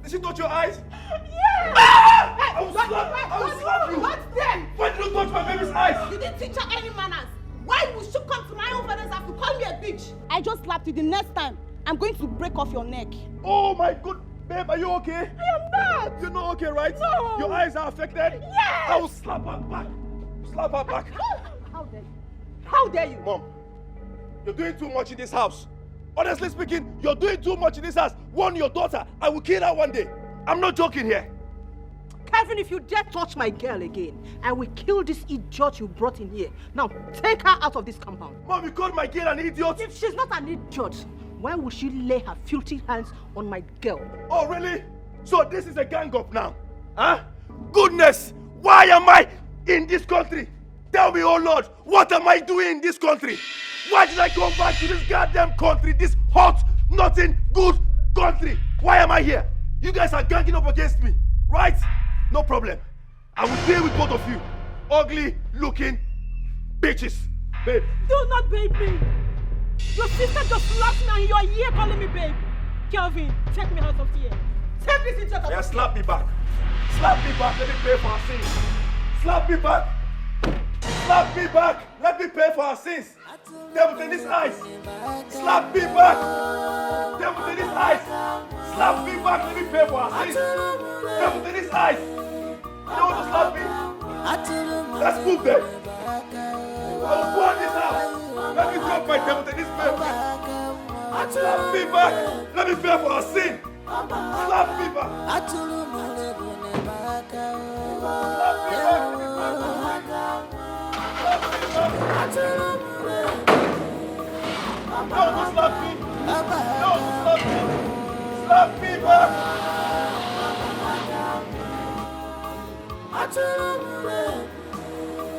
Did she touch your eyes? Yeah! Ah! I will slap you! What's them? Why did you touch my baby's eyes? You didn't teach her any manners. Why would she come to my own father's house to call me a bitch? I just slapped you the next time. I'm going to break off your neck. Oh my good babe, are you okay? I am not. You're not okay, right? No. Your eyes are affected? Yes. I will slap her back. Slap her back. How dare you? How dare you? Mom, you're doing too much in this house. Honestly speaking, you're doing too much in this house. Warn your daughter. I will kill her one day. I'm not joking here. Kevin, if you dare touch my girl again, I will kill this idiot you brought in here. Now, take her out of this compound. Mom, you called my girl an idiot? If she's not an idiot, why would she lay her filthy hands on my girl? Oh, really? So this is a gang up now? Huh? Goodness! Why am I in this country? Tell me, oh Lord, what am I doing in this country? Why did I come back to this goddamn country, this hot, nothing good country? Why am I here? You guys are ganging up against me, right? No problem. I will deal with both of you. Ugly looking bitches. Babe. Do not babe me. Your sister just slapped me and you are here calling me babe. Kelvin, take me out of here. Take this idiot out of here. Yeah, slap me back. Slap me back. Let me pay for our sins. Slap me back. Slap me back. Let me pay for our sins. Devil in his eyes. Slap me back. Devil in his eyes. Slap me back. Let me pay for our sins. Devil in his eyes. You want to slap me? Let's move there. I will go on this house. Let me drop my devil in his face. Slap me back. Let me pay for our sin. Slap me back. Don't slap me. Don't slap me. Slap me back.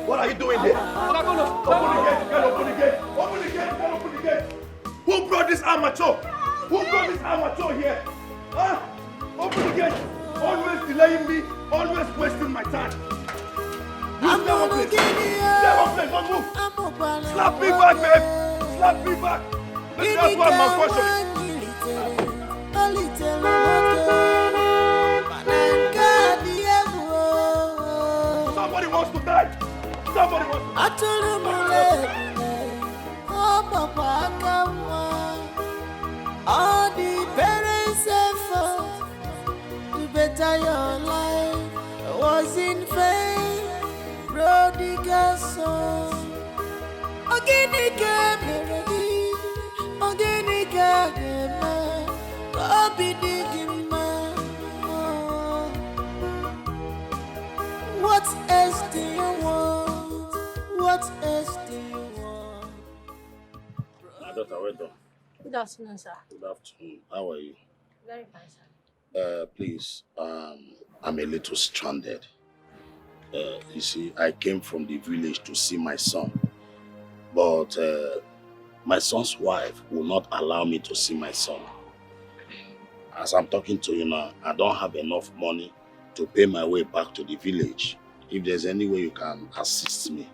What are you doing here? Open the gate. You can't open the gate. Open the gate. You can't open the gate. Who brought this amateur? Who brought this amateur here? Huh? Open the gate. Always delaying me. Always wasting my time. You stay one place. Stay one place. Don't move. Slap me back, babe. Slap me back. That's why I'm unfortunate. Somebody wants to die. Somebody wants to die. All the parents' effort to better your life was in vain. Prodigal son, organic melody, organic man, copy digging man. What else do you want? What else do you want? My daughter, well done. Good afternoon, sir. Good afternoon. How are you? Very fine, sir. Please, I'm a little stranded. You see, I came from the village to see my son, but my son's wife will not allow me to see my son. As I'm talking to you now, I don't have enough money to pay my way back to the village. If there's any way you can assist me.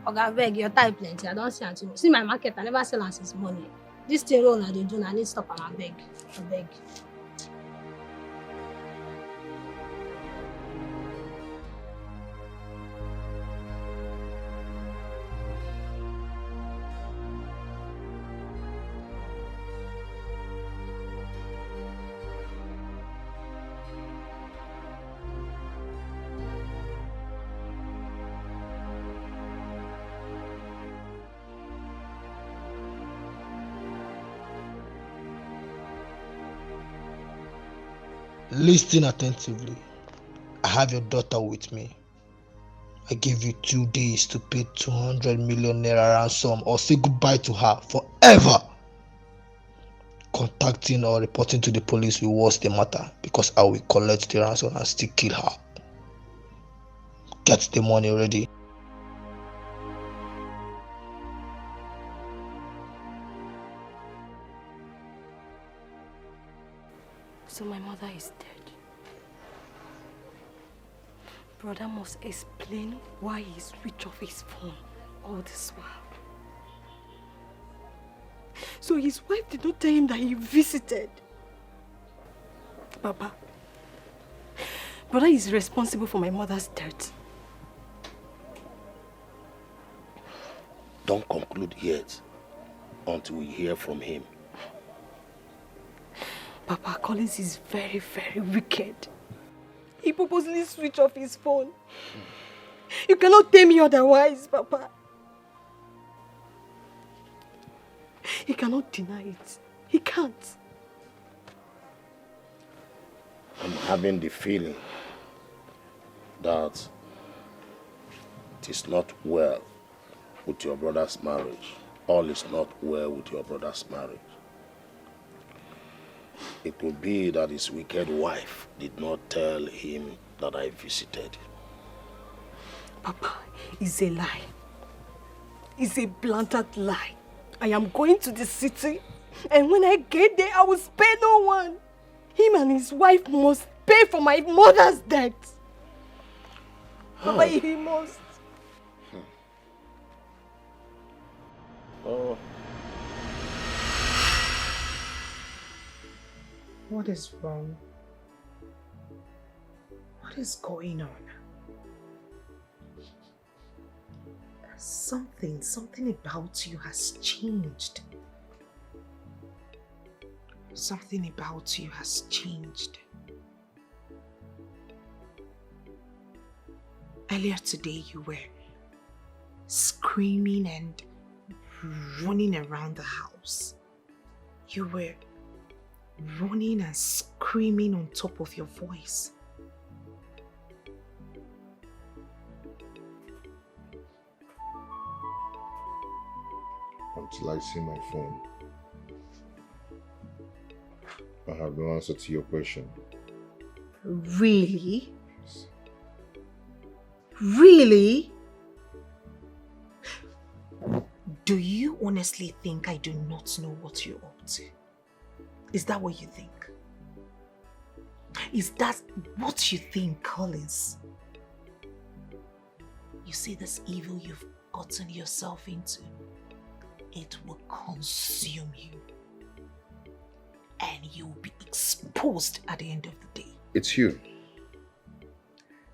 Oga, beg, your time plenty. I don't see until see my market. I never sell as his money. This thing roll they do. I need to stop and I beg. I beg. Listen attentively. I have your daughter with me. I give you 2 days to pay 200 million naira ransom or say goodbye to her forever. Contacting or reporting to the police will worse the matter because I will collect the ransom and still kill her. Get the money ready. So my mother is dead. Brother must explain why he switched off his phone all this while. So his wife did not tell him that he visited. Papa, brother is responsible for my mother's death. Don't conclude yet until we hear from him. Papa, Collins is very, very wicked. He purposely switched off his phone. You cannot tell me otherwise, Papa. He cannot deny it. He can't. I'm having the feeling that it is not well with your brother's marriage. All is not well with your brother's marriage. It could be that his wicked wife did not tell him that I visited. Papa, it's a lie. It's a blatant lie. I am going to the city, and when I get there, I will spare no one. Him and his wife must pay for my mother's debt. Papa, he must. Oh. What is wrong? What is going on? Something about you has changed. Something about you has changed. Earlier today, you were screaming and running around the house. You were running and screaming on top of your voice. Until I see my phone, I have no answer to your question. Really? Really? Do you honestly think I do not know what you're up to? Is that what you think? Is that what you think, Collins? You see this evil you've gotten yourself into? It will consume you. And you will be exposed at the end of the day. It's you.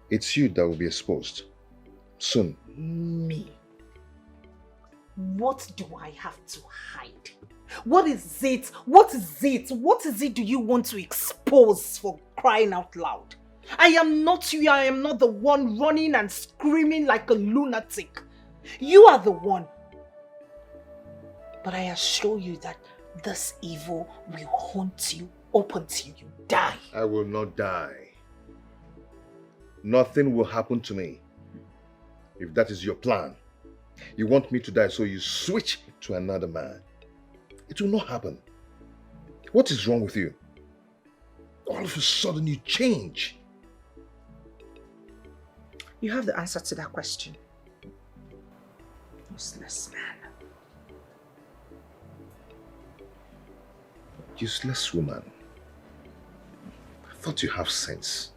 It's you that will be exposed. Soon. Me. What do I have to hide? What is it? What is it? What is it do you want to expose, for crying out loud? I am not you. I am not the one running and screaming like a lunatic. You are the one. But I assure you that this evil will haunt you up until you die. I will not die. Nothing will happen to me. If that is your plan, you want me to die, so you switch to another man. It will not happen. What is wrong with you? All of a sudden you change. You have the answer to that question. Useless man. Useless woman. I thought you have sense.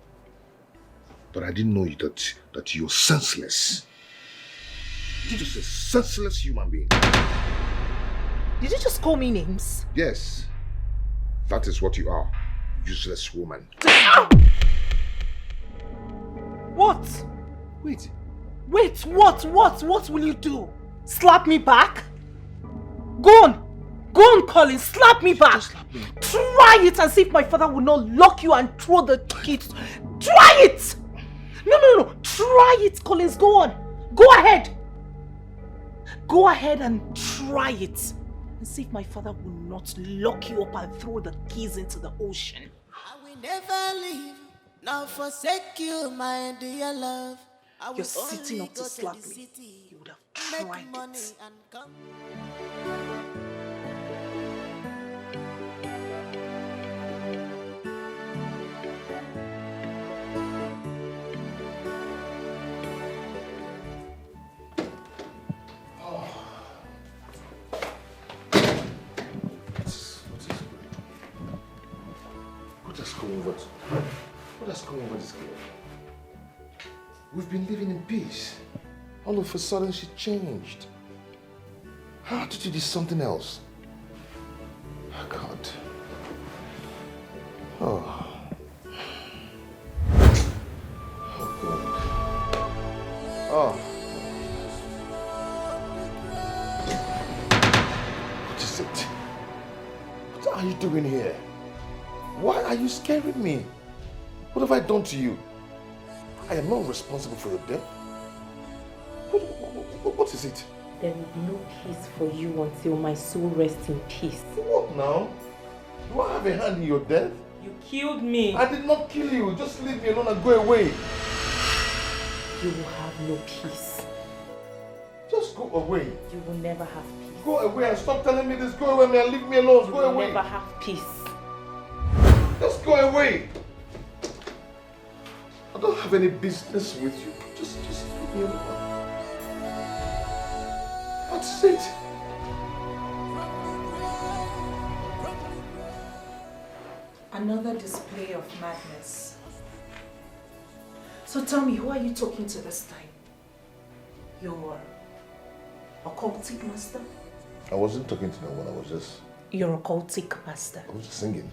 But I didn't know that you're senseless. You're just a senseless human being. Did you just call me names? Yes. That is what you are. Useless woman. What? Wait. Wait, what? What will you do? Slap me back? Go on, Collins, slap me back. Slap me. Try it and see if my father will not lock you and throw the kids. Try it! No. Try it, Collins. Go on. Go ahead. Go ahead and try it. And see if my father will not lock you up and throw the keys into the ocean. I will never leave, nor forsake you, my dear love. You're sitting up to slap me. You would have tried it. What has come over this girl? We've been living in peace. All of a sudden she changed. How did you do something else? Oh God. Oh. Oh God. Oh. What is it? What are you doing here? Why are you scaring me? What have I done to you? I am not responsible for your death. What is it? There will be no peace for you until my soul rests in peace. What now? Do I have a hand in your death? You killed me. I did not kill you. Just leave me alone and go away. You will have no peace. Just go away. You will never have peace. Go away and stop telling me this. Go away and leave me alone. Go away. You will never have peace. Just go away. I don't have any business with you. Just leave me alone. What's it? Another display of madness. So tell me, who are you talking to this time? Your occultic master? I wasn't talking to no one. I was just... Your occultic master. I was just singing.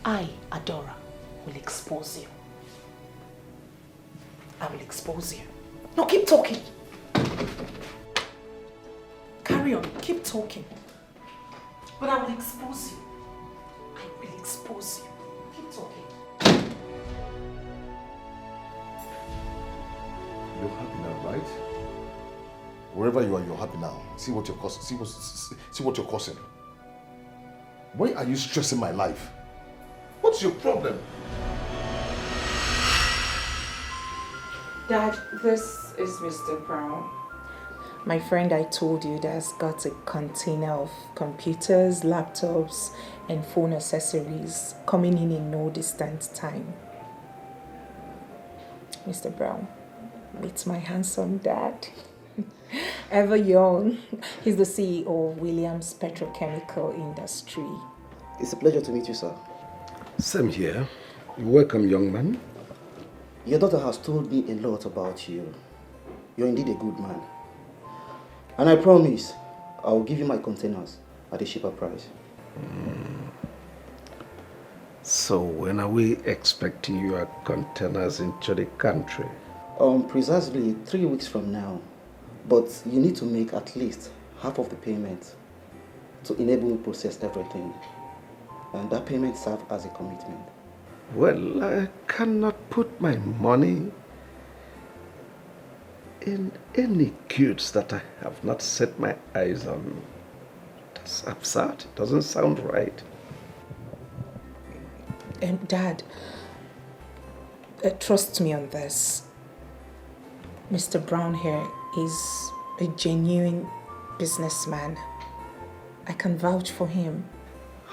I, Adora, will expose you. I will expose you. No, keep talking. Carry on, keep talking. But I will expose you. I will expose you. Keep talking. You're happy now, right? Wherever you are, you're happy now. See what you're causing. See what you're causing. Why are you stressing my life? What's your problem? Dad, this is Mr. Brown. My friend I told you that's got a container of computers, laptops, and phone accessories coming in no distant time. Mr. Brown, meet my handsome dad. Ever young, he's the CEO of Williams Petrochemical Industry. It's a pleasure to meet you, sir. Same here. Welcome, young man. Your daughter has told me a lot about you. You're indeed a good man. And I promise, I will give you my containers at a cheaper price. So when are we expecting your containers into the country? Precisely 3 weeks from now. But you need to make at least half of the payment to enable me to process everything. And that payment serves as a commitment. Well, I cannot put my money in any goods that I have not set my eyes on. That's absurd. It doesn't sound right. Dad, trust me on this. Mr. Brown here is a genuine businessman. I can vouch for him.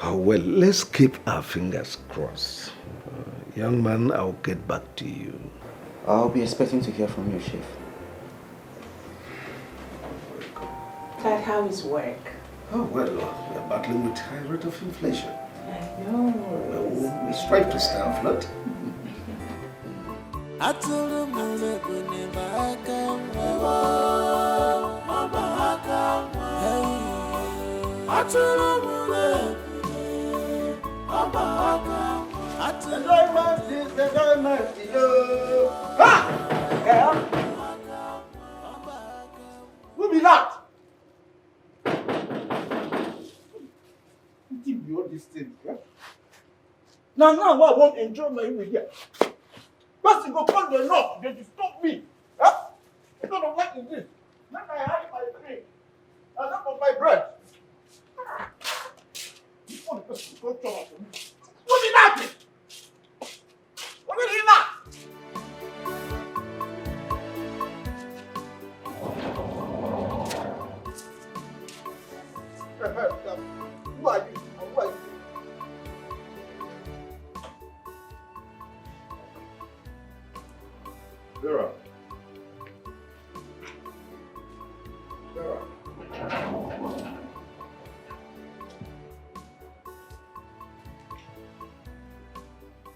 Oh, well, let's keep our fingers crossed. Young man, I'll get back to you. I'll be expecting to hear from you, Chief. Dad, how is work? Oh, well, we're battling with high rate of inflation. I know. We strive to stay afloat. Who be that? Give me all these things, yeah? Now I won't enjoy my immediate. First you go call the knock, they disturb me. Huh? I don't know what is this. Now I hide my drink. I don't want my bread. This one is going to trouble for me. What is that? What is that? Who are you? Who are you? Vera. Vera.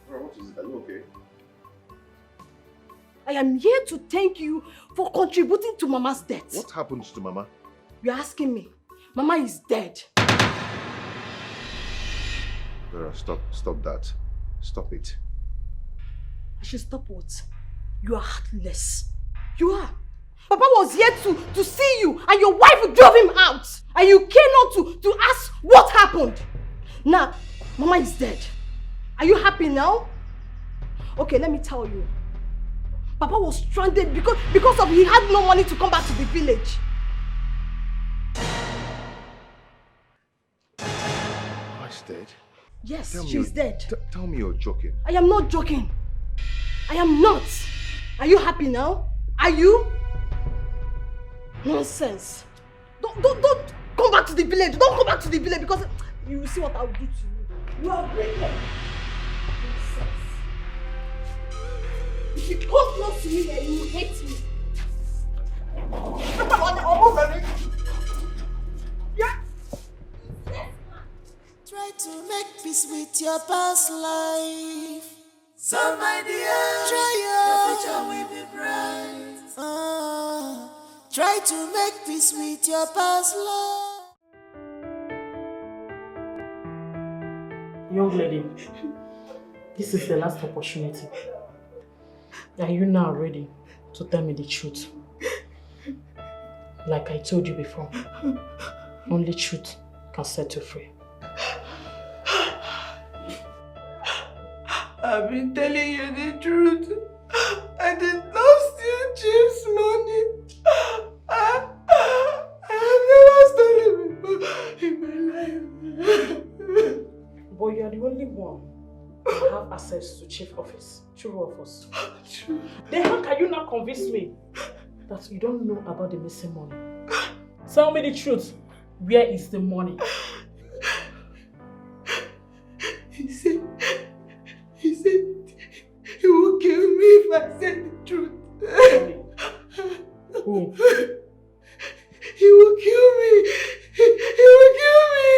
Vera, what is it? Are you okay? I am here to thank you for contributing to Mama's death. What happened to Mama? You're asking me. Mama is dead. Vera, stop that. Stop it. I should stop what? You are heartless. You are. Papa was here to see you and your wife drove him out. And you came out to ask what happened. Now, Mama is dead. Are you happy now? Okay, let me tell you. Papa was stranded because of he had no money to come back to the village. Mama's dead? Yes, she's dead. Tell me you're joking. I am not joking. I am not. Are you happy now? Are you? Nonsense. Don't come back to the village. Don't come back to the village because you will see what I'll do to you. You are breaking. Nonsense. If you come close to me, then you will hate me. Yeah. Try to make peace with your past life. So my dear, your future will be bright. Try to make peace with your past life. Young lady, this is the last opportunity. Are you now ready to tell me the truth? Like I told you before, only truth can set you free. I've been telling you the truth. I did not steal Chief's money. I have never stolen before in my life. But you are the only one who have access to chief office. True of us. True. Then how can you now convince me that you don't know about the missing money? Tell me the truth. Where is the money? He said he will kill me if I said the truth. Who? He will kill me. He will kill me.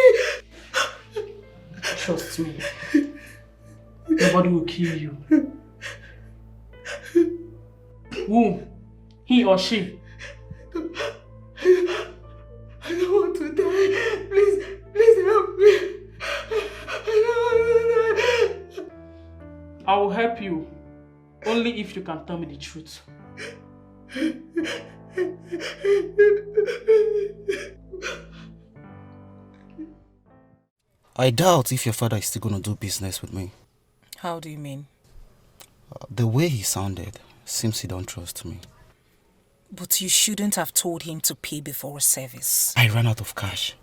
Trust me. Nobody will kill you. Who? He or she? I don't want to die. Please help me. I don't want to die. I will help you. Only if you can tell me the truth. I doubt if your father is still going to do business with me. How do you mean? The way he sounded seems he don't trust me. But you shouldn't have told him to pay before service. I ran out of cash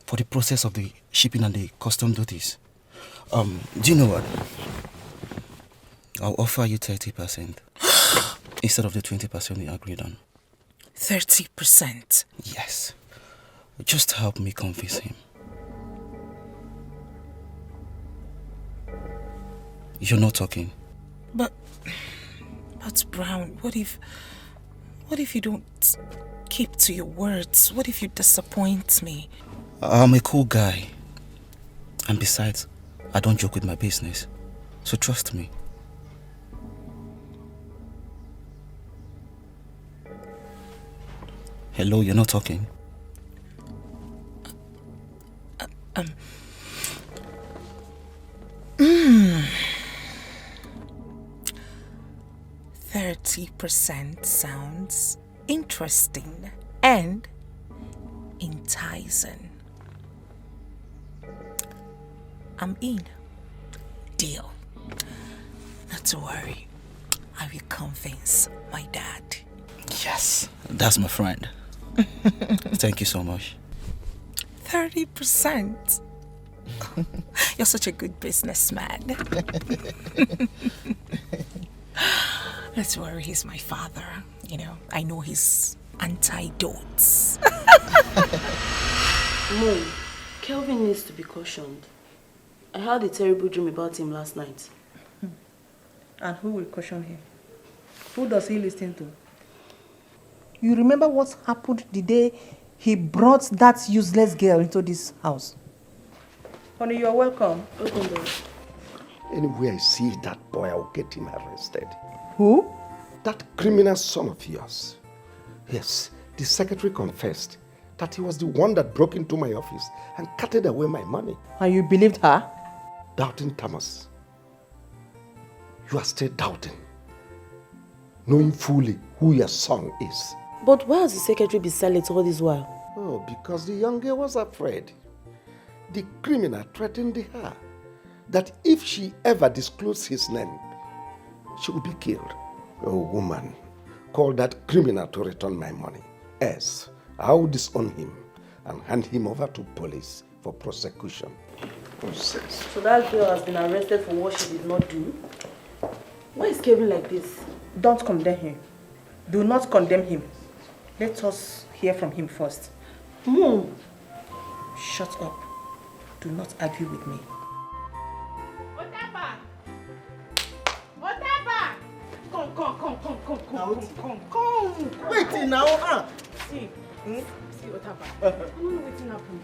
for the process of the shipping and the custom duties. Do you know what? I'll offer you 30% instead of the 20% we agreed on. 30%? Yes. Just help me convince him. You're not talking. But Brown, what if you don't keep to your words? What if you disappoint me? I'm a cool guy. And besides, I don't joke with my business. So trust me. Hello, you're not talking. 30% sounds interesting and enticing. I'm in. Deal. Not to worry. I will convince my dad. Yes, that's my friend. Thank you so much. 30%. You're such a good businessman. Let's worry, he's my father. You know, I know his antidotes. Mom, Kelvin needs to be cautioned. I had a terrible dream about him last night. And who will caution him? Who does he listen to? You remember what happened the day he brought that useless girl into this house? Honey, you're welcome. Open door. Anywhere I see that boy, I'll get him arrested. Who? That criminal son of yours. Yes, the secretary confessed that he was the one that broke into my office and carted away my money. And you believed her? Doubting Thomas. You are still doubting, knowing fully who your son is. But why has the secretary been silent all this while? Oh, because the young girl was afraid. The criminal threatened her that if she ever disclosed his name, she would be killed. Oh, woman, call that criminal to return my money. Else, I will disown him and hand him over to police for prosecution. Process. So that girl has been arrested for what she did not do? Why is Kevin like this? Don't condemn him. Do not condemn him. Let us hear from him first. Mom! Shut up. Do not argue with me. Come. Wait now, huh? See, Otaba. I don't know what's happening.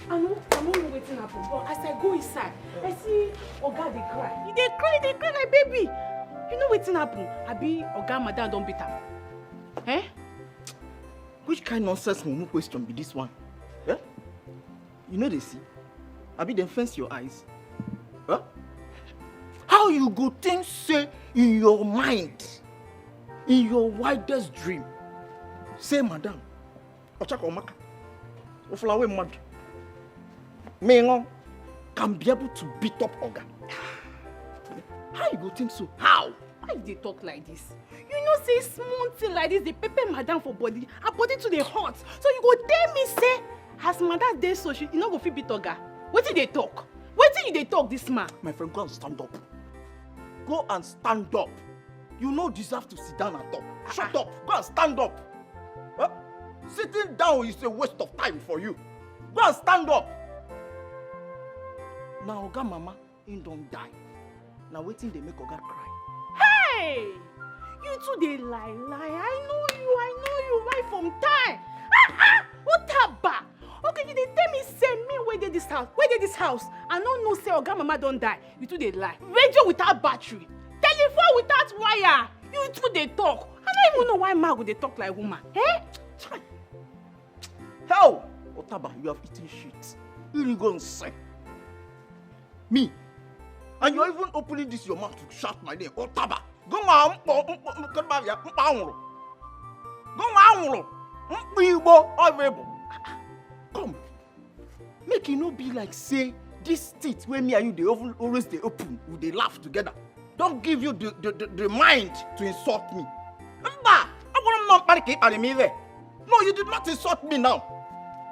I don't know what's happening. But as I go inside, I see Oga they cry. They cry like baby. You know what's happening? I be Oga Madam don't beat her. Eh? Which kind of nonsense mumu question be this one? Eh? You know they see? I be them fence your eyes. Huh? How you go think say in your mind, in your wildest dream, say madam, Ochako Omaka, Oflawe mad, Mengo can be able to beat up Oga. How you go think so? How? Why they talk like this? You know say small thing like this, they pepper madam for body, her body to the hot. So you go tell me say, as madam dey so she no go fit beat Oga. Wetin they talk? Wetin they talk this man? My friend, go and stand up. Go and stand up. You no deserve to sit down and talk. Shut up. Go and stand up. Huh? Sitting down is a waste of time for you. Go and stand up. Now Oga mama, he don't die. Now waiting they make Oga cry. Hey! You two they lie. I know you right from time. Otaba! Okay, you dey tell me say me where dey this house? I don't know say Oga mama don't die. You two they lie. Radio without battery. Telephone without wire. You two they talk. I don't even know why man go they talk like woman. Eh? Hell! Otaba, you have eaten shit. You really go and say. Me? And you're even opening this your mouth to shout my name. Otaba! Go on, come. Make it no be like say this teeth where me and you they always they open, they laugh together. Don't give you the mind to insult me. Remember, I want not barricade me there. No, you did not insult me now.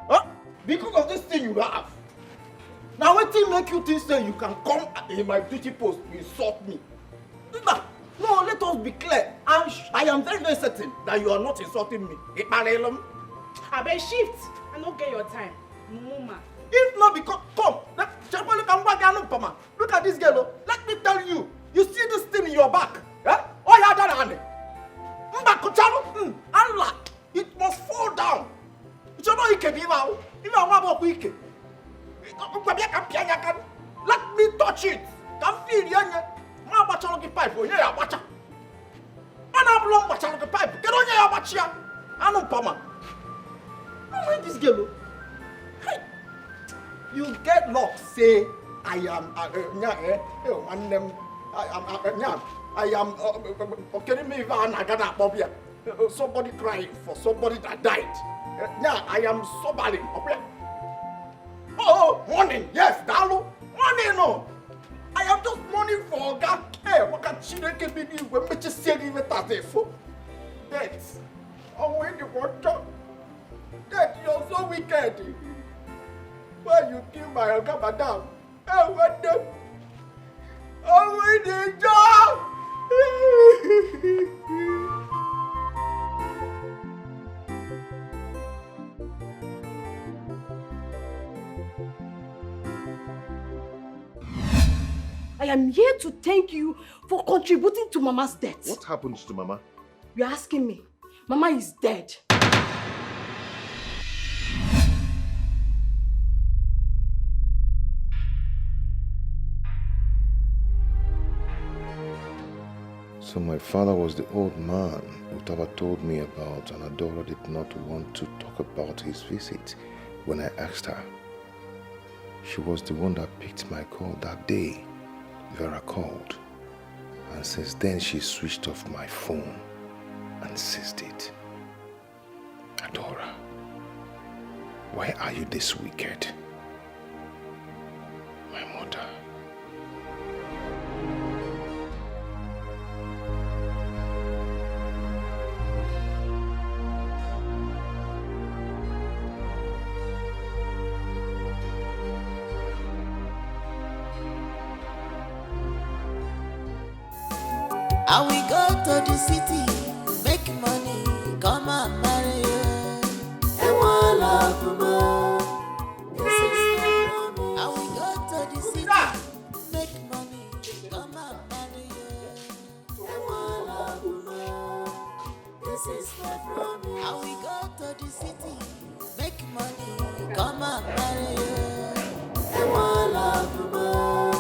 Huh? Because of this thing you have. Now what thing make you think say you can come in my duty post to insult me? Remember, no, let us be clear. I am very, very certain that you are not insulting me. I bet shift. I don't get your time. Mama. If not because, come, look at this girl. Let me tell you, you see this thing in your back. Eh? Oh, yeah, that it must fall down. It's not even let me touch it. Can feel it. Ma bachalo ki pipe o ye ya bacha. Ana blong bachalo ki pipe. Ke do ye ya bachia. Anu pama. No mind this girl. Hey. You get luck say I am I am okay me van agana bobia. Somebody crying for somebody that died. I am sobbing. Oh, morning. Yes, Dalu. Morning no. I am just mourning for Oga. Hey, what can she make me do when me just say even that so? Death. Oh, when you want to. Death, you're so wicked. Why you kill my Oga madam? Hey, what the? Oh, when the job. I am here to thank you for contributing to Mama's death. What happened to Mama? You're asking me. Mama is dead. So my father was the old man Utaba told me about, and Adora did not want to talk about his visit when I asked her. She was the one that picked my call that day. Vera called, and since then she switched off my phone. and seized it. Adora, why are you this wicked? My mother. I will go to the city, make money, come and marry you. And one love more. This is my promise. I will go to the city, make money, come and marry you. And one love more. This is my promise. I will go to the city, make money, come and marry you. And one love more.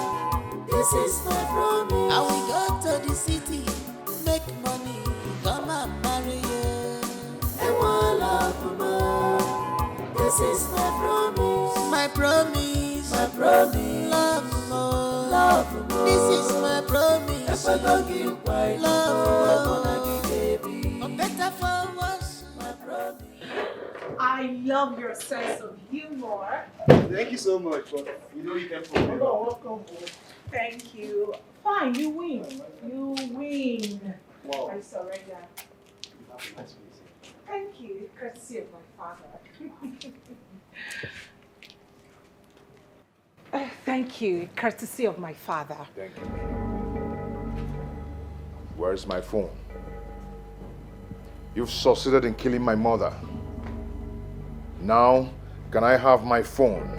This is my promise. I will go to the city, make money, come and marry you. And one love more. This is my promise. My promise. My promise. Love more. Love more. This is my promise. If I don't give my love more. For better, for worse. My promise. I love your sense of humor. Thank you so much, but you know you can for me. Welcome. Thank you. Fine, you win. You win. Wow. I surrender. Thank you. Courtesy of my father. Thank you. Courtesy of my father. Thank you. Where's my phone? You've succeeded in killing my mother. Now, can I have my phone?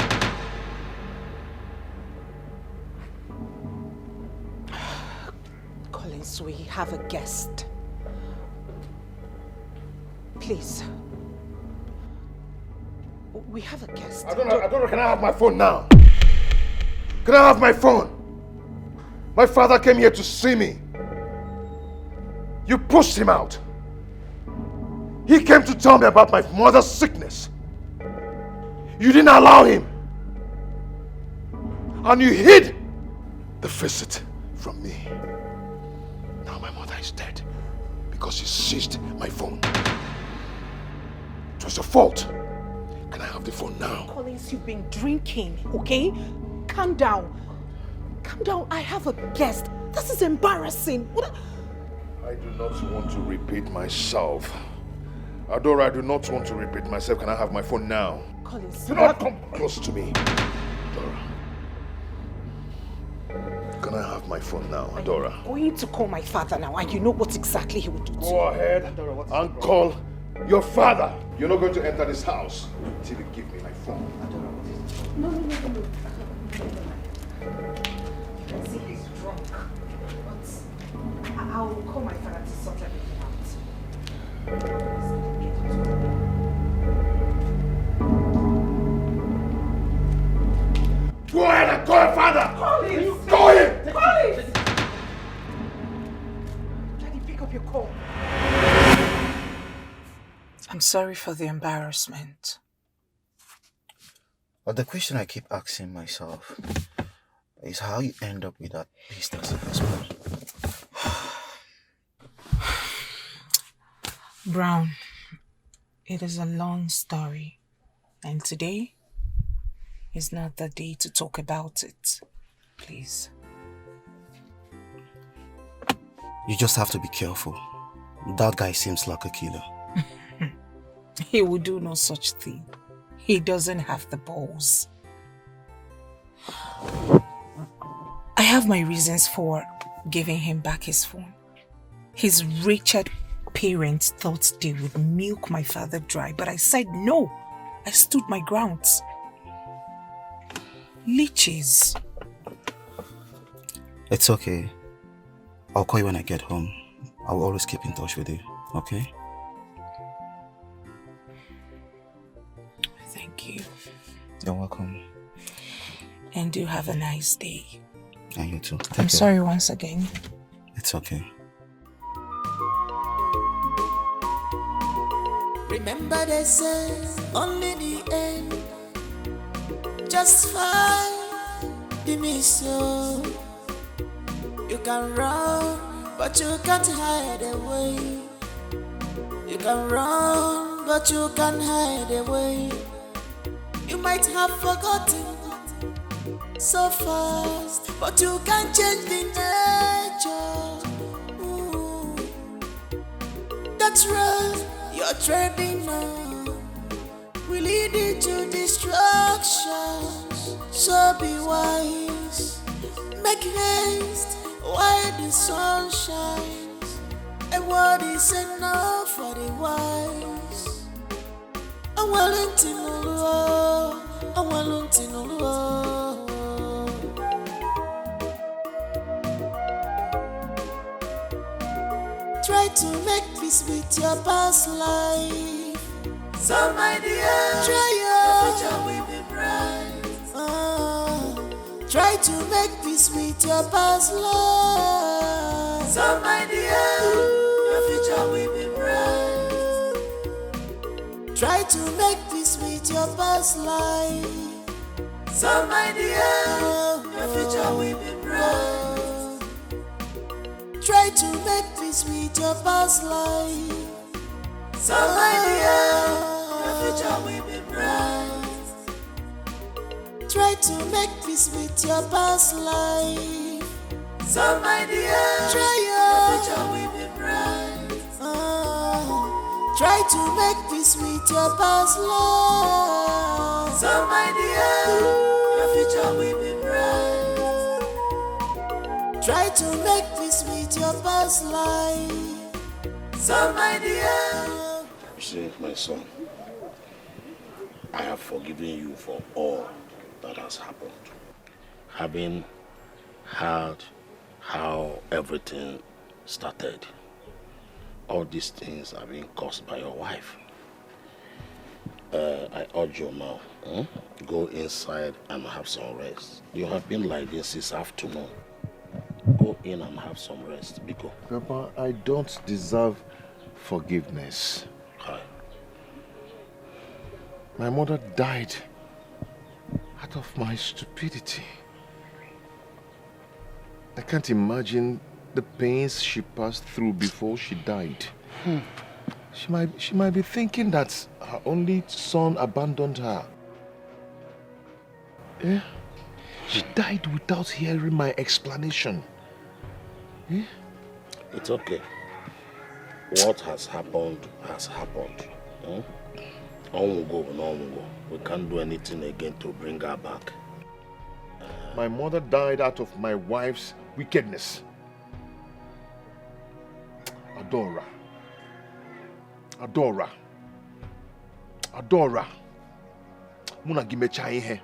Collins, we have a guest. Please. We have a guest. Adora, can I have my phone now? Can I have my phone? My father came here to see me. You pushed him out. He came to tell me about my mother's sickness. You didn't allow him. And you hid the visit from me. Now my mother is dead because you seized my phone. It was your fault. Can I have the phone now? Collins, you've been drinking, okay? Calm down. Calm down. I have a guest. This is embarrassing. I do not want to repeat myself. Adora, I do not want to repeat myself. Can I have my phone now? Collins, do not come close to me. Adora. Can I have my phone now, Adora? I'm going to call my father now, and you know what exactly he would do. Go ahead and call your father. You're not going to enter this house until you give me my phone. No. You can see he's drunk. But I'll call my father to sort everything out. Go ahead and call your father! Collins! Call him! Collins! Daddy, pick up your call. I'm sorry for the embarrassment. But the question I keep asking myself is how you end up with that business investment. Brown, it is a long story, and today is not the day to talk about it. Please. You just have to be careful. That guy seems like a killer. He will do no such thing. He doesn't have the balls. I have my reasons for giving him back his phone. His wretched parents thought they would milk my father dry, but I said no. I stood my grounds. Leeches. It's okay. I'll call you when I get home. I'll always keep in touch with you, okay? Thank you. You're welcome. And do have a nice day. And you too. I'm sorry once again. It's okay. Remember they say only the end justify the mission. You can run, but you can't hide away. can run, but you can hide away. You might have forgotten so fast, but you can change the nature. Ooh. That's right, you're treading on will lead you to destruction. So be wise, make haste while the sun shines. And what is enough for the wise? I'm willing to know, I'm willing to know. Try to make peace with your past life. So my dear, try your future will be bright. Try to make peace with your past life. So my dear, your future will be bright. Try to make peace with your past life. So my dear, your future will be bright. Try to make peace with your past life. So my dear, your future will be bright. Try to make peace with your past life. So my dear, try your future will be bright. Try to make peace with your past life. So my dear, your future will be bright. Try to make peace with your past life. So my dear. You see, my son, I have forgiven you for all that has happened. Having heard how everything started, all these things are being caused by your wife. I urge you now, go inside and have some rest. You have been like this since afternoon. Go in and have some rest, Biko. Papa, I don't deserve forgiveness. Hi. My mother died out of my stupidity. I can't imagine the pains she passed through before she died. She might be thinking that her only son abandoned her. Yeah? She died without hearing my explanation. Yeah? It's okay. What has happened has happened. On will go and on will go. We can't do anything again to bring her back. My mother died out of my wife's wickedness. Adora. Adora. Adora. Muna gimecha ihe.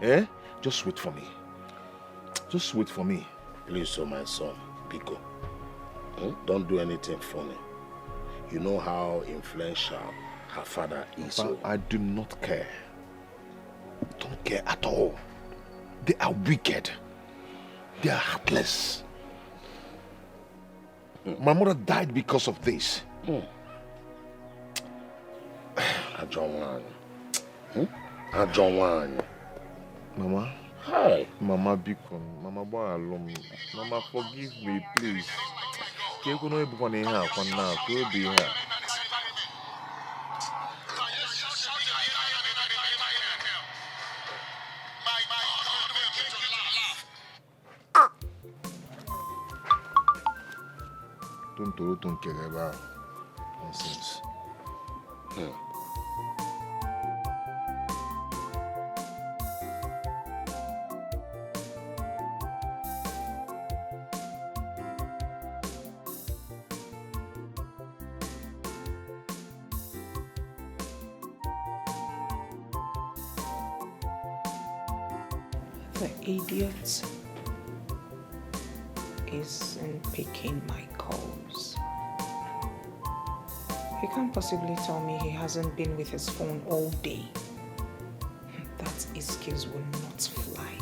Eh? Just wait for me. Just wait for me. Please, my son, Pico. Don't do anything funny. You know how influential her father is. But I do not care. Don't care at all. They are wicked. They are heartless. My mother died because of this. Mama? Hi. Mama Bikon. Mama boy alone. Mama forgive me, please. Can't go no one in here for now. Could be here. Don't care about nonsense. The idiot isn't picking my calls. He can't possibly tell me he hasn't been with his phone all day. That excuse will not fly.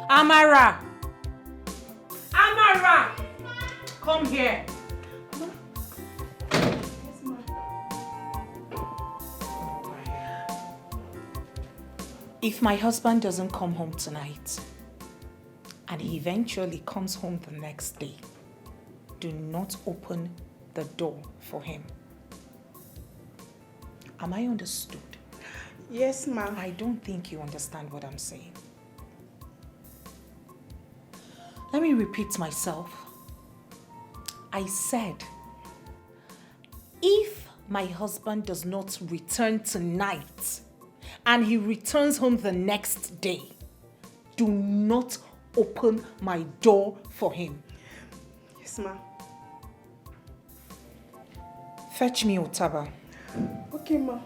Amara! Amara! Come here. If my husband doesn't come home tonight, and he eventually comes home the next day, do not open the door for him. Am I understood? Yes, ma'am. I don't think you understand what I'm saying. Let me repeat myself. I said, if my husband does not return tonight and he returns home the next day, do not open my door for him. Yes, ma'am. Fetch me Otaba. Okay, ma'am.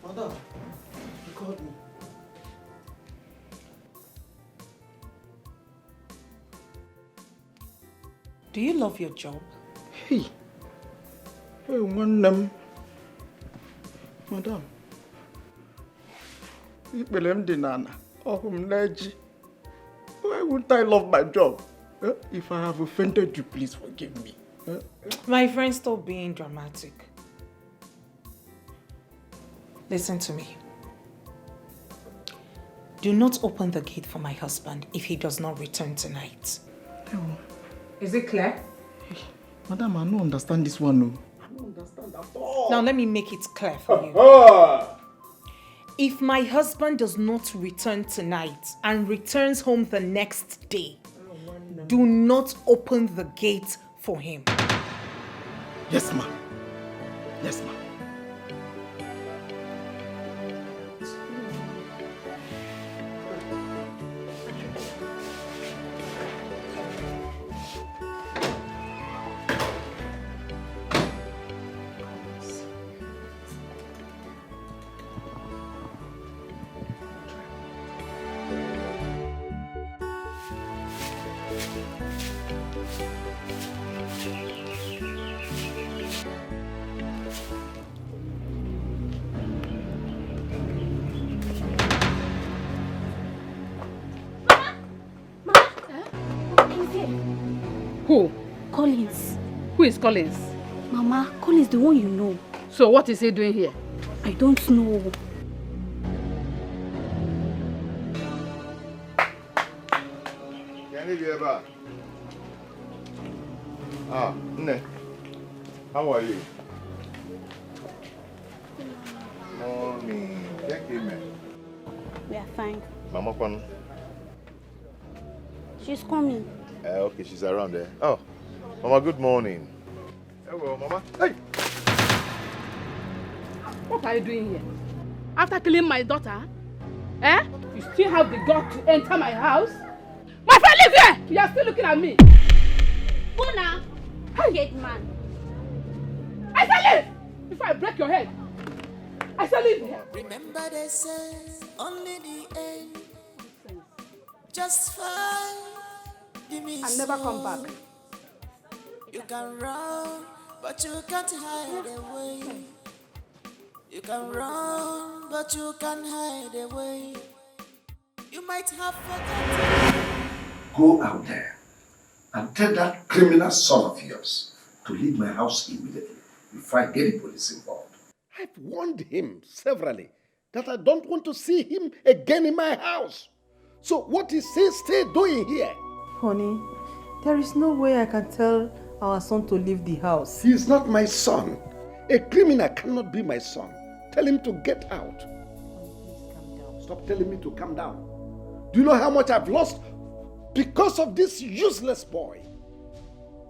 Madam, you called me. Do you love your job? Hey, nwanne m. Madam, ikpere m dị n'ala, ọhụ m na-eji. Why wouldn't I love my job? If I have offended you, please forgive me. My friend, stop being dramatic. Listen to me. Do not open the gate for my husband if he does not return tonight. Is it clear? Madam, I don't understand this one. No. I don't understand at all. Now let me make it clear for you. If my husband does not return tonight and returns home the next day, do not open the gate for him. Yes, ma'am. Yes, ma'am. Who? Collins. Who is Collins? Mama, Collins, the one you know. So what is he doing here? I don't know. Can you be back? Nne, how are you? Morning. Thank you, man. We are fine. Mama Kwan. She's coming. Okay, she's around there. Oh, Mama, good morning. Hello, Mama. Hey! What are you doing here? After killing my daughter? Eh? You still have the guts to enter my house? My friend, leave here! You are still looking at me. Una! Gate man. I say leave! Before I break your head. I say leave here. Remember they say only the end. Just fine. I'll never come back. You can run, but you can't hide away. You can run, but you can't hide away. You might have forgotten. Go out there and tell that criminal son of yours to leave my house immediately before I get the police involved. I've warned him severally that I don't want to see him again in my house. So what is he still doing here? Honey, there is no way I can tell our son to leave the house. He is not my son. A criminal cannot be my son. Tell him to get out. Please calm down. Stop telling me to calm down. Do you know how much I've lost because of this useless boy?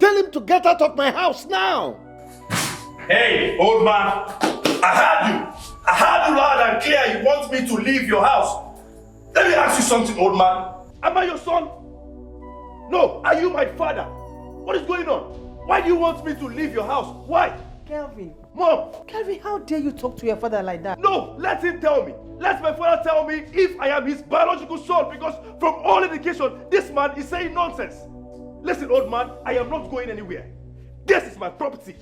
Tell him to get out of my house now. Hey, old man, I heard you. I heard you loud and clear. You want me to leave your house. Let me ask you something, old man. Am I your son? No, are you my father? What is going on? Why do you want me to leave your house? Why? Kelvin. Mom! Kelvin, how dare you talk to your father like that? No, let him tell me. Let my father tell me if I am his biological son, because from all indication, this man is saying nonsense. Listen, old man, I am not going anywhere. This is my property.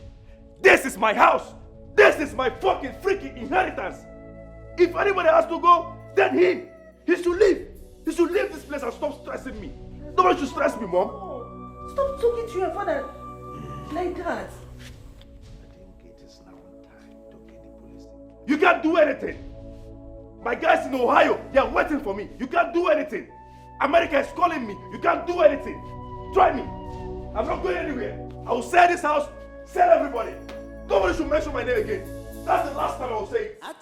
This is my house. This is my fucking freaking inheritance. If anybody has to go, then him. He should leave. He should leave this place and stop stressing me. Nobody should stress me, Mom. Stop talking to your father Like that. You can't do anything. My guys in Ohio, they are waiting for me. You can't do anything. America is calling me. You can't do anything. Try me. I'm not going anywhere. I will sell this house, sell everybody. Nobody should mention my name again. That's the last time I will say it. I'm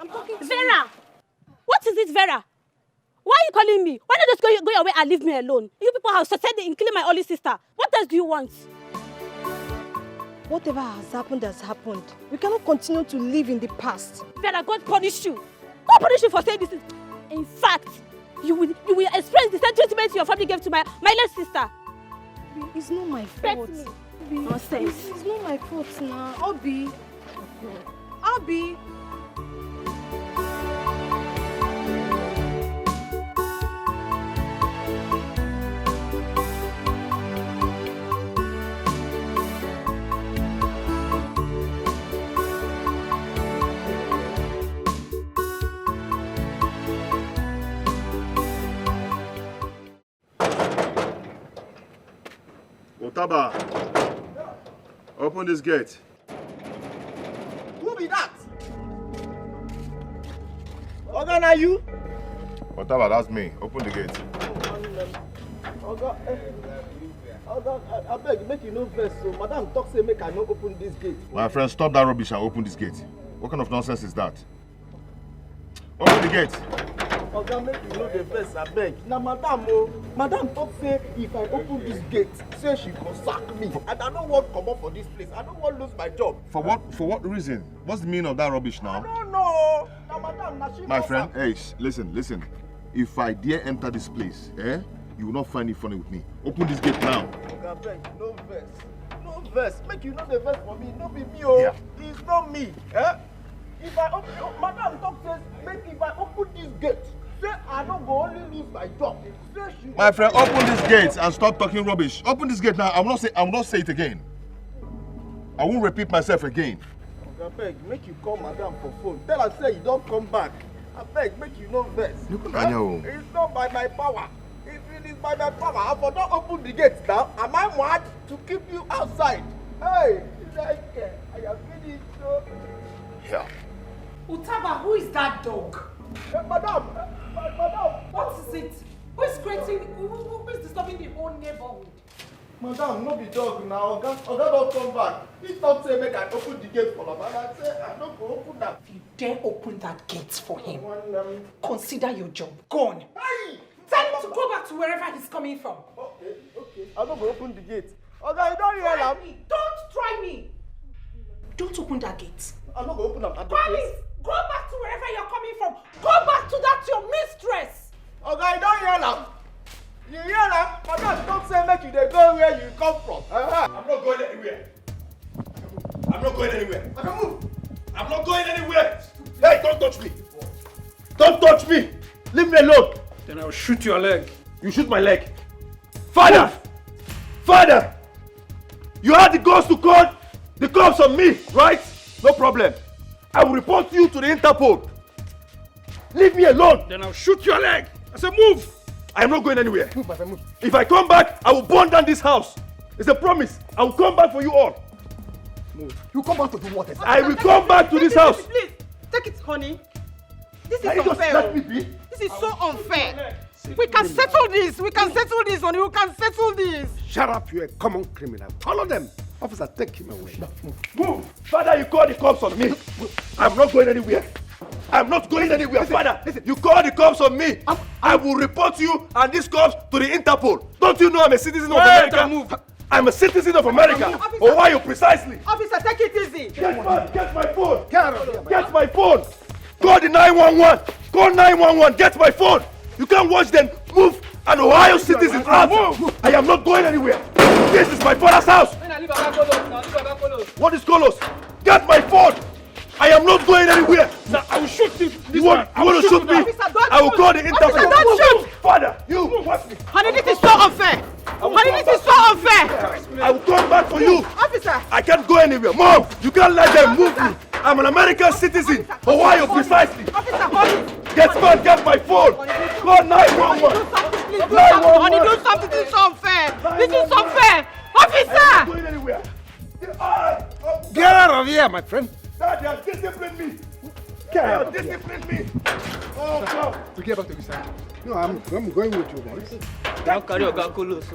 talking to Vera! What is it, Vera? Why are you calling me? Why not just go away and leave me alone? You people have succeeded in killing my only sister. What else do you want? Whatever has happened. We cannot continue to live in the past. Vera, God punish you. God punish you for saying this. In fact, you will experience the same treatment your family gave to my late sister. It's not my fault. Nonsense. It's not my fault now. Obi. Obi. Otaba, open this gate. Who be that? Oga, na you? Otaba, that's me. Open the gate. Oga, I beg, make you no vex. So, Madam talk say make I no open this gate. My friend, stop that rubbish and open this gate. What kind of nonsense is that? Open the gate. Oga, make you no dey vex, I beg. Na Madam Madam talk say if I open this gate, say she go sack me. And I don't want to come up for this place. I don't want to lose my job. For what reason? What's the meaning of that rubbish now? I don't know. Na Madam, na she My friend, hey, listen. If I dare enter this place, you will not find it funny with me. Open this gate now. Oga, beg, no vex. No vex. Make you no dey vex for me. No be me, oh. Yeah. It's not me. If I open, Madam talk says, make if I open this gate, say I don't go only lose my job. Say she. My friend, open this gate and stop talking rubbish. Open this gate now. I will not say it again. I won't repeat myself again. Oga, beg, make you call Madam for phone. Tell her say you don't come back. I beg, make you no vex. It's not by my power. If it is by my power, I will not open the gate now. Am I mad to keep you outside? Hey, I am finished. Yeah. Utaba, who is that dog? Madam. What is it? Who is disturbing the whole neighborhood? Madam, no be dog now. Oga don't come back. He thought say make I open the gate for him. And I say I don't go open that. If you dare open that gate for him, consider your job gone. Hey! Tell him to go back to wherever he's coming from. Okay. I don't go open the gate. Oga, you don't hear him. Don't try me. Don't open that gate. I don't go open that gate. Promise. Go back to wherever you're coming from. Go back to that your mistress. Oga, you don't hear him. You hear that? Madam, don't say make you dey go where you come from. I'm not going anywhere. I'm not going anywhere. I can move. I'm not going anywhere. Hey, don't touch me. Don't touch me. Leave me alone. Then I'll shoot your leg. You shoot my leg. Father! Father! You had the guts to call the cops on me, right? No problem. I will report you to the Interpol. Leave me alone. Then I'll shoot your leg. I said move. I am not going anywhere. Move, my friend, move. If I come back, I will burn down this house. It's a promise. I will come back for you all. Move. You come back to do what? I will come back to this house. Please, take it, honey. This is Can you just unfair. let me be? This is so unfair. We can settle this. We can settle this, honey. We can settle this. Shut up, you're a common criminal. Follow them. Officer, take him away. Move. Father, you call the cops on me. I'm not going anywhere. I'm not going anywhere. Father, you call the cops on me. I will report you and these cops to the Interpol. Don't you know I'm a citizen of America? Move. I'm a citizen of America. Officer. Ohio, precisely. Officer, take it easy. Get my phone. Get my phone. Call the 911. Call 911. Get my phone. You can't watch them move an Ohio citizen out. I am not going anywhere. This is my father's house. What is Colos? Get my phone. I am not going anywhere. Sir, I will shoot you. You want to shoot me? I will call the Interpol. Officer, don't shoot. Father, you watch me. Honey, this is so unfair. Honey, this is so unfair. I will come back for you. Officer. I can't go anywhere. Mom, you can't let them move me. I'm an American citizen. Ohio, precisely. Officer, hold it. Get my phone. Call 911. Honey, do something. This is unfair. This is unfair. Officer. I'm not going anywhere. Get out of here, my friend. Dad, they have disciplined me. They have disciplined me. Oh, God. To get back to this side. No, I'm going with you, boys. Now carry your calculus.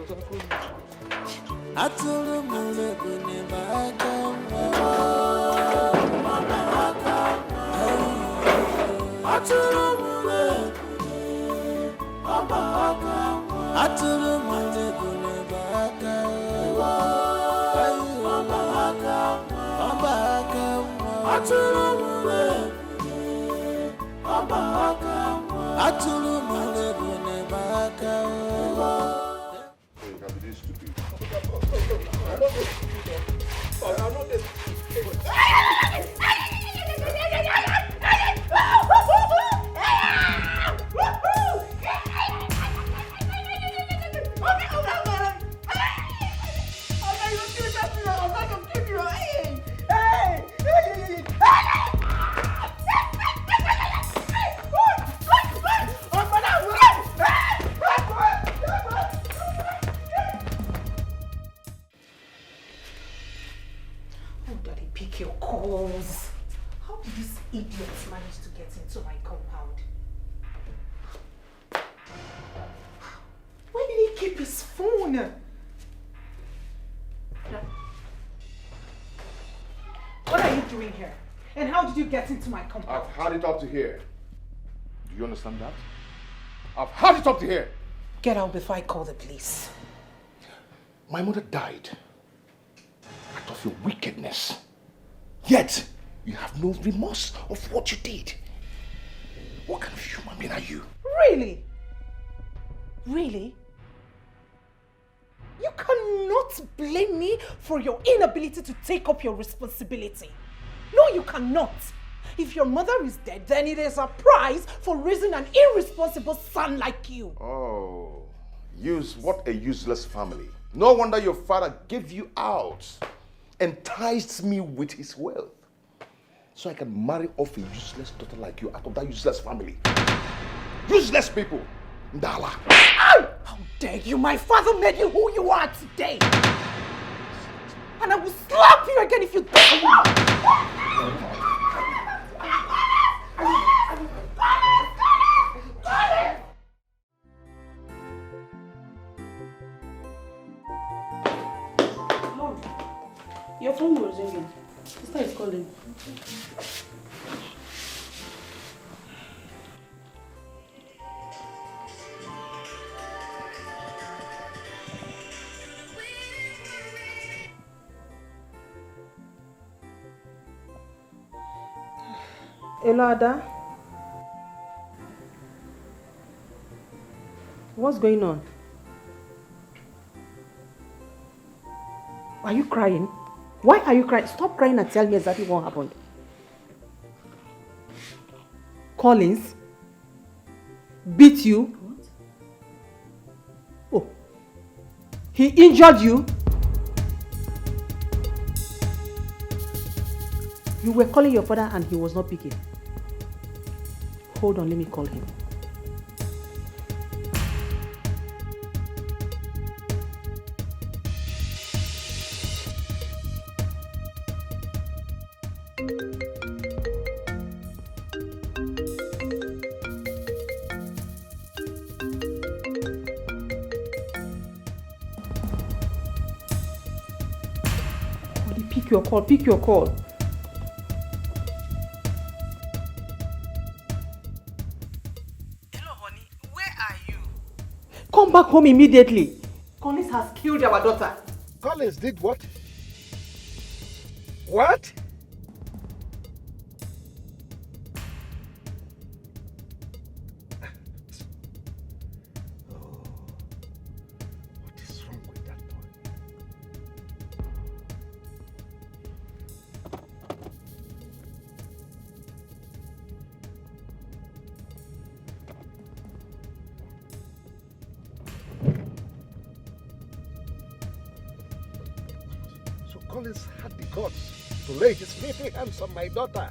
Into my compound. I've had it up to here. Do you understand that? I've had it up to here. Get out before I call the police. My mother died out of your wickedness. Yet, you have no remorse of what you did. What kind of human being are you? Really? Really? You cannot blame me for your inability to take up your responsibility. No, you cannot. If your mother is dead, then it is a prize for raising an irresponsible son like you. Oh, what a useless family. No wonder your father gave you out, enticed me with his wealth, so I can marry off a useless daughter like you out of that useless family. Useless people. Ndala. How dare you? My father made you who you are today. And I will slap you again if you don't. Your phone was ringing. Sister is calling. Hello, Ada. What's going on? Are you crying? Why are you crying? Stop crying and tell me exactly what happened. Collins beat you? What? Oh. He injured you? You were calling your father and he was not picking. Hold on, let me call him. Pick your call. Hello, honey. Where are you? Come back home immediately. Collins has killed our daughter. Collins did what? What? Collins had the guts to lay his filthy hands on my daughter.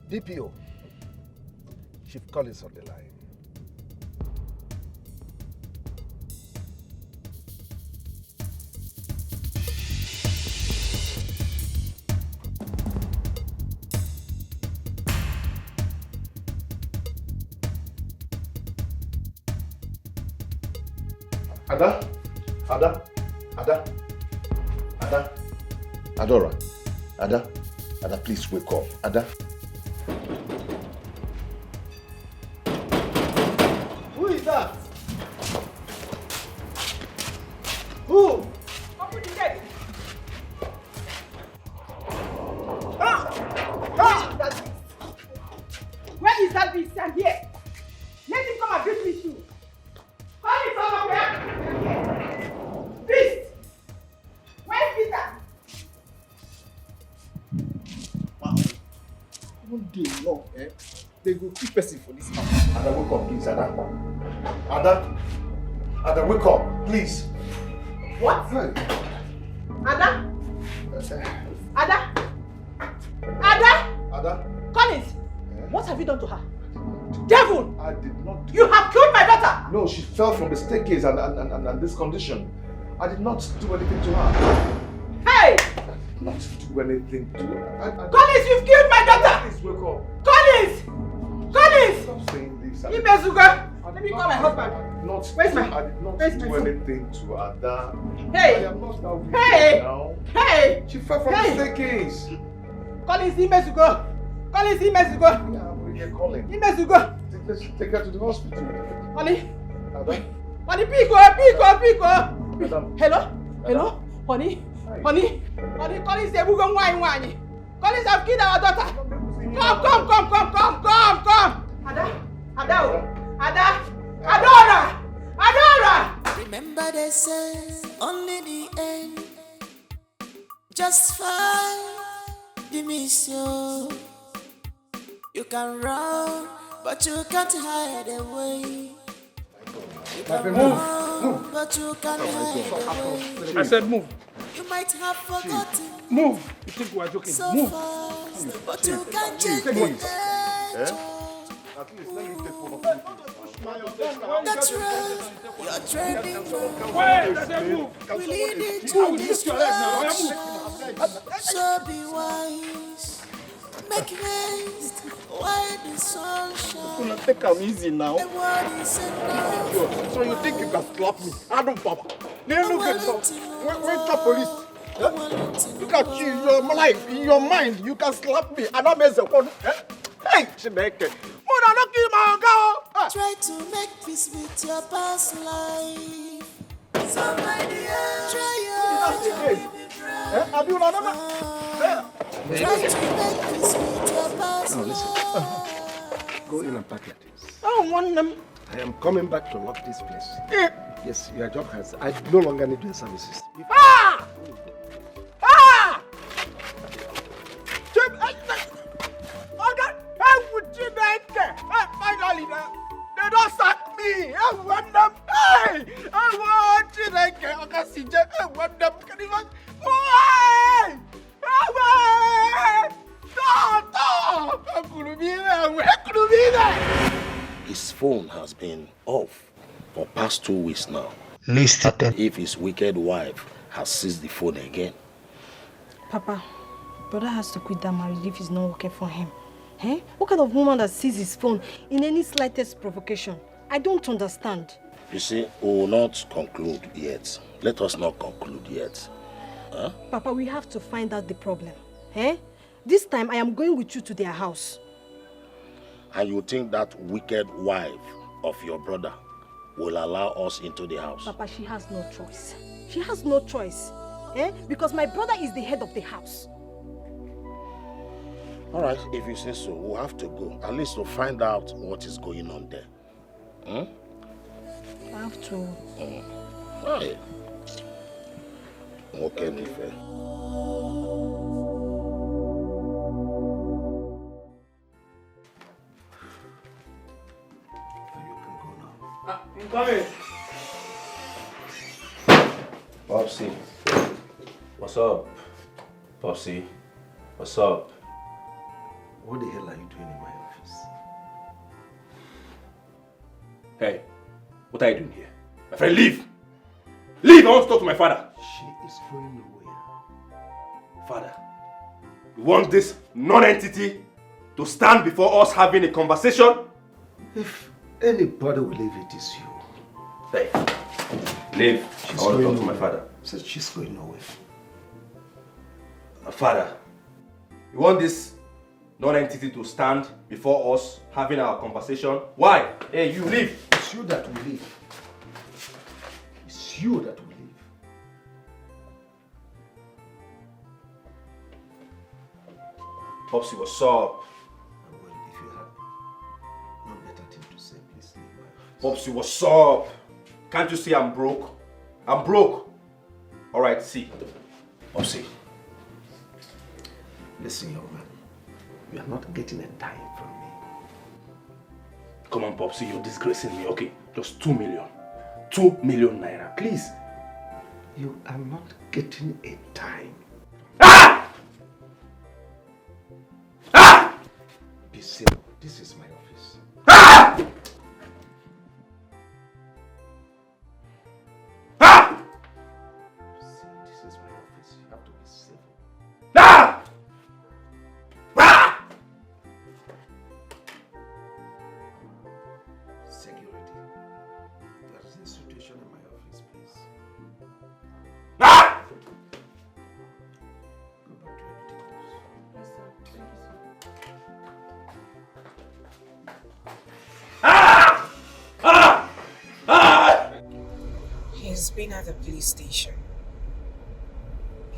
DPO, Chief Collins on the line. Adora, Ada, please wake up. Ada. Who is that? Who? Open the gate. Where is that beast? I'm here. Let him come and beat me too. Call it over here. Beast! Where's Peter? Wow. One day long, they go keep person for this house. Ada, wake up, please, Ada. Ada, wake up, please. What? Hey. Ada? Ada? Ada? Ada? Collins, what have you done to her? Devil! I did not. You have killed my daughter! No, she fell from the staircase and this condition. I did not do anything to her. Hey! I did not do anything to her. Collins, you've killed my daughter! Please wake up. Collins! Collins! Stop saying this. Ibezuga! Let me call my husband. I did not do anything to Ada. Hey! I am not that weak Hey! now. Hey! She fell from the staircase. Collins, Ibezuga! Collins, Ibezuga! Yeah, I'm here calling. Ibezuga! Let's take her to the hospital. Honey! Ada? Honey, Pico! Madam. Hello? Honey? Honey, Collins, wine. Collins have killed our daughter. Come. Ada! Adora! Remember they say only the end justify the mission. You can run, but you can't hide away. You can run, but you can't hide away. I said move. You might have forgotten. Move. You think we're joking? So Move. fast, but you can't change Take the it. nature. At least let me take one. That's right. You're trending. Wait, I said move. We lead it I to will lift your leg now. destruction. So be wise. Make haste while the sun shines. Gonna take am easy now. The word is enough. So you think you can slap me? I don't, Papa. They look at some. Wait for police. Look at you, your life, in your mind, you can slap me and I mess up on. Hey, Chineke. Mother, don't kill my girl. Try to make peace with your past life. Somebody else. Try Have you done Try to make peace with your past No, listen. life. Go in and pack your things. I don't want them. I am coming back to lock this place. Yes, your job has. I no longer need your services. Ah! Finally, they don't sack me. I want them. Hey! I want you like I can see Jack. I want them. Can you even? Why? His phone has been off for past 2 weeks now. Listen. If his wicked wife has seized the phone again. Papa, brother has to quit that marriage if it's not working for him. Eh? What kind of woman that sees his phone in any slightest provocation? I don't understand. You see, we will not conclude yet. Let us not conclude yet. Huh? Papa, we have to find out the problem. Eh? This time I am going with you to their house. And you think that wicked wife of your brother will allow us into the house? Papa, she has no choice. She has no choice. Because my brother is the head of the house. All right, if you say so, we'll have to go. At least to find out what is going on there. I have to. Right. Okay, Nife. I'm coming. Popsy. What's up? Popsy. What's up? What the hell are you doing in my office? Hey, what are you doing here? My friend, leave! Leave! I want to talk to my father. She is going nowhere. Father, you want this non-entity to stand before us having a conversation? If anybody will leave, it is you. Hey, leave. I want to talk to my father. Says she's going nowhere. Father, you want this non-entity to stand before us having our conversation? Why? Hey, you leave. It's you that will leave. It's you that will leave. Popsy, what's up? Well, if you have no better thing to say, please leave my office. Popsy, what's up? Can't you see I'm broke? I'm broke. Alright, see. Popsy. Listen, young man. You are not getting a dime from me. Come on, Popsy, you're disgracing me. Okay, just 2 million. 2 million naira, please. You are not getting a dime. Be civil. This is my office. See, this is my office. You have to be civil. Security. There is a situation in my office, please. Go back to your duties. Yes, sir. Thank you, sir. He's been at the police station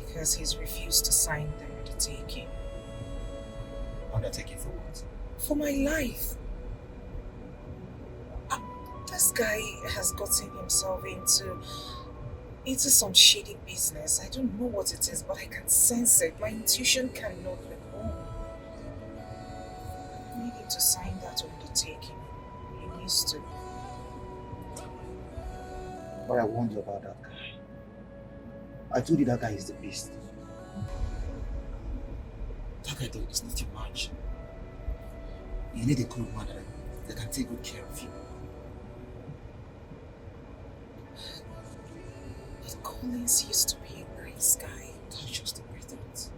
because he's refused to sign the undertaking. Undertaking for what? For my life. This guy has gotten himself into some shady business. I don't know what it is, but I can sense it. My intuition cannot be wrong. I need him to sign that undertaking. He needs to. But I warned you about that guy. I told you that guy is the beast. That guy is not your match. You need a good man that can take good care of you. But Collins used to be a nice guy. That's just the president.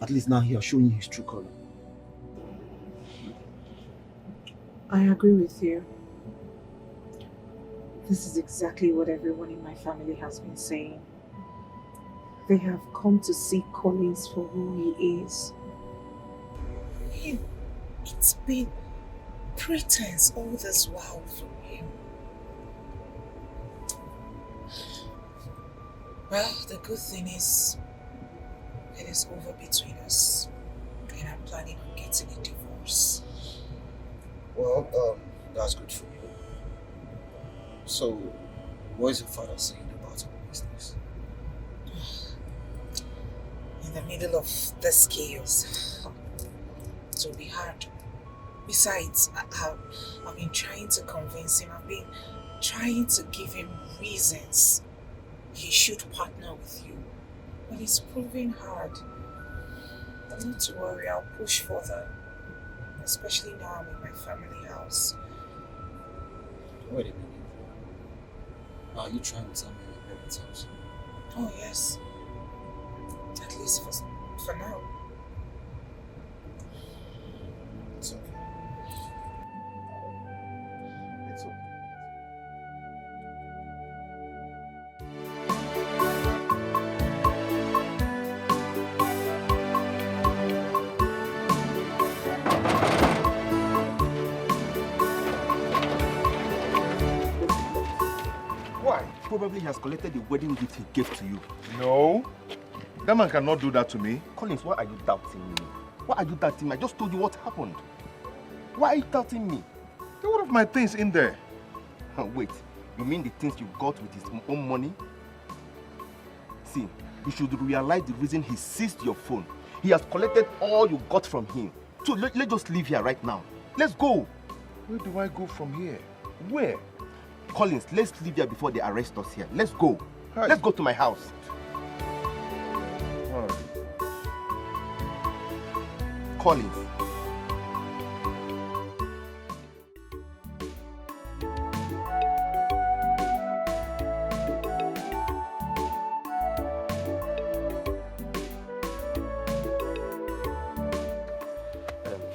At least now he has shown you his true color. I agree with you. This is exactly what everyone in my family has been saying. They have come to see Collins for who he is. It's been pretense all this while from him. Well, the good thing is, it is over between us, and I'm planning on getting a divorce. Well, that's good for you. So, what is your father saying about our business? In the middle of this chaos, it will be hard. Besides, I've been trying to convince him, I've been trying to give him reasons he should partner with you. But it's proving hard. But not to worry, I'll push further. Especially now I'm in my family house. Wait a minute. Are you trying to tell me your parents' house? Oh yes. At least for now. It's okay. It's okay. Why? Probably he has collected the wedding gift he gave to you. No. That man cannot do that to me. Collins, why are you doubting me? Why are you doubting me? I just told you what happened. Why are you doubting me? There were one of my things in there. Wait, you mean the things you got with his own money? See, you should realize the reason he seized your phone. He has collected all you got from him. So let's just leave here right now. Let's go. Where do I go from here? Where? Collins, let's leave here before they arrest us here. Let's go. Hi. Let's go to my house. All right. Collins.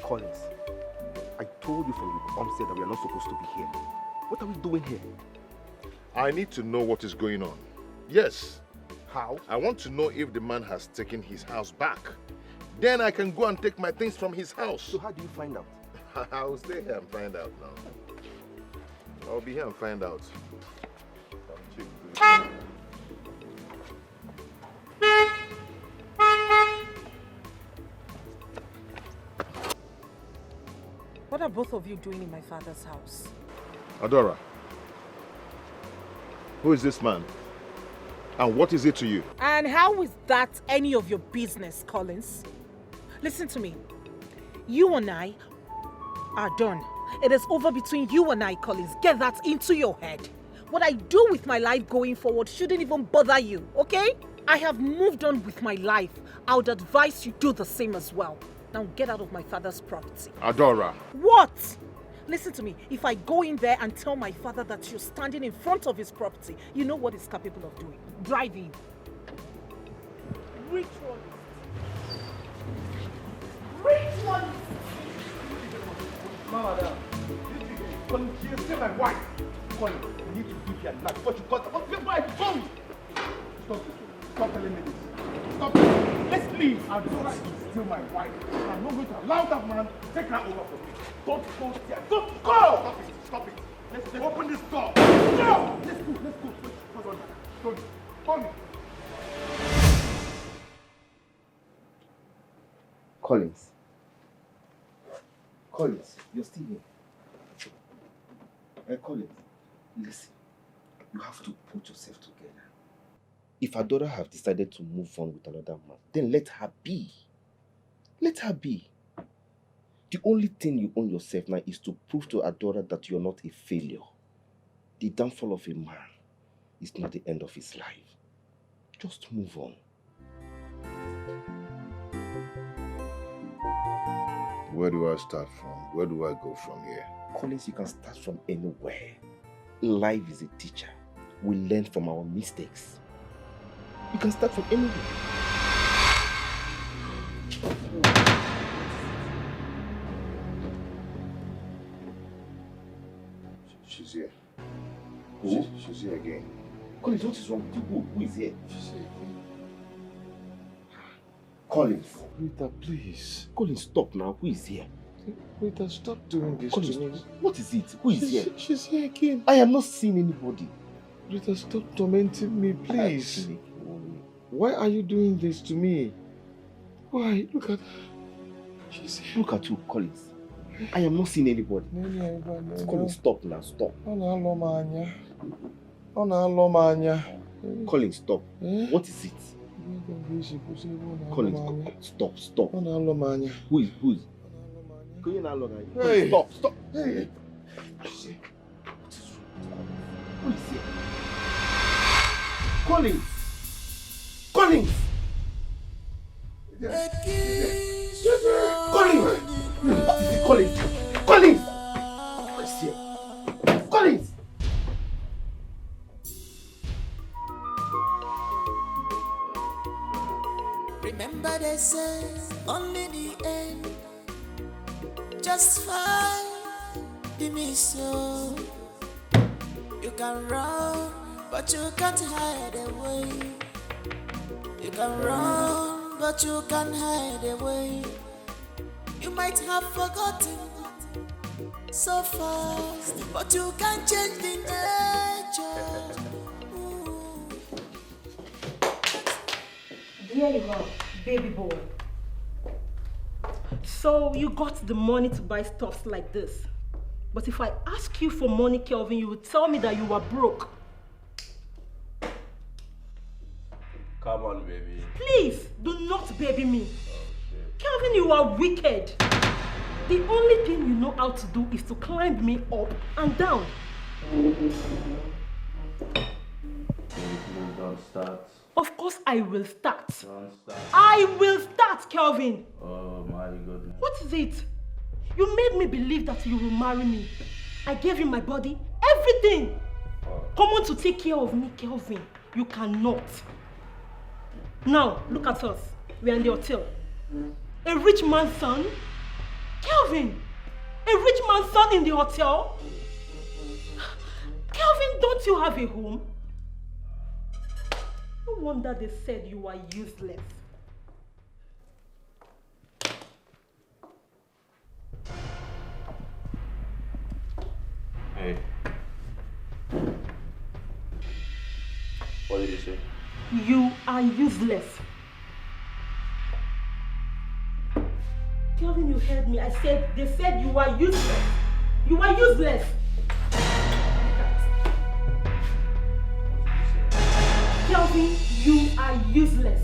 Collins, I told you from the onset that we are not supposed to be here. What are we doing here? I need to know what is going on. Yes. How? I want to know if the man has taken his house back. Then I can go and take my things from his house. So how do you find out? I'll stay here and find out now. I'll be here and find out. What are both of you doing in my father's house? Adora, who is this man? And what is it to you? And how is that any of your business, Collins? Listen to me. You and I are done. It is over between you and I, Collins. Get that into your head. What I do with my life going forward shouldn't even bother you, okay? I have moved on with my life. I would advise you do the same as well. Now get out of my father's property. Adora. What? Listen to me. If I go in there and tell my father that you're standing in front of his property, you know what he's capable of doing. Driving. Ritualist. Ritualist. Mama, Colin, she is still my wife. Colin, you need to give your life. What you got? Why are you going? Stop this. Stop telling me this. Stop it. Let's leave. Adora is still my wife. I'm not going to allow that man to take her over from me. Don't go there. Don't go! Stop it. Stop it. Let's open this door. No! Let's go. Let's go. Hold on. Don't. Hold me. Collins. Collins, you're still here. Collins, listen. You have to put yourself together. If Adora have decided to move on with another man, then let her be. Let her be. The only thing you own yourself now is to prove to Adora that you're not a failure. The downfall of a man is not the end of his life. Just move on. Where do I start from? Where do I go from here? Collins, you can start from anywhere. Life is a teacher. We learn from our mistakes. You can start from anywhere. She's here. Who? She's here again. Collins, what is wrong with you? Who is here? She's here again. Collins. Rita, please. Collins, stop now. Who is here? Rita, stop doing this Collins, to me. what is it? Who is here? She's here again. I am not seeing anybody. Rita, stop tormenting me, please. Why are you doing this to me? Why? Look at her. She's here. Look at you, Collins. I am not seeing anybody. Collins, stop now. Stop. Collins, stop. What is it? Collins, stop, stop. Who is? Hey. Stop, stop. Hey. Who is here? Collins! Collins! Collins! Collins! Collins! Who is here? Collins! Remember they say only the end justify the mission. You can run, but you can't hide away. You can run, but you can't hide away. You might have forgotten so fast, but you can't change the nature Here you are, baby boy. So you got the money to buy stuffs like this. But if I ask you for money, Kelvin, you would tell me that you were broke. Come on, baby. Please, do not baby me. Kelvin, you are wicked. The only thing you know how to do is to climb me up and down. Please don't start. Of course I will start. Don't start. I will start, Kelvin. Oh my goodness. What is it? You made me believe that you will marry me. I gave you my body, everything. Come on to take care of me, Kelvin. You cannot. Now, look at us. We are in the hotel. A rich man's son? Kelvin! A rich man's son in the hotel? Kelvin, don't you have a home? No wonder they said you are useless. Hey. What did you say? You are useless. Kelvin, you heard me. They said you are useless. You are useless. Kelvin, you are useless.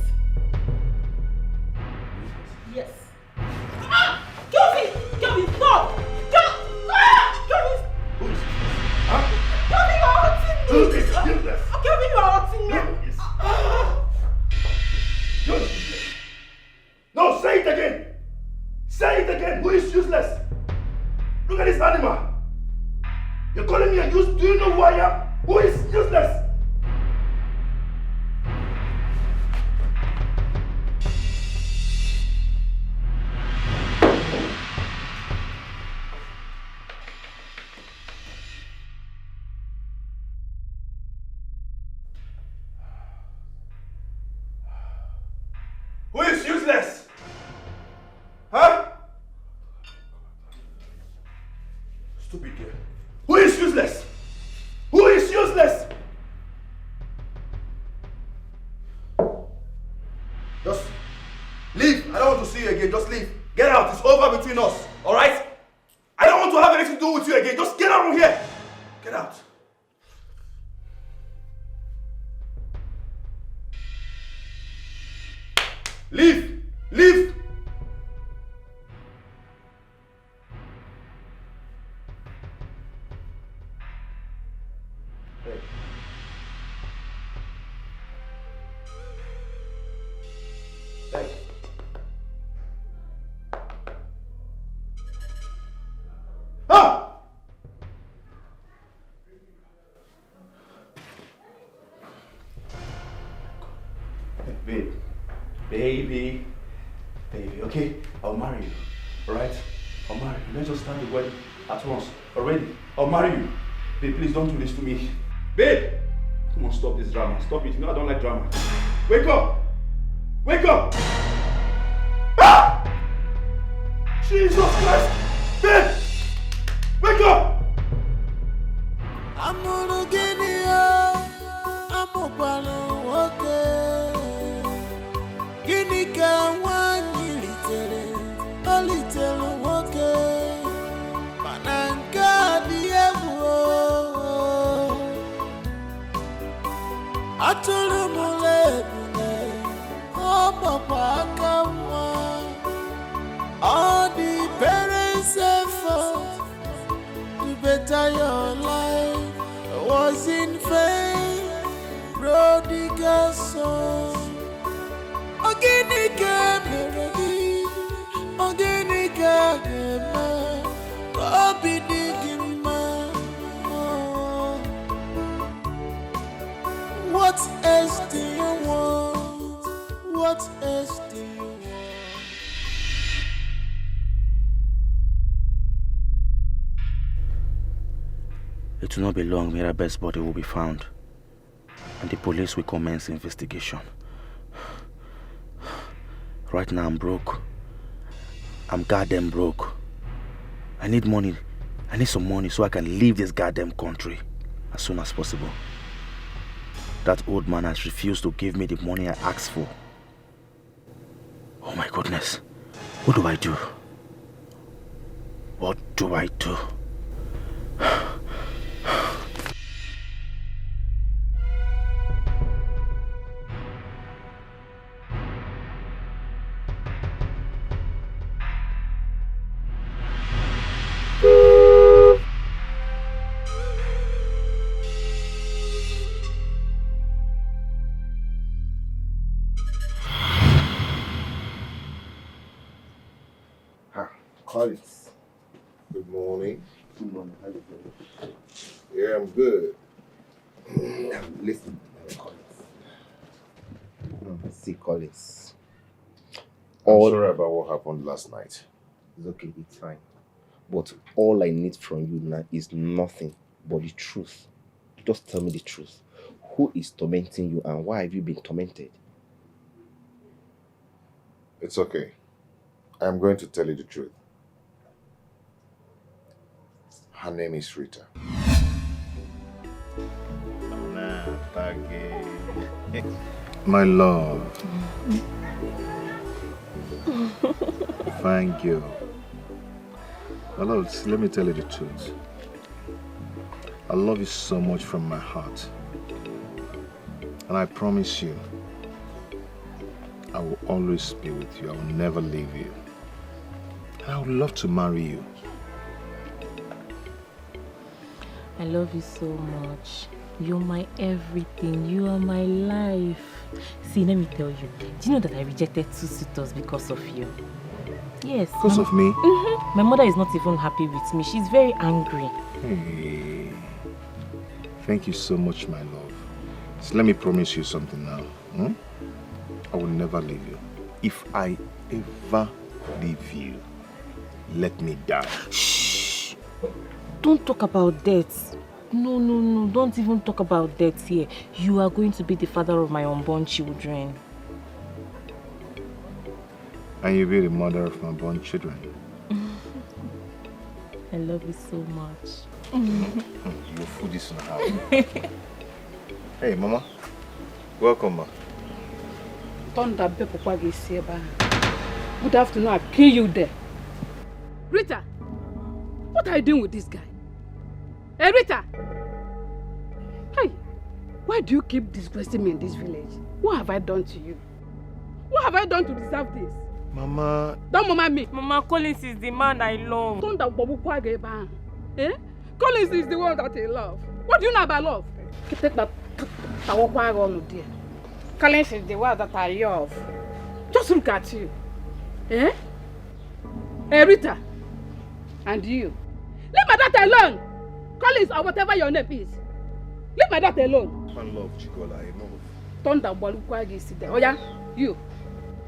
Yes. Ah! Kelvin, stop! Kelvin! Kelvin, you are hurting me! Who is useless? Kelvin, you are hurting me! You're useless. No, say it again! Say it again! Who is useless? Look at this animal! You're calling me a useless? Do you know who I am? Who is useless? Who is useless? Huh? Stupid girl. Who is useless? Who is useless? Just leave. I don't want to see you again. Just leave. Get out. It's over between us. Alright? I don't want to have anything to do with you again. Just get out from here. Get out. Leave! Leave! Hey. Hey. Ah! Hey, babe. Baby, okay? I'll marry you. Alright? I'll marry you. Let's just start the wedding at once. Already? I'll marry you. Babe, please don't do this to me. Babe! Come on, stop this drama. Stop it. You know I don't like drama. Wake up! Wake up! Ah! Jesus Christ! Babe! Wake up! I'm gonna get it up. I'm gonna walk it. Guinea can one little walk it. Mananga diabo. Atulu mule. Oh, Papa, come on. All the parents' effort to better your life was in vain. Prodigal son. Organica melody. Organica gema. Robbie Digima. What else do you want? What else do you want? It will not be long, Mirabel's body will be found, and the police will commence investigation. Right now I'm broke. I'm goddamn broke. I need money. I need some money so I can leave this goddamn country as soon as possible. That old man has refused to give me the money I asked for. goodness. What do I do? What do I do? Collins. Good morning. Good morning. How are you doing? Yeah, I'm good. Listen, Collins. See, Collins. I'm sorry about what happened last night. It's okay, it's fine. But all I need from you now is nothing but the truth. Just tell me the truth. Who is tormenting you and why have you been tormented? It's okay. I'm going to tell you the truth. Her name is Rita. My love. Thank you. My love, let me tell you the truth. I love you so much from my heart. And I promise you, I will always be with you. I will never leave you. And I would love to marry you. I love you so much. You're my everything. You are my life. See, let me tell you. Do you know that I rejected 2 suitors because of you? Yes. Because of me? My mother is not even happy with me. She's very angry. Hey. Thank you so much, my love. So let me promise you something now. I will never leave you. If I ever leave you, let me die. Shh! Don't talk about death. No. Don't even talk about death here. You are going to be the father of my unborn children. And you'll be the mother of my unborn children. I love you so much. Your food is in the house. Hey, Mama. Welcome, ma. Good afternoon, I'll kill you there. Rita, what are you doing with this guy? Hey, Rita! Hey, why do you keep disgracing me in this village? What have I done to you? What have I done to deserve this? Mama... Don't mama me. Mama, Collins is the man I love. Eh? Collins is the one that I love. What do you know about love? Collins is the one that I love. Just look at you. Eh? Hey, Rita. And you. Leave my daughter alone. Collins or whatever your name is. Leave my daughter alone. I love Chigola, I love. Thunder Balukwagi sit there. Oya, you.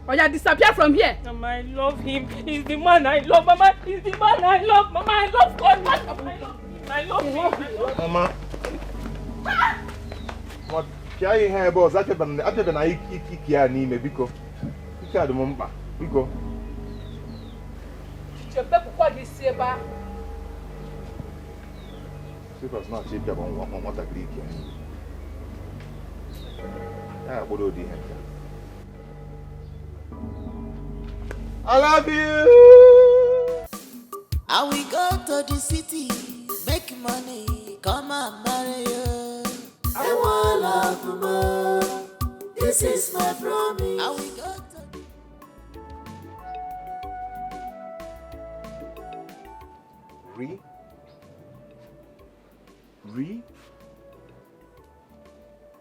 Oya, disappear from here. Mama, I love him. He's the man I love. Mama, he's the man I love. Mama, I love God. Mama, I love him. I love him. Mama. What? Can you hear boss? I tell them I kick your knee, biko. You can't remember. Biko. Because not cheap on what I Greek. Yeah, what do you I love you. I will go to the city, make money, come and marry you. I want love more. This is my promise. I will go to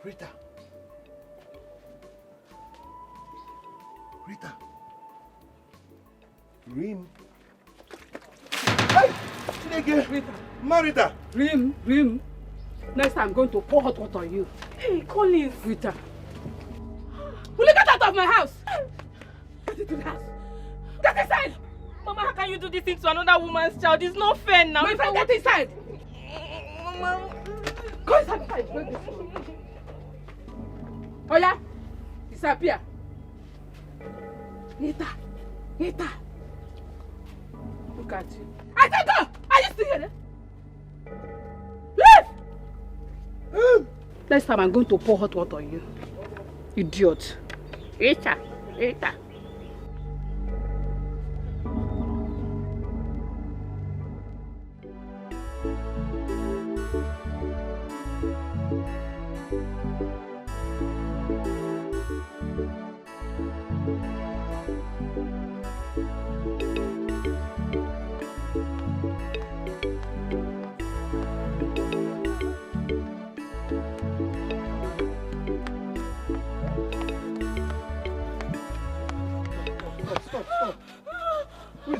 Rita. Rim. Hey! Nigga! Marita! Rim. Next time I'm going to pour hot water on you. Hey, Collins. Rita. Will you get out of my house? Get into the house. Get inside! Mama, how can you do this thing to another woman's child? It's not fair now. My friend, get inside! Mama. Go inside. Oya, disappear. Rita. Look at you. I said go! Are you still here? Leave! Next time I'm going to pour hot water on you. Idiot. Rita.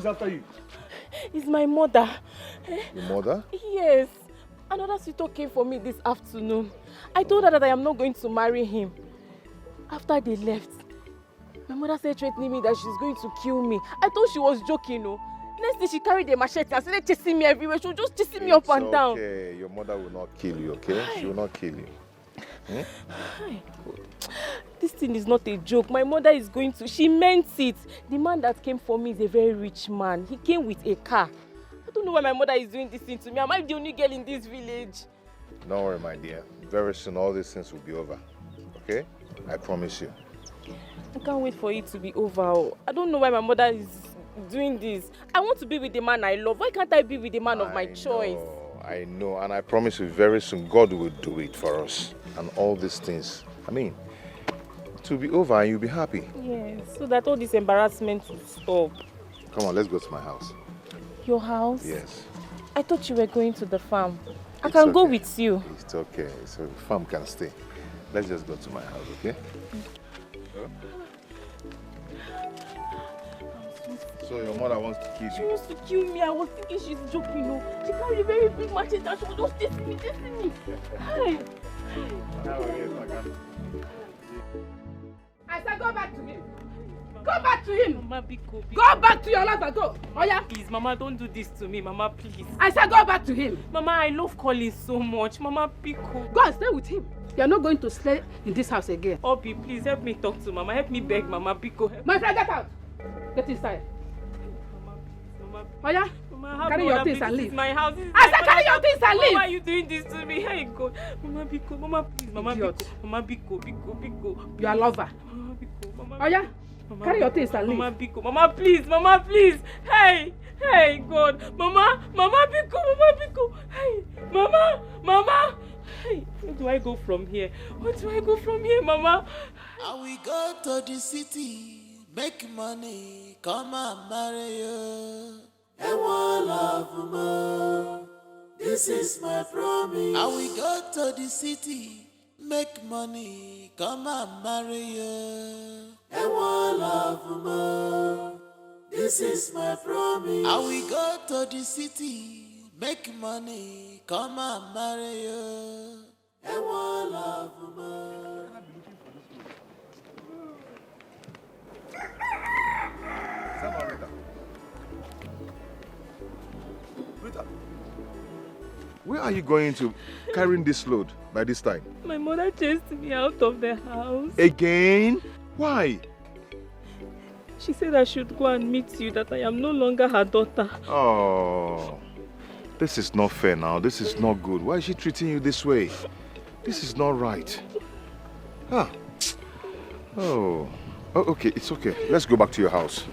after you? It's my mother. Your mother? Yes. Another suitor came for me this afternoon. I told her that I am not going to marry him. After they left, my mother started threatening me that she's going to kill me. I thought she was joking, no. Next thing she carried a machete and started chasing me everywhere. She was just chasing me up and down. Okay, your mother will not kill you, okay? She will not kill you. This thing is not a joke. My mother is going to... She meant it. The man that came for me is a very rich man. He came with a car. I don't know why my mother is doing this thing to me. Am I the only girl in this village? Don't worry, my dear. Very soon all these things will be over. Okay? I promise you. I can't wait for it to be over. I don't know why my mother is doing this. I want to be with the man I love. Why can't I be with the man of my choice? I know, and I promise you very soon God will do it for us. And all these things. I mean, it will be over and you'll be happy. Yes, so that all this embarrassment will stop. Come on, let's go to my house. Your house? Yes. I thought you were going to the farm. I can go with you. It's okay. So the farm can stay. Let's just go to my house, okay? So your mother wants to kill you? She wants to kill me. I was thinking she's joking, no. She carried a very big machete and she was just chasing me. Hi. I said go back to him. Go back to him. Mama, Biko. Go back to your husband. Go. Oh yeah. Please, Mama, don't do this to me. Mama, please. I said go back to him. Mama, I love Colin so much. Mama, Biko. Go and stay with him. You are not going to stay in this house again. Obi, please help me talk to Mama. Help me beg Mama, Biko. My friend, get out. Get inside. Oh yeah. Mama, carry your things and this leave. Is my house. I said carry your things and leave. Why are you doing this to me? Hey God. Mama, Biko. Mama, please. Mama, Idiot. Biko. Mama, Biko. You are lover. Mama, Biko. Mama, oh yeah. Mama, carry your things and leave. Mama, Biko. Mama, please. Mama, please. Hey. Hey, God. Mama, Biko. Mama, Biko. Hey. Mama. Hey, where do I go from here? Mama? And we go to the city, make money, come and marry you. And one love more, this is my promise. And we go to the city, make money, come and marry you. And one love more, this is my promise. And we go to the city, make money, come and marry you. And one love more. Rita, where are you going to carrying this load by this time? My mother chased me out of the house. Again? Why? She said I should go and meet you, that I am no longer her daughter. Oh, this is not fair now. This is not good. Why is she treating you this way? This is not right. Ah. Oh, okay, it's okay. Let's go back to your house.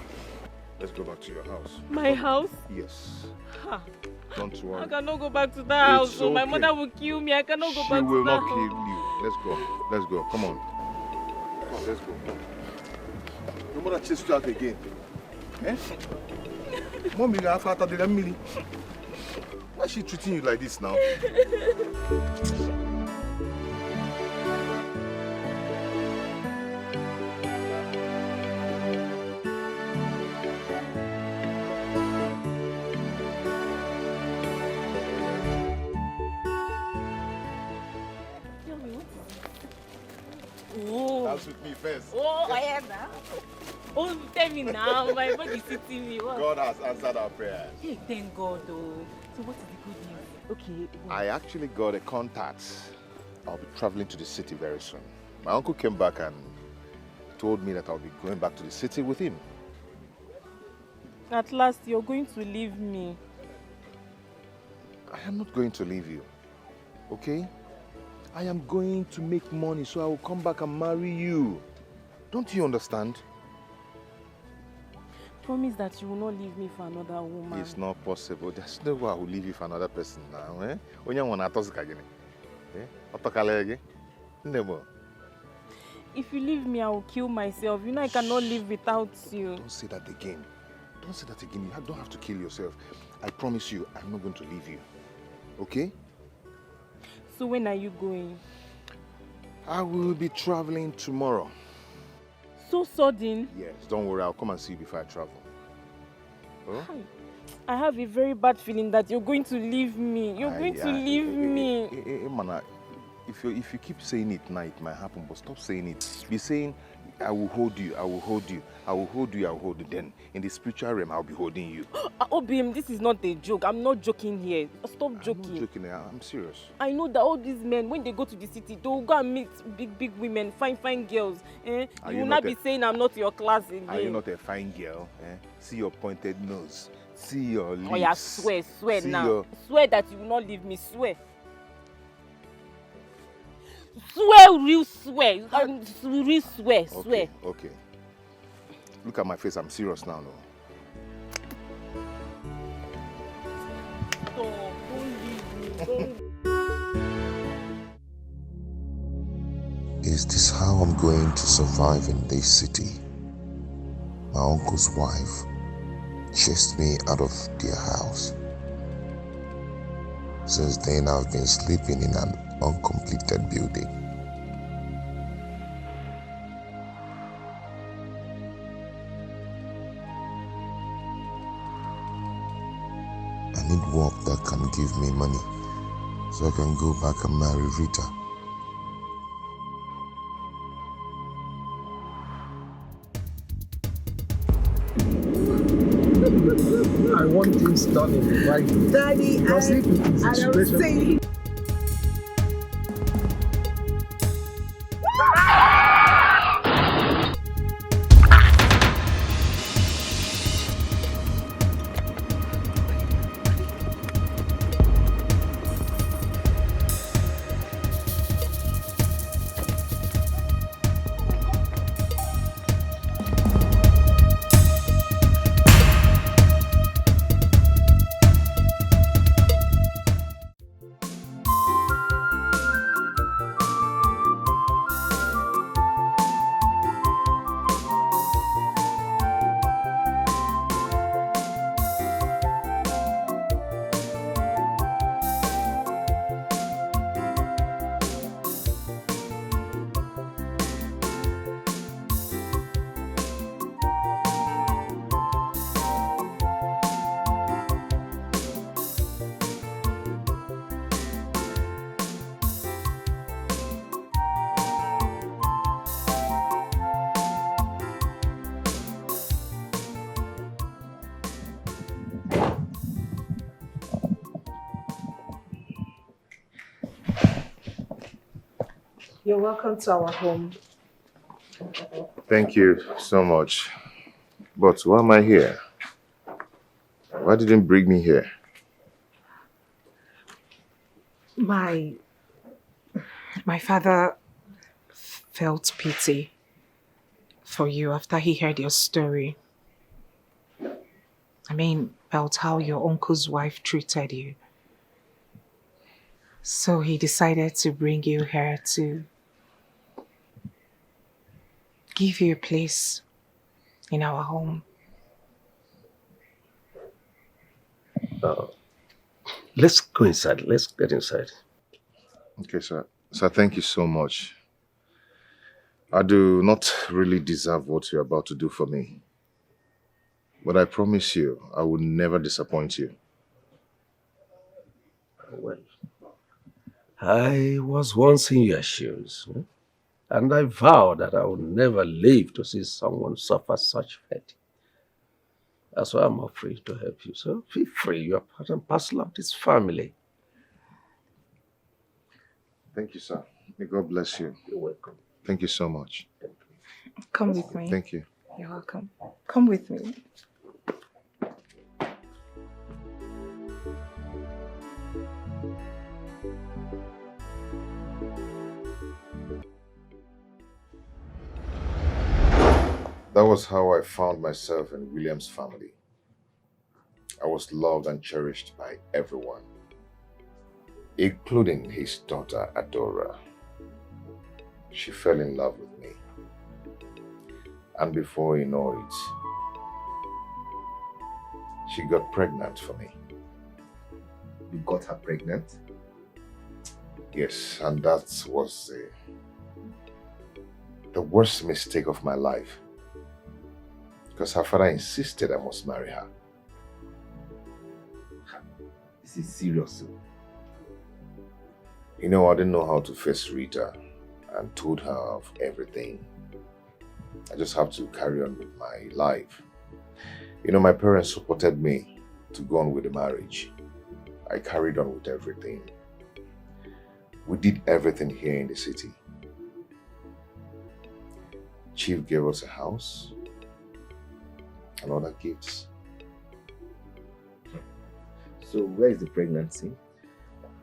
Let's go back to your house. My house? Yes. Ha. Don't worry. I cannot go back to that house. So my mother will kill me. I cannot go back to that house. She will not kill you. Let's go. Let's go. Come on. Come on, let's go. Your mother chased you out again. Eh? Mommy, you have after the Emily. Why is she treating you like this now? Oh. Dance with me first. Oh, I am now. Oh, tell me now. My body is sitting me. What? God has answered our prayers. Hey, thank God, though. So what is the good news? Okay. I actually got a contact. I'll be traveling to the city very soon. My uncle came back and told me that I'll be going back to the city with him. At last, you're going to leave me. I am not going to leave you, okay? I am going to make money so I will come back and marry you. Don't you understand? Promise that you will not leave me for another woman. It's not possible. There's no way I will leave you for another person now, eh? If you leave me, I will kill myself. You know I cannot live without you. Don't say that again. Don't say that again. You don't have to kill yourself. I promise you, I'm not going to leave you. Okay? So when are you going? I will be traveling tomorrow. So sudden? Yes, don't worry. I'll come and see you before I travel. Oh? I have a very bad feeling that you're going to leave me. You're going to leave me. Mana, if you keep saying it now, it might happen, but stop saying it. Be saying, I will hold you, I will hold you, I will hold you, I will hold you. Then, in the spiritual realm, I'll be holding you. Obim, this is not a joke. I'm not joking here. Stop joking. I'm not joking, I'm serious. I know that all these men, when they go to the city, they'll go and meet big women, fine girls. You will not be saying I'm not your class again. Are you not a fine girl? See your pointed nose. See your lips. Oh yeah, swear See now. Swear that you will not leave me, swear. Swear, real swear. Real swear, swear. Okay. Look at my face, I'm serious now, no? Don't leave me. Is this how I'm going to survive in this city? My uncle's wife chased me out of their house. Since then, I've been sleeping in an uncompleted building. I need work that can give me money so I can go back and marry Rita. I want things done in the right way. Daddy, Because if it is a situation... You're welcome to our home. Thank you so much. But why am I here? Why didn't you bring me here? My father felt pity for you after he heard your story. I mean, about how your uncle's wife treated you. So he decided to bring you here to give you a place in our home. Let's go inside. Let's get inside. Okay, sir. Sir, thank you so much. I do not really deserve what you're about to do for me. But I promise you, I will never disappoint you. Well, I was once in your shoes, and I vowed that I would never live to see someone suffer such fate. That's why I'm offering to help you. So feel free, you're part and parcel of this family. Thank you, sir. May God bless you. You're welcome. Thank you so much. Come with me. Thank you. You're welcome. Come with me. That was how I found myself in William's family. I was loved and cherished by everyone, including his daughter, Adora. She fell in love with me. And before you know it, she got pregnant for me. You got her pregnant? Yes, and that was the worst mistake of my life. Because her father insisted I must marry her. This is serious. You know, I didn't know how to face Rita and told her of everything. I just have to carry on with my life. You know, my parents supported me to go on with the marriage. I carried on with everything. We did everything here in the city. Chief gave us a house and other gifts. So where is the pregnancy?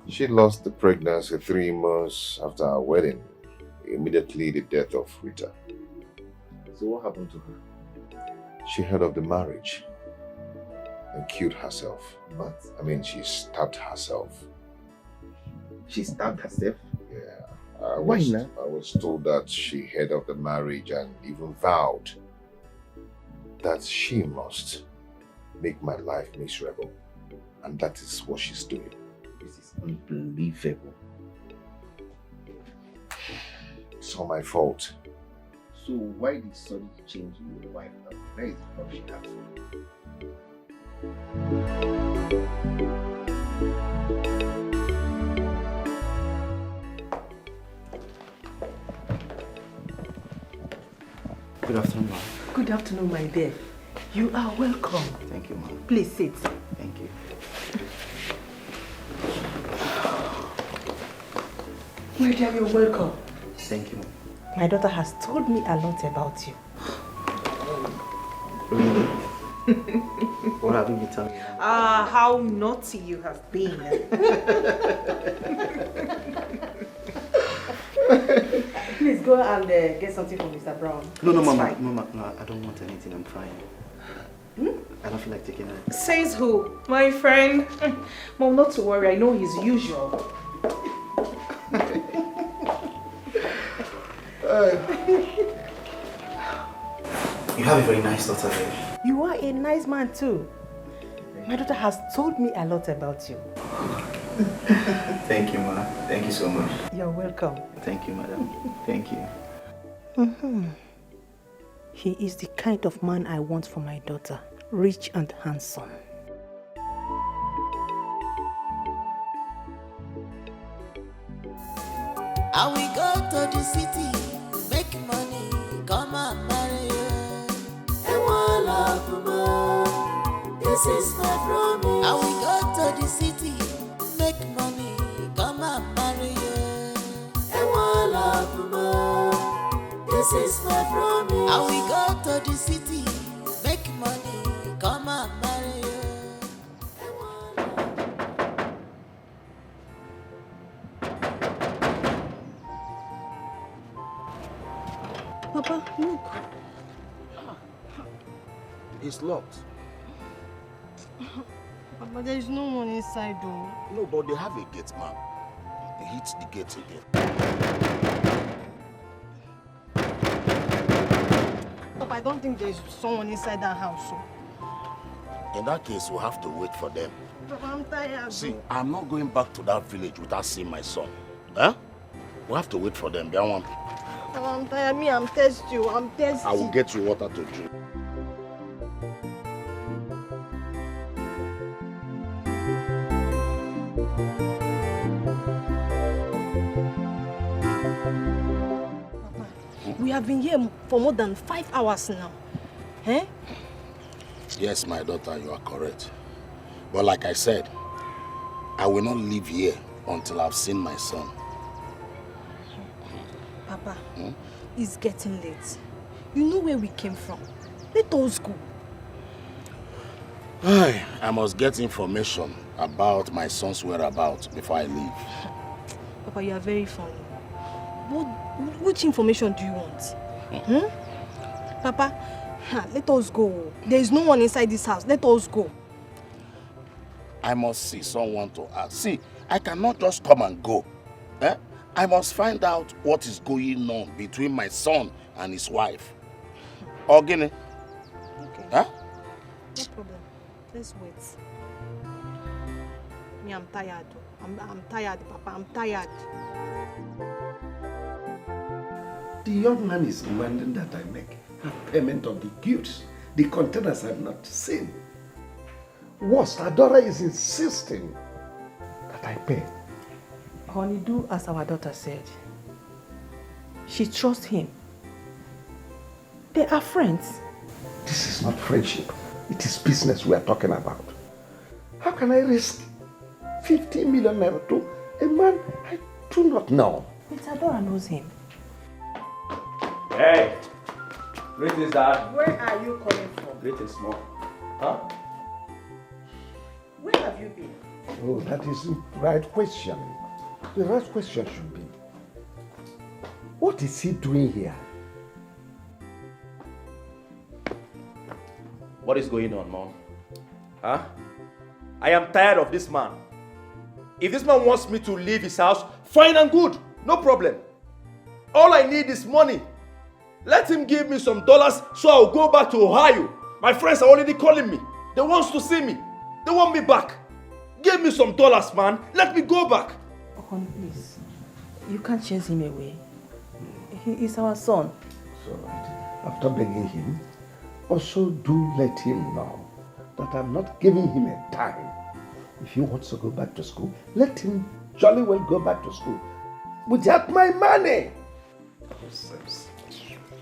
She lost the pregnancy 3 months after our wedding. Immediately the death of Rita. So what happened to her? She heard of the marriage and killed herself. What? I mean, she stabbed herself. She stabbed herself? Yeah. Why not? I was told that she heard of the marriage and even vowed that she must make my life miserable. And that is what she's doing. This is unbelievable. It's all my fault. So why did sudden change in your wife now? Where is the problem she has? Good afternoon, ma'am. Good afternoon, my dear. You are welcome. Thank you, ma'am. Please sit. Thank you. My dear, you're welcome. Thank you, ma'am. My daughter has told me a lot about you. Really? What have you been telling me? How naughty you have been. Please go and get something from Mr. Brown. No, It's Mama. fine. Mama, no, I don't want anything. I'm fine. I don't feel like taking it. Says who? My friend. Mom, not to worry. I know his usual. You have a very nice daughter, babe. You are a nice man too. My daughter has told me a lot about you. Thank you, ma. Thank you so much. You're welcome. Thank you, madam. Thank you. He is the kind of man I want for my daughter. Rich and handsome. I will go to the city, make money, come and marry you. And one love more. This is my promise. I will go to the city, make money, come and marry you. And one love more. This is my promise. I will go to the city, make money, come and marry you. Papa, look. It's locked. Papa, there is no one inside though. No, but they have a gate man. They hit the gate again. Papa, I don't think there is someone inside that house. So. In that case, we'll have to wait for them. Papa, I'm tired. See, I'm not going back to that village without seeing my son. Huh? We'll have to wait for them. Papa, I'm tired. Me, I'm thirsty. I'm thirsty. I will get you water to drink. We have been here for more than 5 hours now. Eh? Yes, my daughter, you are correct. But like I said, I will not leave here until I've seen my son. Papa, it's getting late. You know where we came from. Let us go. I must get information about my son's whereabouts before I leave. Papa, you are very funny. Which information do you want? Papa, let us go. There is no one inside this house. Let us go. I must see someone to ask. See, I cannot just come and go. Eh? I must find out what is going on between my son and his wife. Ogini? Okay. Huh? No problem. Let's wait. Me, I'm tired. I'm tired, Papa. I'm tired. The young man is demanding that I make a payment of the goods. The containers are not seen. Worse, Adora is insisting I pay. Honey, do as our daughter said. She trusts him. They are friends. This is not friendship. It is business we are talking about. How can I risk 50 million naira to a man I do not know? Miss Adora knows him. Hey! Greetings, Dad. Where are you coming from? Greetings, Mom. Huh? Where have you been? Oh, that is the right question. The right question should be, what is he doing here? What is going on, Mom? Huh? I am tired of this man. If this man wants me to leave his house, fine and good. No problem. All I need is money. Let him give me some dollars so I'll go back to Ohio. My friends are already calling me. They want to see me. They want me back. Give me some dollars, man. Let me go back. Oh, honey, please. You can't chase him away. He is our son. So, after begging him, also do let him know that I'm not giving him a time. If he wants to go back to school, let him jolly well go back to school. Without my money.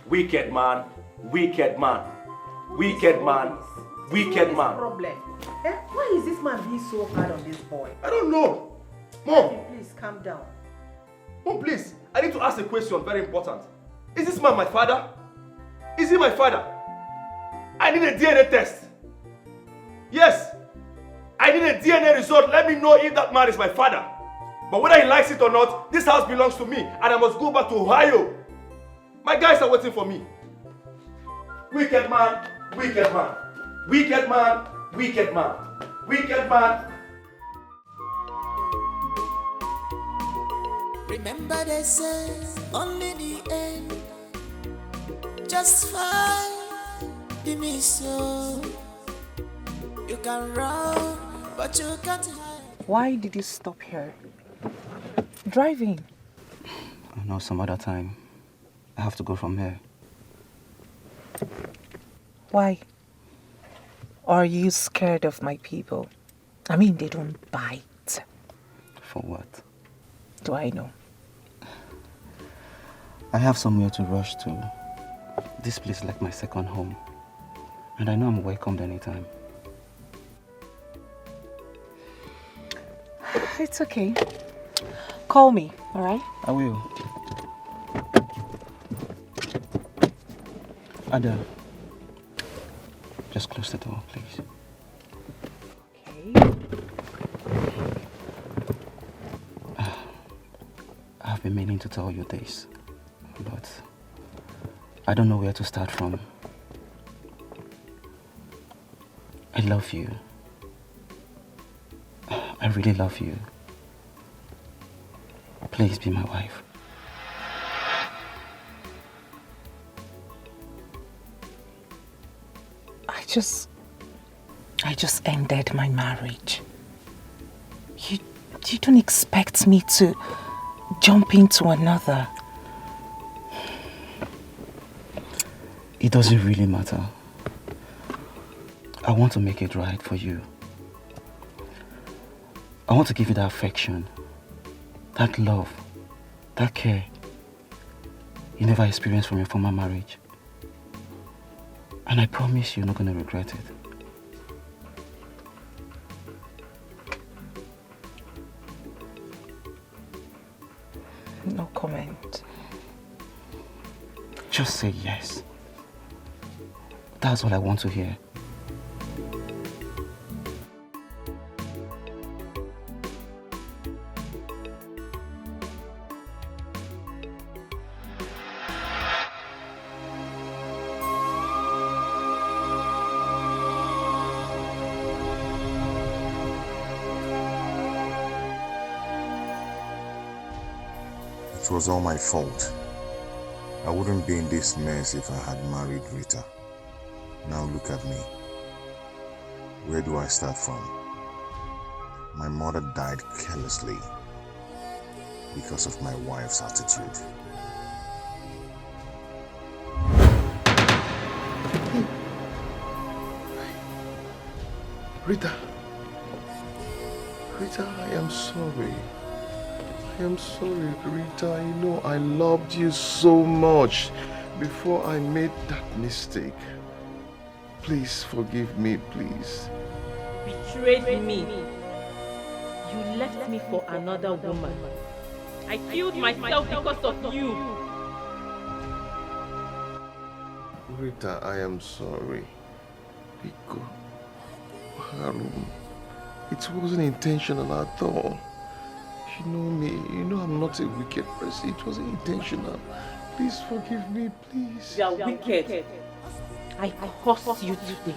Wicked man. Wicked man. Wicked man. Wicked man. Problem. Eh? Why is this man being so hard on this boy? I don't know. Mom. Please calm down. Mom, please. I need to ask a question, very important. Is this man my father? Is he my father? I need a DNA test. Yes. I need a DNA result. Let me know if that man is my father. But whether he likes it or not, this house belongs to me and I must go back to Ohio. My guys are waiting for me. Wicked man, wicked man. Wicked man, wicked man. Wicked man. Remember they say only the end justify the mission. You can run, but you can't hide. Why did you stop here? Driving. I know some other time. I have to go from here. Why? Are you scared of my people? I mean, they don't bite. For what? Do I know? I have somewhere to rush to. This place is like my second home. And I know I'm welcomed anytime. It's okay. Call me, all right? I will. Ada, just close the door, please. Okay. I've been meaning to tell you this, but I don't know where to start from. I love you. I really love you. Please be my wife. I just ended my marriage. You don't expect me to jump into another. It doesn't really matter. I want to make it right for you. I want to give you that affection, that love, that care you never experienced from your former marriage. And I promise you're not going to regret it. No comment. Just say yes. That's all I want to hear. It was all my fault. I wouldn't be in this mess if I had married Rita. Now look at me. Where do I start from? My mother died carelessly because of my wife's attitude. Rita. Rita, I am sorry. I am sorry, Rita. You know I loved you so much before I made that mistake. Please forgive me, please. Betrayed me. You left me for another woman. I killed myself because of you. Rita, I am sorry. Biko, Harun, it wasn't intentional at all. You know me, you know I'm not a wicked person. It wasn't intentional. Please forgive me, please. You are wicked. I curse you today.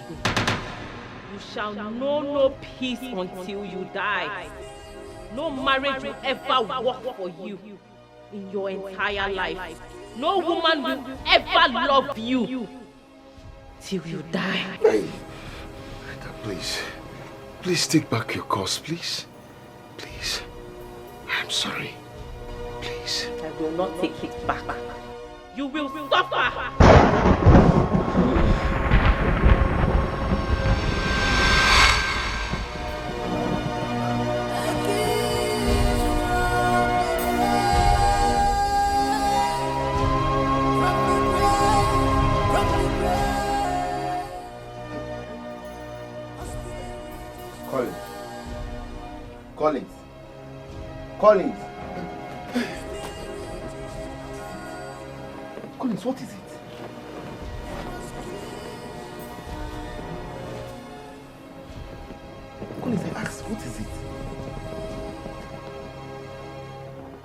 You shall know no peace until you die. No marriage will ever work for you in your entire life. No woman will ever love you till you die. Hey, Rita, please. Please take back your curse, please. Please. I'm sorry. Please. I will not take it back. You will suffer. Collins, what is it? Collins, I asked, what is it?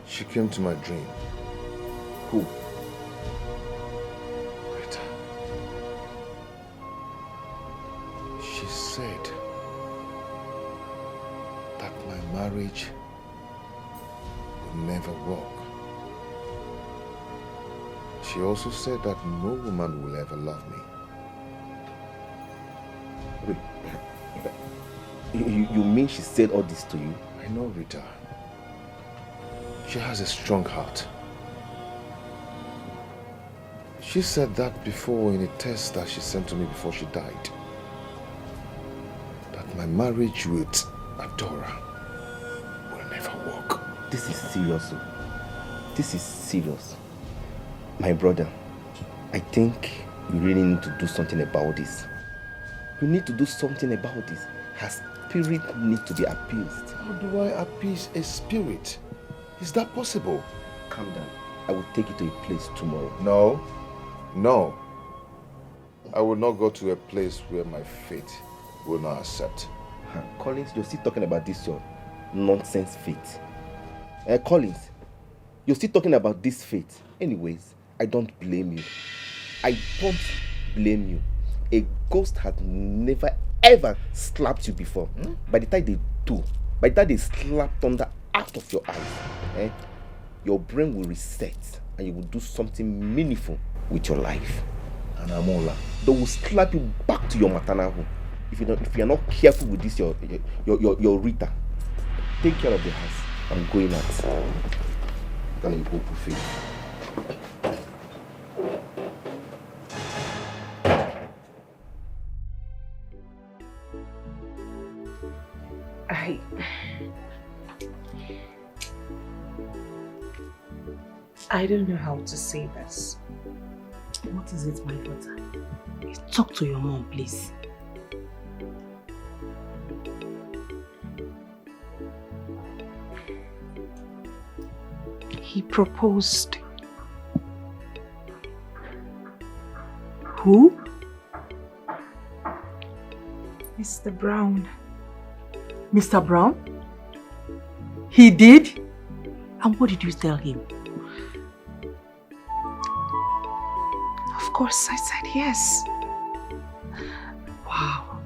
She came to my dream. Who? Rita. She said that my marriage will never work. She also said that no woman will ever love me. Wait, you mean she said all this to you? I know, Rita. She has a strong heart. She said that before in a test that she sent to me before she died. That my marriage with Adora will never work. This is serious. This is serious. My brother, I think you really need to do something about this. You need to do something about this. Her spirit needs to be appeased. How do I appease a spirit? Is that possible? Calm down. I will take you to a place tomorrow. No. I will not go to a place where my fate will not accept. Collins, you're still talking about this your nonsense fate. Collins, you're still talking about this fate. Anyways, I don't blame you. I don't blame you. A ghost had never ever slapped you before. By the time they do, by the time they slap thunder out of your eyes, your brain will reset and you will do something meaningful with your life. And Amola, they will slap you back to your maternal home. If you're not careful with this, your Rita. Take care of the house. I'm going out. Gonna go buffet. I don't know how to say this. What is it, my daughter? Talk to your mom, please. He proposed. Who? Mr. Brown. Mr. Brown? He did? And what did you tell him? Of course, I said yes. Wow.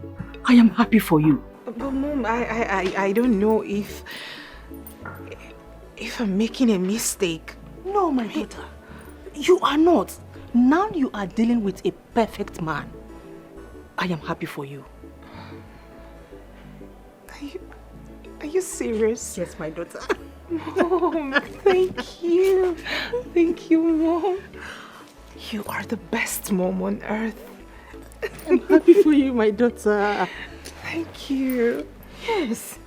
I am happy for you. But Mom, I don't know if I'm making a mistake. No, my daughter. You are not. Now you are dealing with a perfect man. I am happy for you. Are you serious? Yes, my daughter. Mom, thank you. Thank you, Mom. You are the best mom on earth. I'm happy for you, my daughter. Thank you. Yes.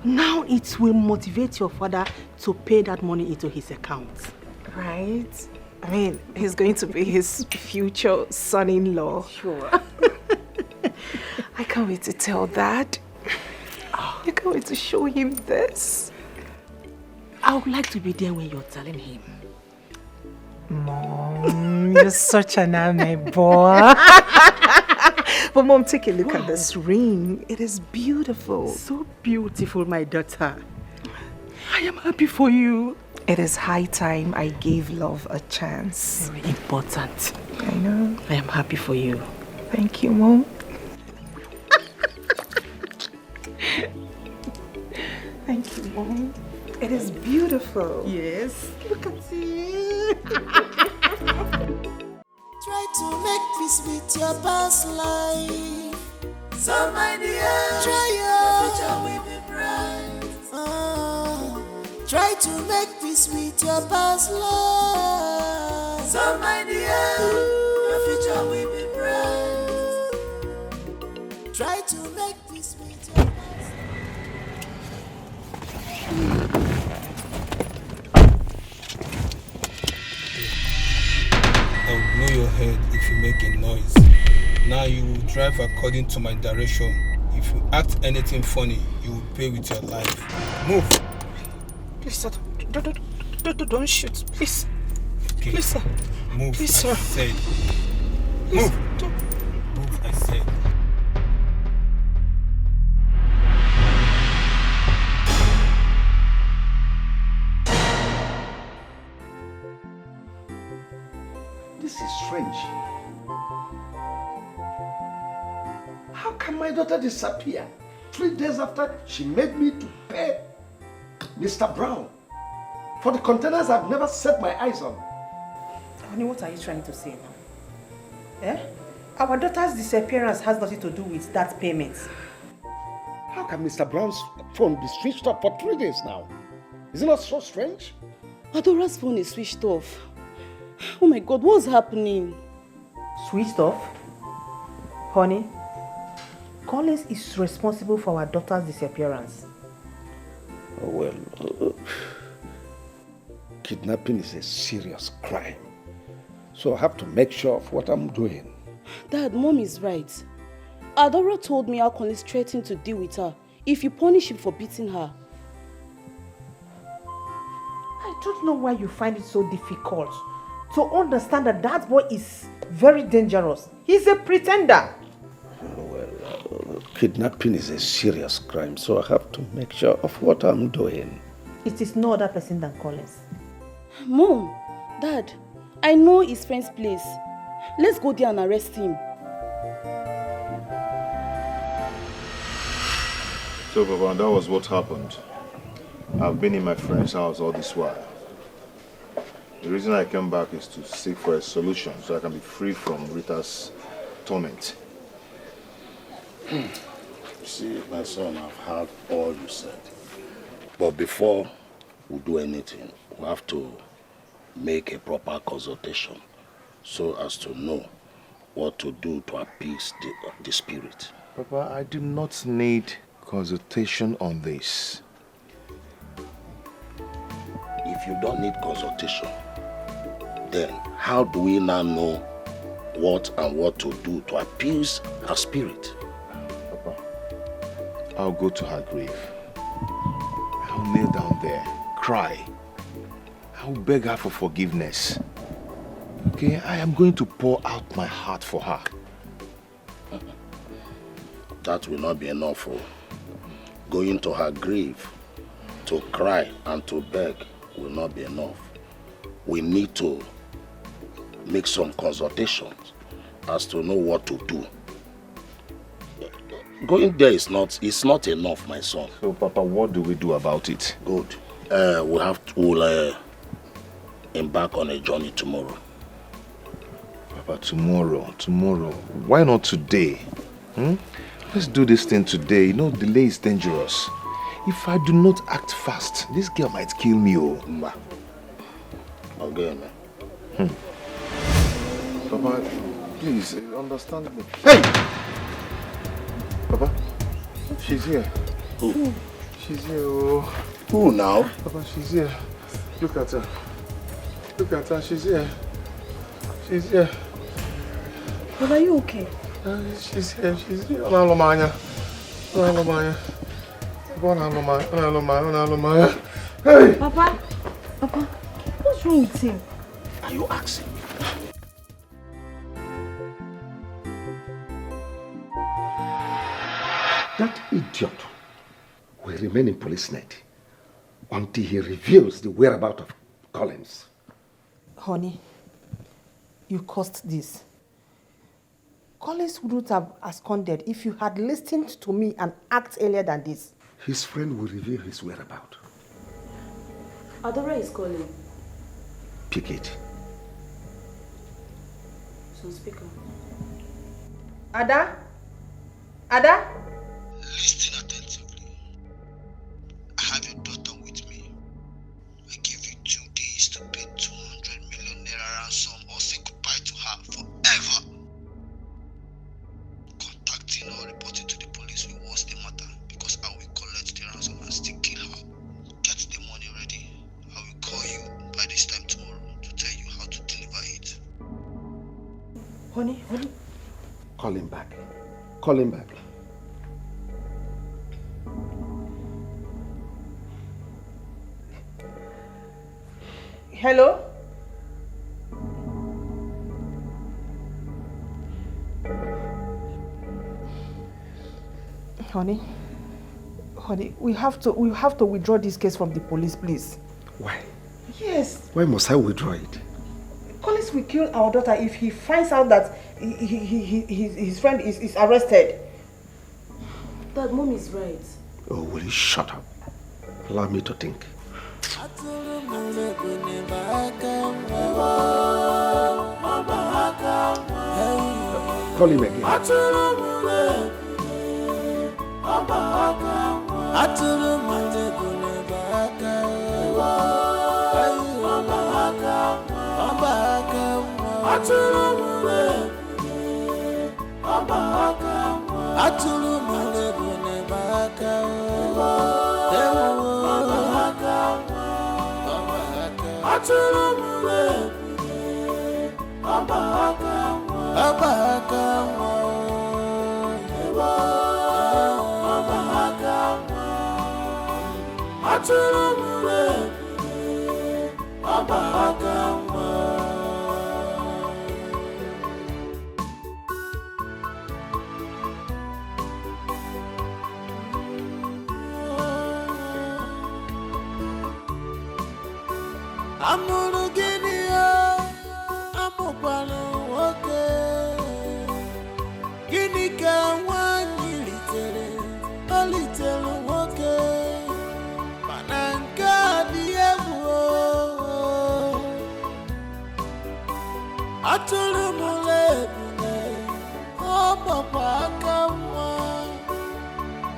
Now it will motivate your father to pay that money into his account. Right? I mean, he's going to be his future son-in-law. Sure. I can't wait to tell Dad. I can't wait to show him this. I would like to be there when you're telling him. Mom, you're such an amebo. But Mom, take a look at this ring. It is beautiful. So beautiful, my daughter. I am happy for you. It is high time I gave love a chance. Very important. I know. I am happy for you. Thank you, Mom. Thank you, Mom. It is beautiful. Yes. Look at it. Try to make peace with your past life. So my dear, try your future will be bright. Try to make peace with your past life. So my dear, your future will be bright. Try to make peace with your past I'll blow your head if you make a noise. Now you will drive according to my direction. If you act anything funny, you will pay with your life. Move! Please, sir. Don't shoot, please. Okay. Please, sir. Move, Please, I sir. said. Please, Move! Move, I said. This is strange. How can my daughter disappear 3 days after she made me to pay Mr. Brown for the containers I've never set my eyes on? Honey, what are you trying to say now? Eh? Our daughter's disappearance has nothing to do with that payment. How can Mr. Brown's phone be switched off for 3 days now? Is it not so strange? Adora's phone is switched off. Oh my God, what's happening? Switched off? Honey, Collins is responsible for our daughter's disappearance. Oh, well, kidnapping is a serious crime. So I have to make sure of what I'm doing. Dad, Mom is right. Adora told me how Collins threatened to deal with her if you punish him for beating her. I don't know why you find it so difficult to understand that that boy is very dangerous. He's a pretender. Well, kidnapping is a serious crime, so I have to make sure of what I'm doing. It is no other person than Collins. Mom, Dad, I know his friend's place. Let's go there and arrest him. So, Papa, that was what happened. I've been in my friend's house all this while. The reason I came back is to seek for a solution so I can be free from Rita's torment. See, my son, I've heard all you said. But before we do anything, we have to make a proper consultation so as to know what to do to appease the spirit. Papa, I do not need consultation on this. If you don't need consultation, then how do we now know what to do to appease her spirit? Papa, I'll go to her grave. I'll kneel down there, cry. I'll beg her for forgiveness. Okay, I am going to pour out my heart for her. That will not be enough. Going to her grave to cry and to beg will not be enough. We need to make some consultations as to know what to do. Going there is not enough, my son. So, Papa, what do we do about it? Good. We'll embark on a journey tomorrow. Papa, tomorrow. Why not today? Let's do this thing today. You know, delay is dangerous. If I do not act fast, this girl might kill me. Okay, man. Papa, please, understand me. Hey! Papa, she's here. Who? She's here. Oh. Who now? Papa, she's here. Look at her. Look at her. She's here. She's here. But are you okay? She's here. She's here. Hey! Papa, what's wrong with him? Are you asking? That idiot will remain in police net until he reveals the whereabouts of Collins. Honey, you caused this. Collins wouldn't have absconded if you had listened to me and acted earlier than this. His friend will reveal his whereabouts. Adora is calling. Pick it. So speak up. Ada? Ada? Listen attentively. I have your daughter with me. I give you 2 days to pay 200 million naira ransom or say goodbye to her forever. Contacting or reporting to the police will worse the matter because I will collect the ransom and still kill her. Get the money ready. I will call you by this time tomorrow to tell you how to deliver it. Honey. Call him back. Call him back. Hello? Honey, we have to withdraw this case from the police, please. Why? Yes. Why must I withdraw it? Collins will kill our daughter if he finds out that his friend is arrested. Dad, Mom is right. Oh, will you shut up? Allow me to think. Call him again.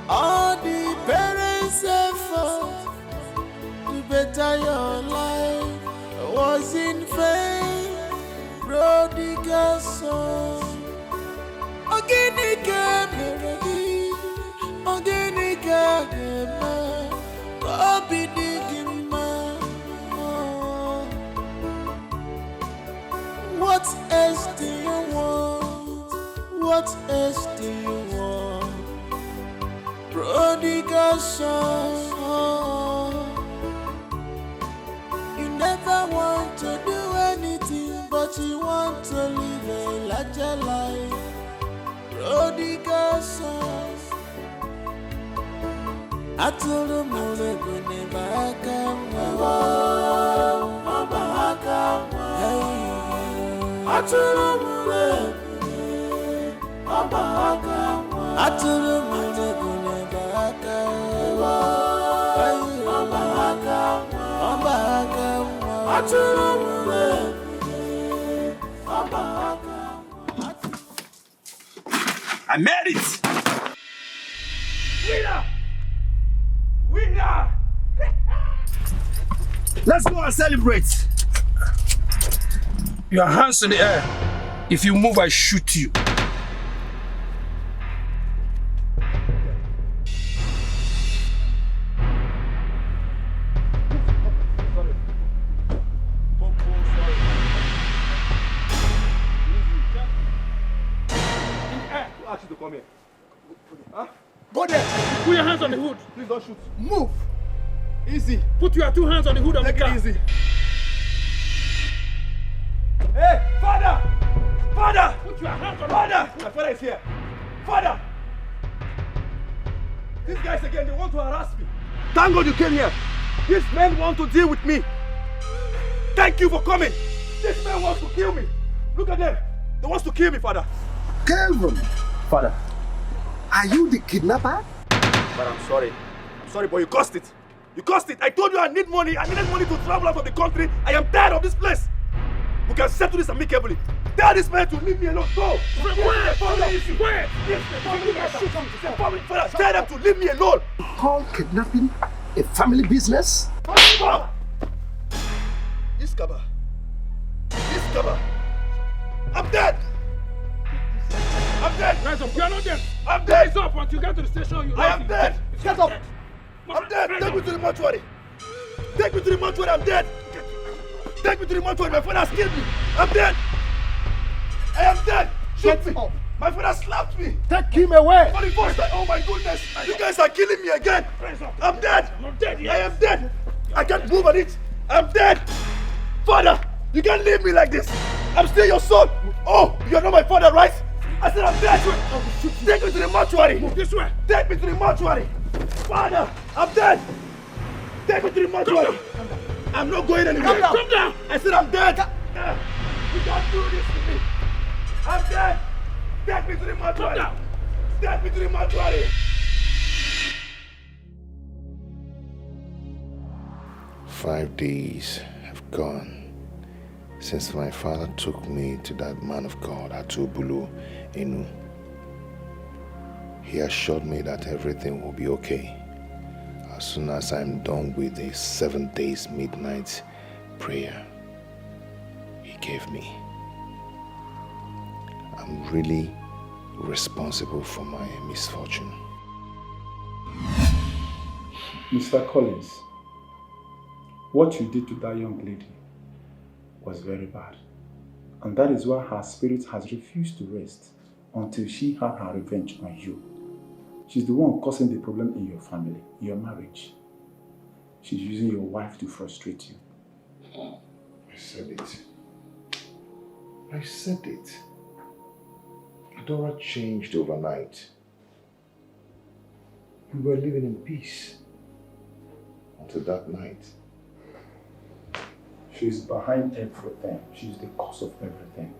All the parents' effort to better your life was in vain. Prodigal son, Oginika Meredi, Oginika Gema, Obidigima. What else do you want? What else do you want? Prodigal son, you never want to do anything, but you want to live a larger life. Prodigal son, Atulu mule kune bakama, Atulu mule, Atulu mule kune bakama, Atulu mule. I made it! Winner! Winner! Let's go and celebrate! Your hands in the air. If you move, I shoot you. you to come here? Huh? Go there. Put your hands on the hood. Please don't shoot. Move. Easy. Put your 2 hands on the hood of the car. Take it easy. Hey, father! Father! Put your hands on Father! My father is here. Father! These guys again, they want to harass me. Thank God you came here. These men want to deal with me. Thank you for coming. This man wants to kill me. Look at them. They want to kill me, father. Kelvin, Father. are you the kidnapper? But I'm sorry. I'm sorry, but you cost it. You cost it. I told you I need money. I needed money to travel out of the country. I am tired of this place. We can settle this amicably. Tell this man to leave me alone. Go. Where? Father, tell them to leave me alone. Call kidnapping a family business? Iskaba. Iskaba. I'm dead. I'm dead. Rise up. You are not dead. I'm dead. Rise up until you get to the station. I am dead. Get up. I'm dead. Take me to the mortuary. Take me to the mortuary. I'm dead. Take me to the mortuary. My father has killed me. I'm dead. I am dead. Shoot me. My father slapped me. Take him away. For the first time. Oh my goodness. You guys are killing me again. I'm dead. I'm not dead yet. I am dead. I can't move on it. I'm dead. Father, you can't leave me like this. I'm still your son. Oh, you're not my father, right? I said I'm dead. Take me to the mortuary. Move this way. Take me to the mortuary. Father, I'm dead. Take me to the mortuary. I'm not going anywhere. Come down. I said I'm dead. You can't do this to me. I'm dead. Take me to the mortuary. Come down. Take me to the mortuary. "5 days have gone since my father took me to that man of God, Atubulu Enu. He assured me that everything will be okay as soon as I'm done with the 7 days midnight prayer he gave me. I'm really responsible for my misfortune." Mr. Collins, what you did to that young lady was very bad. And that is why her spirit has refused to rest until she had her revenge on you. She's the one causing the problem in your family, in your marriage. She's using your wife to frustrate you. I said it. I said it. Adora changed overnight. We were living in peace until that night. She's behind everything. She's the cause of everything.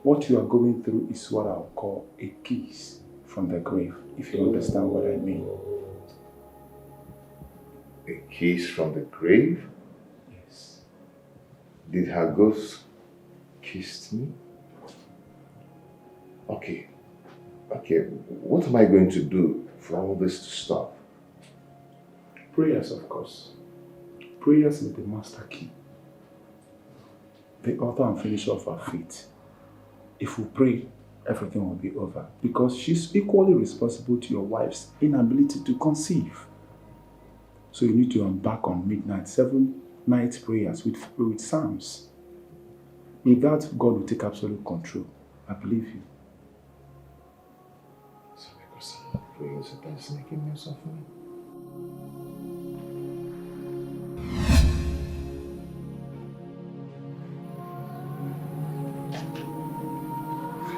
What you are going through is what I'll call a kiss from the grave, if you understand what I mean. A kiss from the grave? Yes. Did her ghost kiss me? Okay. What am I going to do for all this to stop? Prayers, of course. Prayers is the master key. The author and finisher of our faith. If we pray, everything will be over. Because she's equally responsible to your wife's inability to conceive. So you need to embark on midnight, 7 night prayers with psalms. With that, God will take absolute control. I believe you. So because I'm not praying, so that's making me suffer.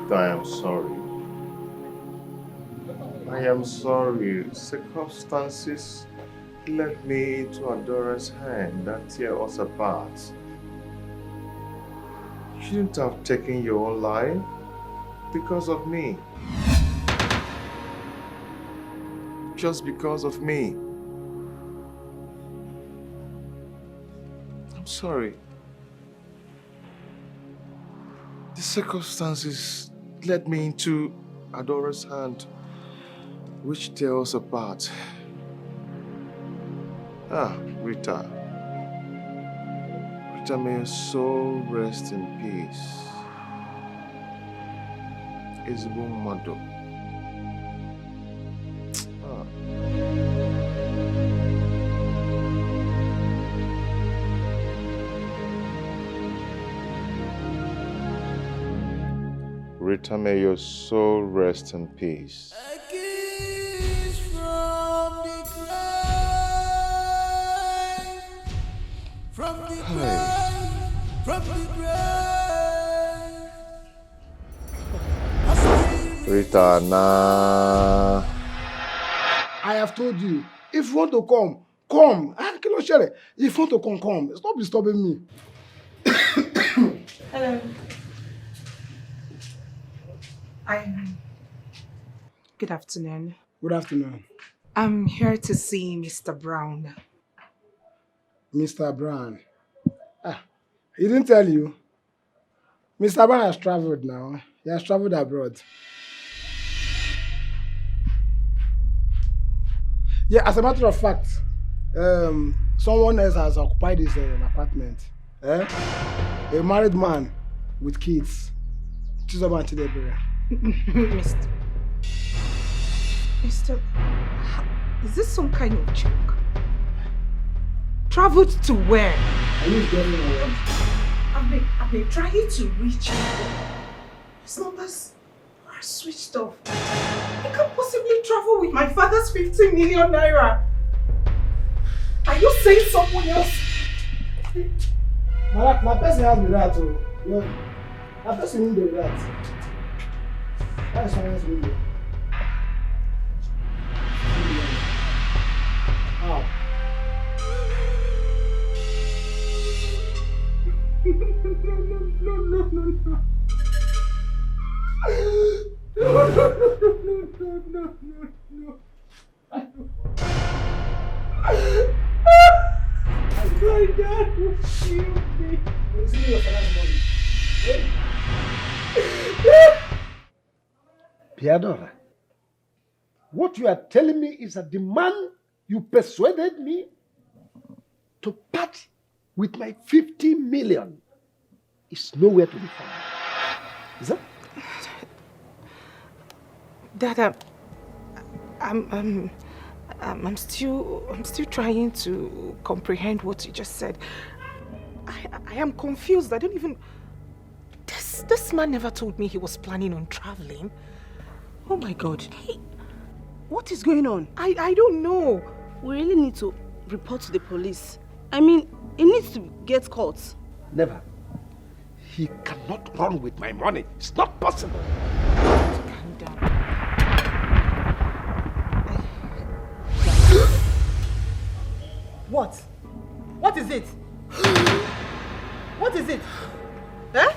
I am sorry. I am sorry. Circumstances led me into Adora's hand that tear us apart. You shouldn't have taken your own life because of me. Just because of me. I'm sorry. The circumstances led me into Adora's hand, which tear us apart. Rita. Rita, may your soul rest in peace. Ezigbo mmadụ. Rita, may your soul rest in peace. A kiss from the grave, from the grave, from the grave. Rita, nah. I have told you, if you want to come, come. And kilo share. If you want to come, come. Stop disturbing me. Hello. Good afternoon. Good afternoon. I'm here to see Mr. Brown. Mr. Brown. He didn't tell you. Mr. Brown has traveled now. He has traveled abroad. Yeah, as a matter of fact, someone else has occupied his apartment. A married man with kids. Mr. Is this some kind of joke? Traveled to where? Are you getting away? I've been trying to reach him. His numbers are switched off. I can't possibly travel with my father's 15 million naira. Are you saying someone else? My person has the right to. My person needs the right. That is someone else's window. How? No. My dad will kill me. You'll see your father's money. Adora, what you are telling me is that the man you persuaded me to part with my 50 million is nowhere to be found. Is that? Dad, I'm still trying to comprehend what you just said. I am confused. I don't even. This man never told me he was planning on traveling. Oh my God. Hey, what is going on? I don't know. We really need to report to the police. I mean, he needs to get caught. Never. He cannot run with my money. It's not possible. Calm down. What? What is it? What is it? Eh?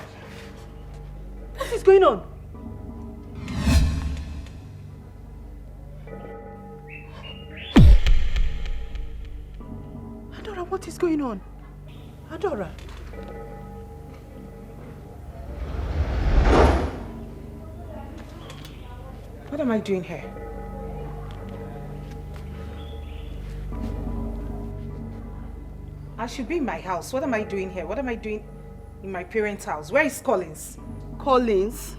What is going on? Adora, what is going on? Adora. What am I doing here? I should be in my house. What am I doing here? What am I doing in my parents' house? Where is Collins? Collins?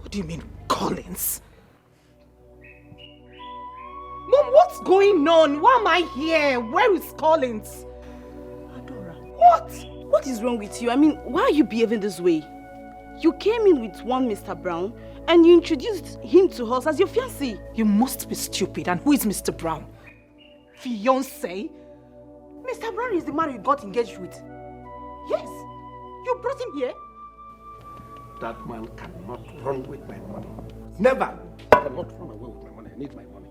What do you mean, Collins? Mom, what's going on? Why am I here? Where is Collins? Adora. What? What is wrong with you? I mean, why are you behaving this way? You came in with one Mr. Brown and you introduced him to us as your fiancé. You must be stupid. And who is Mr. Brown? Fiancé? Mr. Brown is the man you got engaged with. Yes. You brought him here. That man cannot run with my money. Never. He cannot run away with my money. I need my money.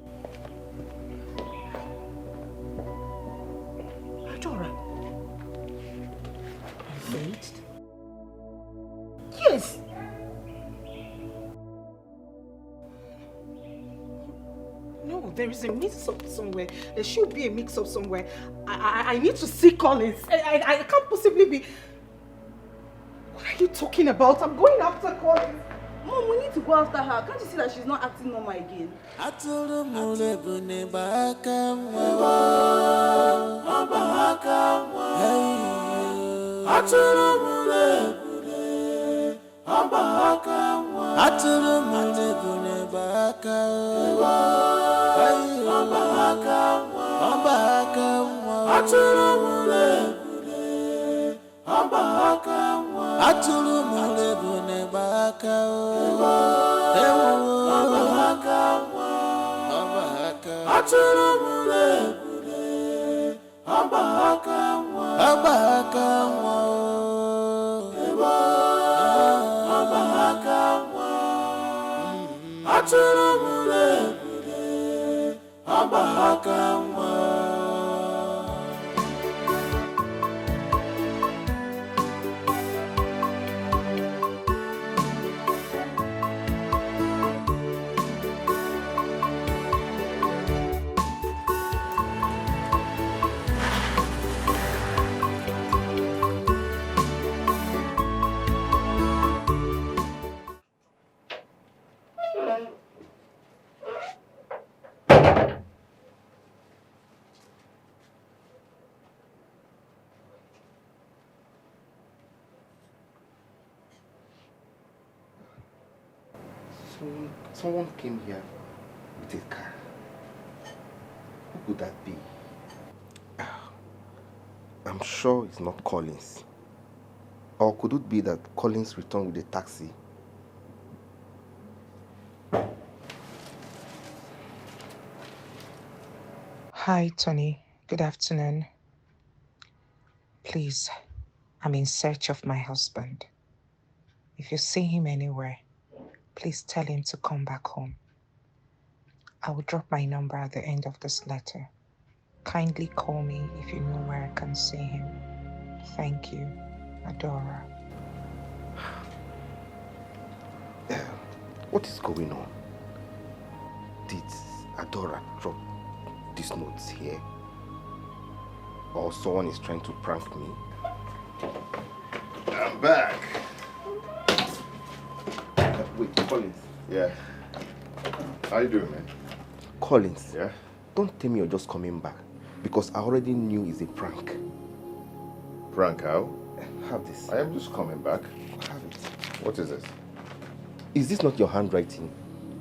Adora. Engaged? Yes. No, there is a mix-up somewhere. There should be a mix-up somewhere. I need to see Collins. I can't possibly be... What are you talking about? I'm going after Collins. Mom, we need to go after her. Can't you see that she's not acting normal again? Atulu mule bune baka Someone came here with a car. Who could that be? I'm sure it's not Collins. Or could it be that Collins returned with a taxi? Hi, Tony. Good afternoon. Please, I'm in search of my husband. If you see him anywhere, please tell him to come back home. I will drop my number at the end of this letter. Kindly call me if you know where I can see him. Thank you, Adora. What is going on? Did Adora drop these notes here? Or someone is trying to prank me? I'm back. Wait, Collins. Yeah. How you doing, man? Collins. Yeah? Don't tell me you're just coming back. Because I already knew it's a prank. Prank how? Have this. I am just coming back. Have it. What is this? Is this not your handwriting?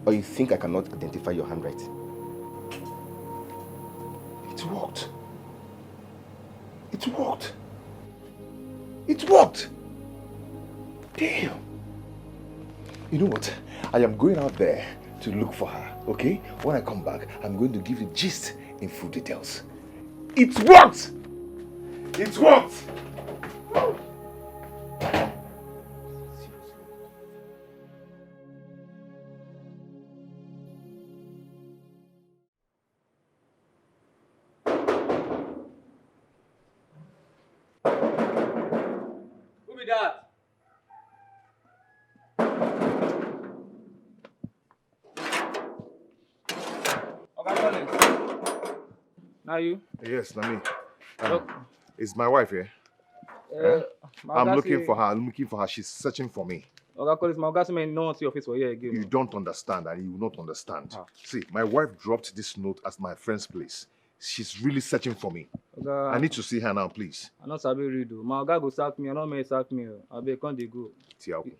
Or you think I cannot identify your handwriting? It worked. It worked. It worked. Damn. You know what? I am going out there to look for her, okay? When I come back, I'm going to give you the gist in full details. It worked! It worked! Who be that? Okay, Collins. Now you? Yes, na me. Is my wife here? My I'm oga looking say- for her. I'm looking for her. She's searching for me. Okay, Collins, my oga say me no want see your face for here again. You don't understand, and you will not understand. See, my wife dropped this note at my friend's place. She's really searching for me. Oga, I need to see her now, please. I no sabi read o. My oga go sack me. I no may sack me o. Abeg, come dey go. Tiago.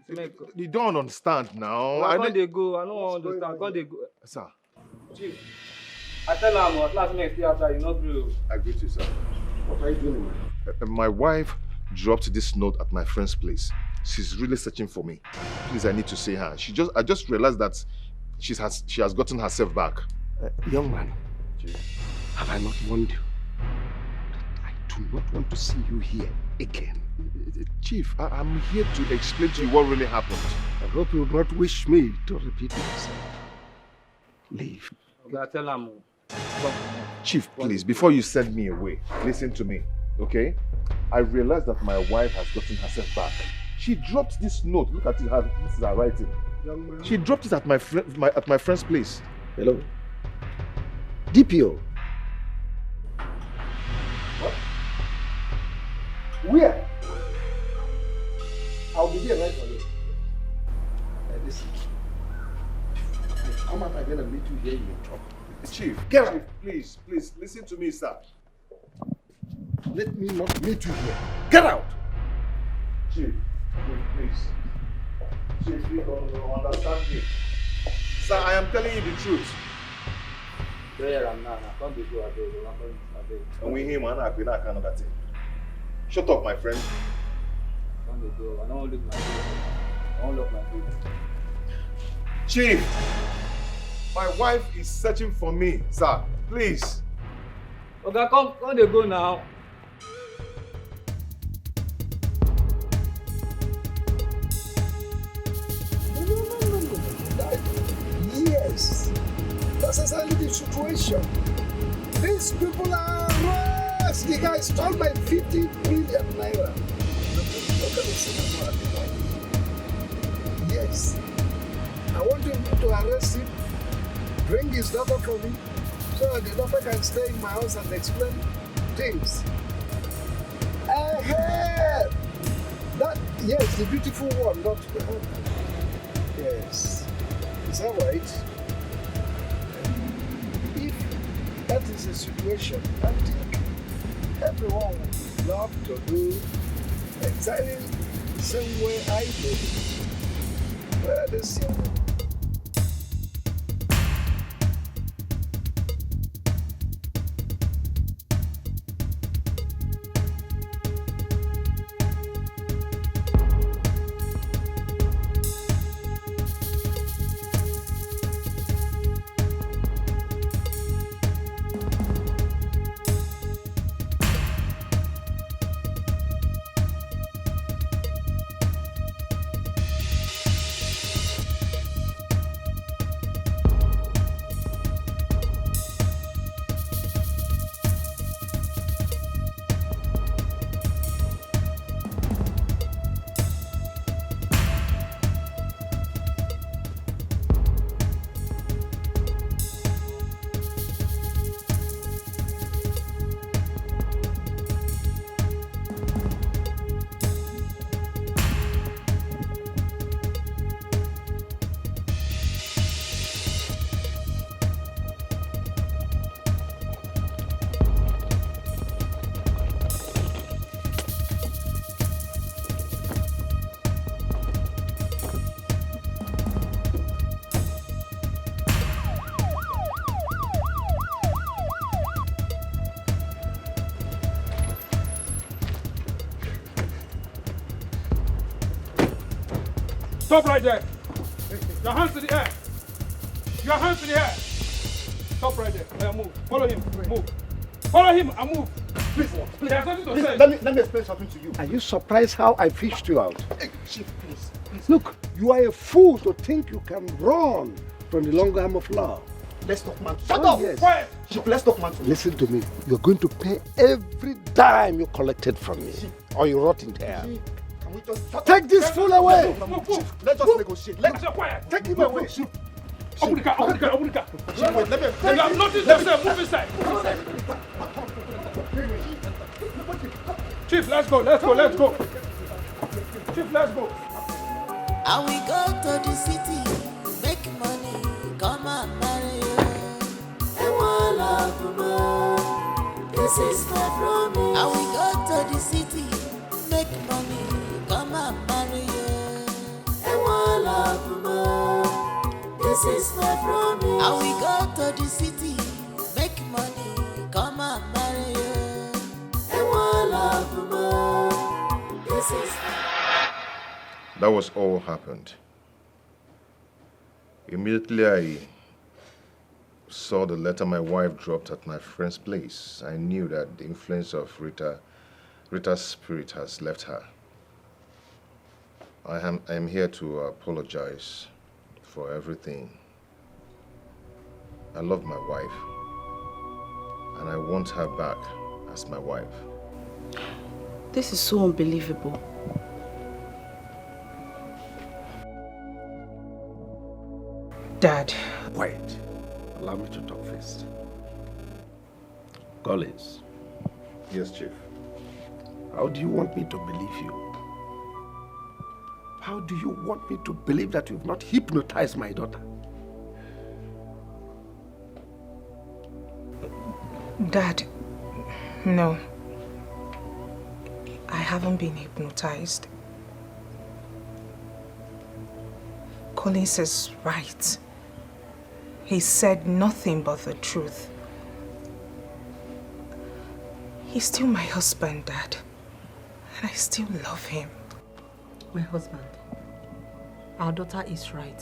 Make- You don't understand now. Oga, come need- dey go. I no wan understand. Come dey go. Sir. Chief, I tell am o, at last make stay outside. You no gree o. I greet you, sir. What are you doing, man? My wife dropped this note at my friend's place. She's really searching for me. Please, I need to see her. I just realized that she has gotten herself back. Young man, have I not warned you? I do not want to see you here again. Chief, I'm here to explain to you what really happened. I hope you will not wish me to repeat myself. Leave. Oga, tell am o. Chief, please, before you send me away, listen to me, okay? I realized that my wife has gotten herself back. She dropped this note. Look at it. This is her writing. Young man. She dropped it at my friend's place. Hello. DPO. What? Where? I'll be there right away. Listen. Come out again and meet you here in your trouble. Chief, get out. Please, listen to me, sir. Let me not meet you here. Get out! Chief, please. Chief, you don't understand me. Sir, I am telling you the truth. There am now. Come dey go abeg. And we him and I can another thing. Shut up, my friend. Come dey go. I no wan lose my job. unlock my baby. Chief, my wife is searching for me, sir. Please. Okay, come they go now. Yes, that's exactly the situation. These people are rats. The guy stole my 50 million naira. Look at the cinema. Yes, I want him to arrest him, bring his daughter for me, so the daughter can stay in my house and explain things. That, yes, the beautiful one, not the husband. Yes. Is that right? If that is the situation, I think everyone would love to do exactly the same way I do. Well, the same. Stop right there. Your hands in the air. Your hands in the air. Stop right there. Now move. Follow him. Move. Follow him and move. Please, There's nothing to say. let me explain something to you. Are you surprised how I fished you out? Hey, Chief, please. Look, you are a fool to think you can run from the long arm of law. Let's talk, man. Shut up! Yes. Quiet. Chief, let's talk, man. Listen to me. You're going to pay every dime you collected from me, or you rot in hell. Can we just Take this fool away! Let's just negotiate. Let's quiet. Take him away. Open the car. Open the car. Open the car. Wait, let me. You have noticed themselves. Move inside. Chief, let's go. Let's go. Let's go. Chief, let's go. And we go to the city, make money, come and marry you. And one love more. This is my promise. And we go to the city, make money, come and marry you. And one love more. This is my promise. And we go to the city, make money, come and marry you. And one love more. This is That was all happened. Immediately I saw the letter my wife dropped at my friend's place. I knew that the influence of Rita's spirit has left her. I am here to apologize for everything. I love my wife, and I want her back as my wife. This is so unbelievable. Dad. Wait. Allow me to talk first. Collins. Yes, Chief. How do you want me to believe you? How do you want me to believe that you've not hypnotized my daughter? Dad, no. I haven't been hypnotized. Collins is right. He said nothing but the truth. He's still my husband, Dad. And I still love him. My husband? Our daughter is right.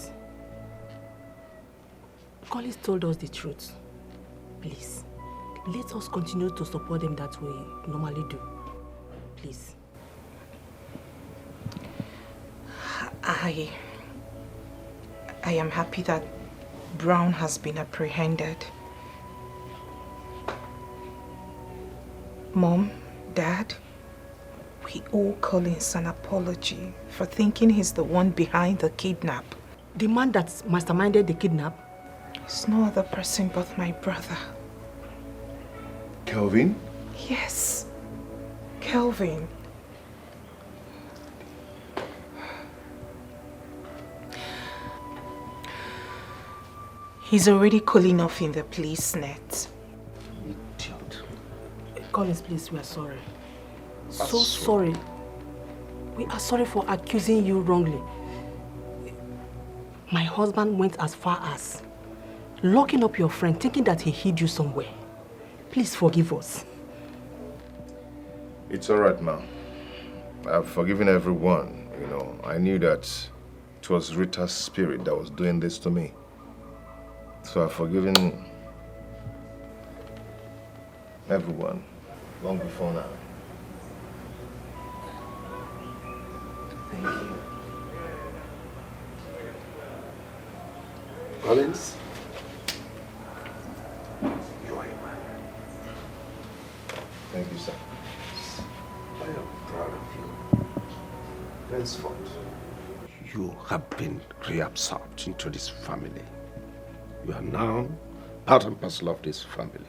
Collins told us the truth. Please, let us continue to support them that we normally do. Please. I am happy that Brown has been apprehended. Mom, Dad, we owe Collins an apology for thinking he's the one behind the kidnap. The man that masterminded the kidnap? It's no other person but my brother. Kelvin? Yes, Kelvin. He's already cooling off in the police net. Idiot. Collins, please, we are sorry. So sorry. We are sorry for accusing you wrongly. My husband went as far as locking up your friend, thinking that he hid you somewhere. Please forgive us. It's all right, ma'am. I've forgiven everyone, you know. I knew that it was Rita's spirit that was doing this to me. So I've forgiven everyone long before now. Thank you. Collins, you are a man. Thank you, sir. I am proud of you. Henceforth, you have been reabsorbed into this family. You are now part and parcel of this family.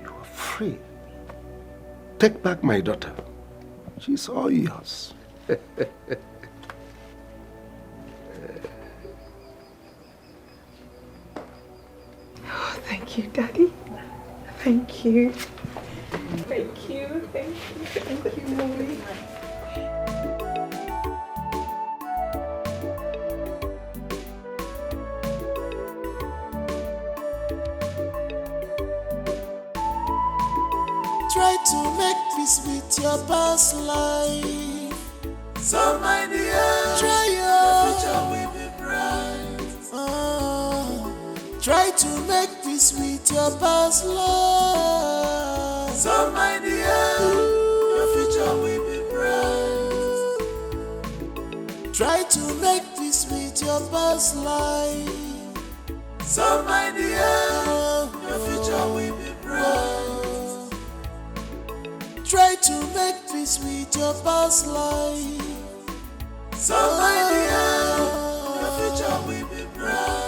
You are free. Take back my daughter. She's all yours. Oh, thank you, Daddy. Thank you. Thank you. Thank you. Thank you, Mommy. Try to make peace with your past life. So my dear, try your future will be bright. Try to make peace with your past life. So my dear, your future will be bright. Try to make peace with your past life. So my dear, your future will be bright. Try to make peace with your past life. So my dear, your future will be bright.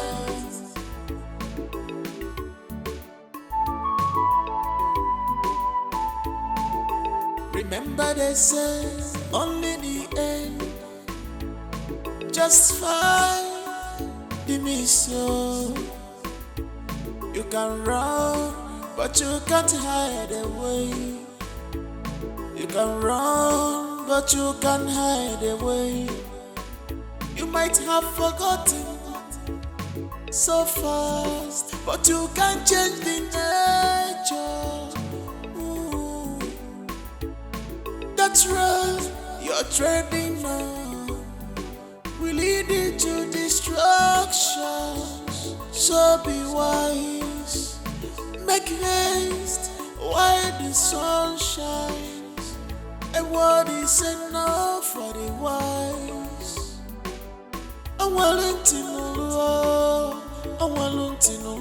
Remember they say only the end justify the mission. You can run, but you can't hide away. You can run, but you can't hide away. You might have forgotten so fast, but you can't change the nature. That's right, you're treading on will lead you to destruction. So be wise, make haste while the sun shines. A word is enough for the wise. I'm willing to know. I'm willing to know.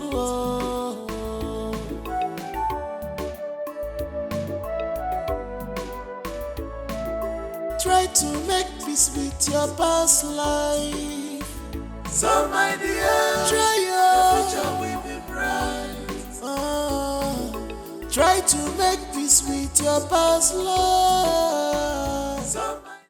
Try to make peace with your past life. So my dear, try your future will be bright. Try to make peace with your past life.